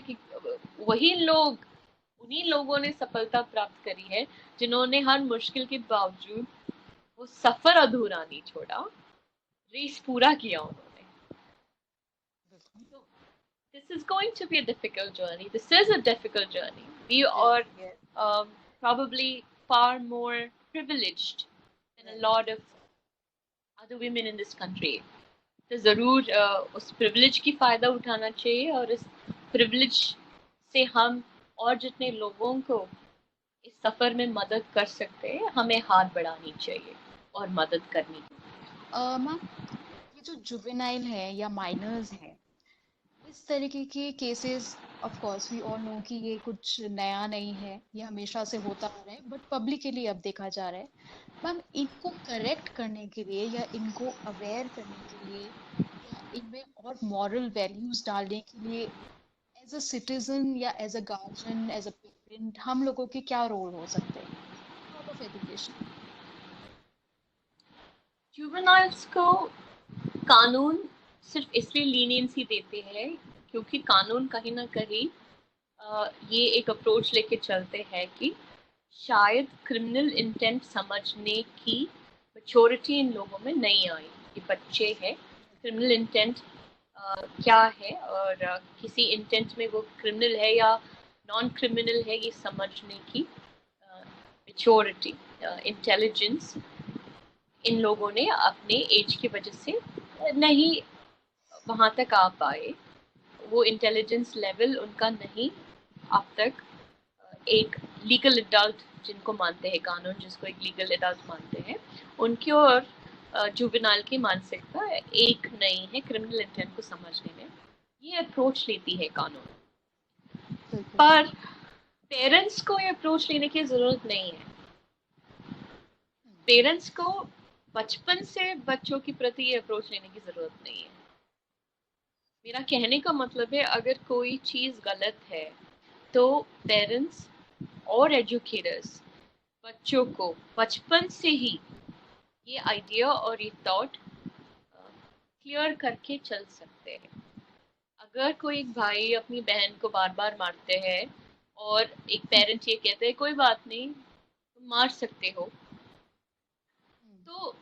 वही लोग, उन्हीं लोगों ने सफलता प्राप्त करी है जिन्होंने हर मुश्किल के बावजूद वो सफर अधूरा नहीं छोड़ा, रेस पूरा किया उन्होंने। So, this is going to be a difficult journey. This is a difficult journey. We are probably far more privileged than a lot of other women in this country. तो ज़रूर उस privilege की फ़ायदा उठाना चाहिए, और इस privilege से हम और जितने लोगों को इस सफ़र में मदद कर सकते हैं, हमें हाथ बढ़ानी चाहिए और मदद करनी चाहिए। मैम, ये जो जुवेनाइल है या माइनर्स है, इस तरीके के cases, of course we all know कि ये कुछ नया नहीं है, ये हमेशा से होता आ रहा है, बट पब्लिकली अब देखा जा रहा है। मैम, इनको करेक्ट करने के लिए या इनको अवेयर करने के लिए या इनमें और मॉरल वैल्यूज डालने के लिए एज अ सिटीजन या as a guardian, as a parent, हम लोगों के क्या रोल हो सकते हैं? Sort of education. जुवेनाइल्स को कानून सिर्फ इसलिए लीनियंसी देते हैं क्योंकि कानून कहीं ना कहीं ये एक अप्रोच लेके चलते हैं कि शायद क्रिमिनल इंटेंट समझने की मैच्योरिटी इन लोगों में नहीं आई। ये बच्चे हैं, क्रिमिनल इंटेंट क्या है और किसी इंटेंट में वो क्रिमिनल है या नॉन क्रिमिनल है, ये समझने की मैच्योरिटी, इंटेलिजेंस इन लोगों ने अपने एज की वजह से नहीं वहाँ तक आ पाए। वो इंटेलिजेंस लेवल उनका नहीं अब तक एक लीगल एडल्ट जिनको मानते हैं कानून, जिसको एक लीगल एडल्ट मानते हैं, उनकी और जुवेनाइल की मानसिकता एक नहीं है क्रिमिनल इंटेंट को समझने में। ये अप्रोच लेती है कानून, पर पेरेंट्स को ये अप्रोच लेने की ज़रूरत नहीं है। पेरेंट्स को बचपन से बच्चों के प्रति ये अप्रोच लेने की ज़रूरत नहीं है। मेरा कहने का मतलब है, अगर कोई चीज़ गलत है तो पेरेंट्स और एजुकेटर्स बच्चों को बचपन से ही ये आइडिया और ये थॉट क्लियर करके चल सकते हैं। अगर कोई एक भाई अपनी बहन को बार बार मारते हैं और एक पेरेंट ये कहते हैं कोई बात नहीं तुम मार सकते हो, तो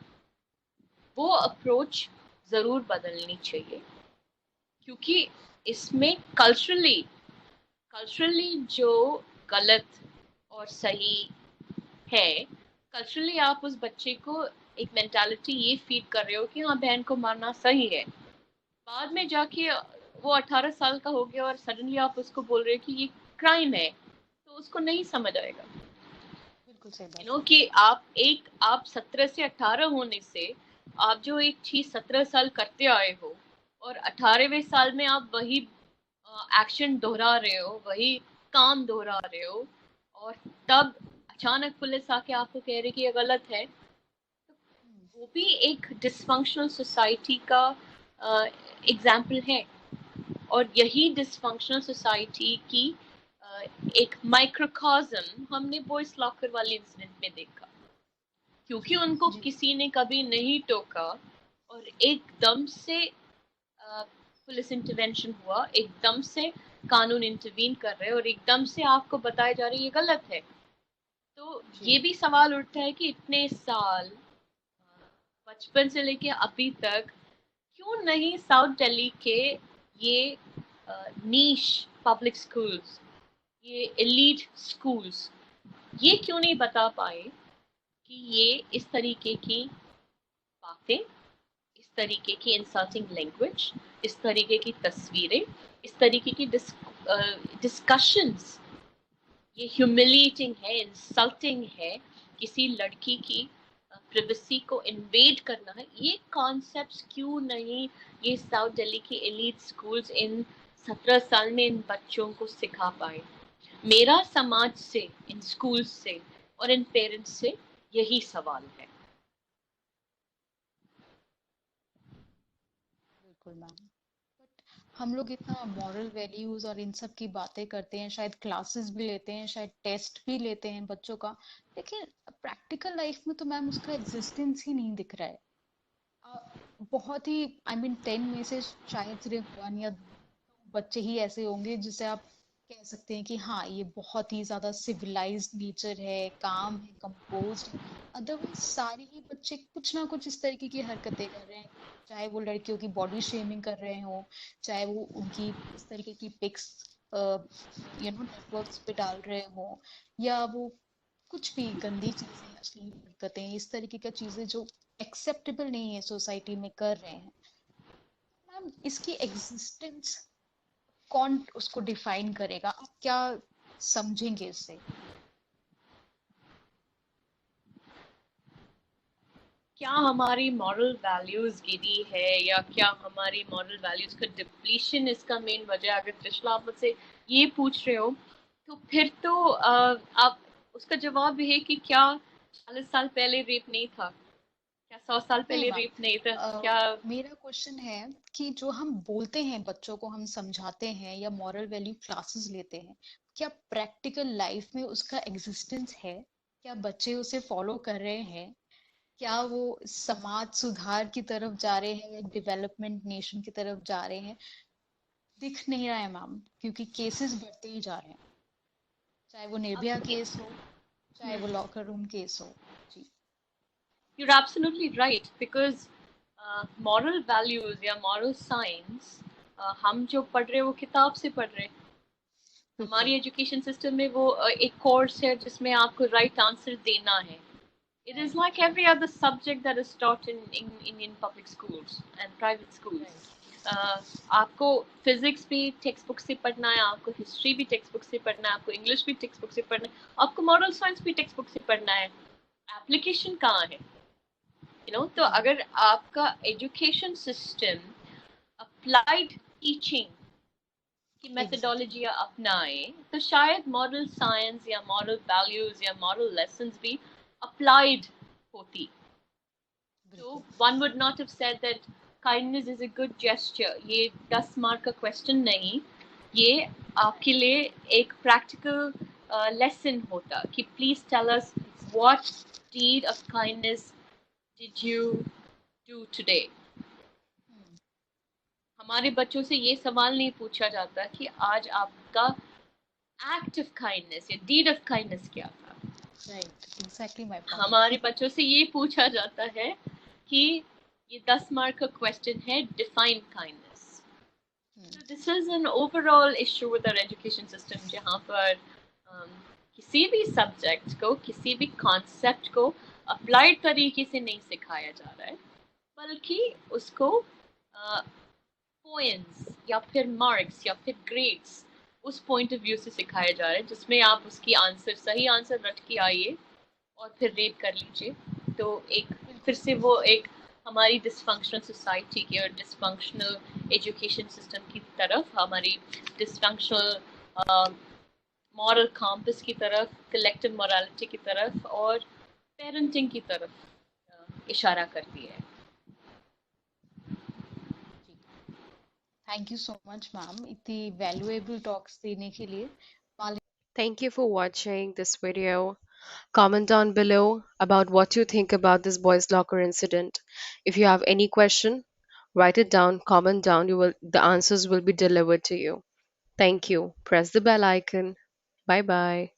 वो अप्रोच ज़रूर बदलनी चाहिए, क्योंकि इसमें कल्चरली जो गलत और सही है, कल्चरली आप उस बच्चे को एक मेंटालिटी ये फीड कर रहे हो कि हाँ बहन को मारना सही है। बाद में जाके वो 18 साल का हो गया और सडनली आप उसको बोल रहे हो कि ये क्राइम है, तो उसको नहीं समझ आएगा। बिल्कुल सही बात। कि आप 17 से 18 होने से आप जो एक चीज 17 साल करते आए हो और 18वें साल में आप वही एक्शन दोहरा रहे हो, वही काम दोहरा रहे हो, और तब अचानक पुलिस आके आपको कह रही कि ये गलत है, तो वो भी एक डिसफंक्शनल सोसाइटी का एग्जाम्पल है। और यही डिसफंक्शनल सोसाइटी की एक माइक्रोकॉज्म हमने बॉयज लॉकर वाले इंसिडेंट में देखा। क्योंकि उनको किसी ने कभी नहीं टोका, और एकदम से पुलिस इंटरवेंशन हुआ, एकदम से कानून इंटरवीन कर रहे हैं और एकदम से आपको बताया जा रहा है ये गलत है। तो ये भी सवाल उठता है कि इतने साल बचपन से लेके अभी तक क्यों नहीं साउथ दिल्ली के ये नीश पब्लिक स्कूल्स, ये एलीट स्कूल्स, ये क्यों नहीं बता पाए कि ये इस तरीके की बातें, इस तरीके की इंसल्टिंग लैंग्वेज, इस तरीके की तस्वीरें, इस तरीके की डिस्कशंस, ये ह्यूमिलिएटिंग है, इंसल्टिंग है, किसी लड़की की प्रिवेसी को इन्वेड करना है, ये कॉन्सेप्ट्स क्यों नहीं ये साउथ दिल्ली की एलीट स्कूल्स इन 17 साल में इन बच्चों को सिखा पाए? मेरा समाज से, इन स्कूल्स से और इन पेरेंट्स से यही सवाल है। बिल्कुल मैम। बट हम लोग इतना मॉरल वैल्यूज और इन सब की बातें करते हैं, शायद क्लासेस भी लेते हैं, शायद टेस्ट भी लेते हैं बच्चों का, लेकिन प्रैक्टिकल लाइफ में तो मैम उसका एग्जिस्टेंस ही नहीं दिख रहा है। बहुत ही आई मीन 10 में से शायद सिर्फ 1 या 2 बच्चे ही ऐसे होंगे जिसे आप कह सकते हैं कि हाँ ये बहुत ही ज्यादा सिविलाइज्ड नेचर है, काम है, कंपोज्ड है। अदरवाइज सारे ही बच्चे कुछ ना कुछ इस तरीके की हरकतें कर रहे हैं, चाहे वो लड़कियों की बॉडी शेमिंग कर रहे हो, चाहे वो उनकी इस तरीके की पिक्स नेटवर्क्स पे डाल रहे हो, या वो कुछ भी गंदी चीजें, अश्लील हरकतें, इस तरीके का चीजें जो एक्सेप्टेबल नहीं है सोसाइटी में कर रहे हैं। मैम इसकी एग्जिस्टेंस कौन उसको डिफाइन करेगा? आप क्या समझेंगे इससे? क्या हमारी मॉरल वैल्यूज गिरी है या क्या हमारी मॉरल वैल्यूज का डिप्लीशन इसका मेन वजह है? अगर त्रिशला आप मुझसे ये पूछ रहे हो तो फिर तो आप उसका जवाब ये है कि क्या 40 साल पहले रेप नहीं था, क्या 100 साल नहीं पहले मैम, रेप नहीं था, क्या? मेरा क्वेश्चन है कि जो हम बोलते हैं बच्चों को, हम समझाते हैं या मॉरल वैल्यू क्लासेस लेते हैं, क्या प्रैक्टिकल लाइफ में उसका एग्जिस्टेंस है? क्या बच्चे उसे फॉलो कर रहे हैं? क्या वो समाज सुधार की तरफ जा रहे हैं या डेवलपमेंट नेशन की तरफ जा रहे हैं? दिख नहीं रहा है मैम, क्योंकि केसेस बढ़ते ही जा रहे हैं, चाहे वो निर्भया अब केस हो, चाहे वो लॉकर रूम केस हो। जी। you're absolutely right because moral values या moral science हम जो पढ़ रहे हैं वो किताब से पढ़ रहे हैं। बिल्कुल। हमारी एजुकेशन सिस्टम में वो एक कोर्स है जिसमें आपको राइट आंसर देना है। It is like every other subject that is taught in Indian public schools and private schools. आपको फिजिक्स भी टेक्स्ट बुक से पढ़ना है, आपको हिस्ट्री भी टेक्स्ट बुक से पढ़ना है, आपको इंग्लिश भी टेक्स्ट बुक से पढ़ना है, आपको मॉरल साइंस भी टेक्स्ट बुक से पढ़ना है। एप्लीकेशन कहाँ है? तो अगर आपका एजुकेशन सिस्टम अप्लाइड टीचिंग की मेथडोलॉजी अपनाए तो शायद मॉरल साइंस या मॉरल वैल्यूज या मॉरल लेसन्स भी अप्लाइड होती। So one would not have said that kindness is a good gesture. ये 10 मार्क का क्वेश्चन नहीं, ये आपके लिए एक प्रैक्टिकल लेसन होता कि please tell us what deed of kindness did you do today. हमारे बच्चों से ये सवाल नहीं पूछा जाता कि आज आपका एक्ट ऑफ काइंडनेस या डीड ऑफ काइंडनेस क्या था। Right, exactly my point. हमारे बच्चों से ये पूछा जाता है कि ये 10 मार्क का क्वेश्चन है, define kindness. So this is an overall issue with our education system जहाँ पर किसी भी सब्जेक्ट को, किसी भी कॉन्सेप्ट को अप्लाइड तरीके से नहीं सिखाया जा रहा है, बल्कि उसको पॉइंट्स या फिर मार्क्स या फिर ग्रेड्स उस पॉइंट ऑफ व्यू से सिखाया जा रहा है जिसमें आप उसकी आंसर, सही आंसर रट के आइए और फिर रेट कर लीजिए। तो एक फिर से वो एक हमारी डिसफंक्शनल सोसाइटी की और डिसफंक्शनल एजुकेशन सिस्टम की तरफ, हमारी डिसफंक्शनल मॉरल कॉम्पस की तरफ, कलेक्टिव मोरालिटी की तरफ और पेरेंटिंग की तरफ इशारा करती है। Thank you so much ma'am इतनी वैल्यूएबल टॉक्स देने के लिए। Thank you for watching this video. Comment down below about what you think about this boys' locker incident. If you have any question, write it down, comment down. The answers will be delivered to you. Thank you. Press the bell icon. Bye bye.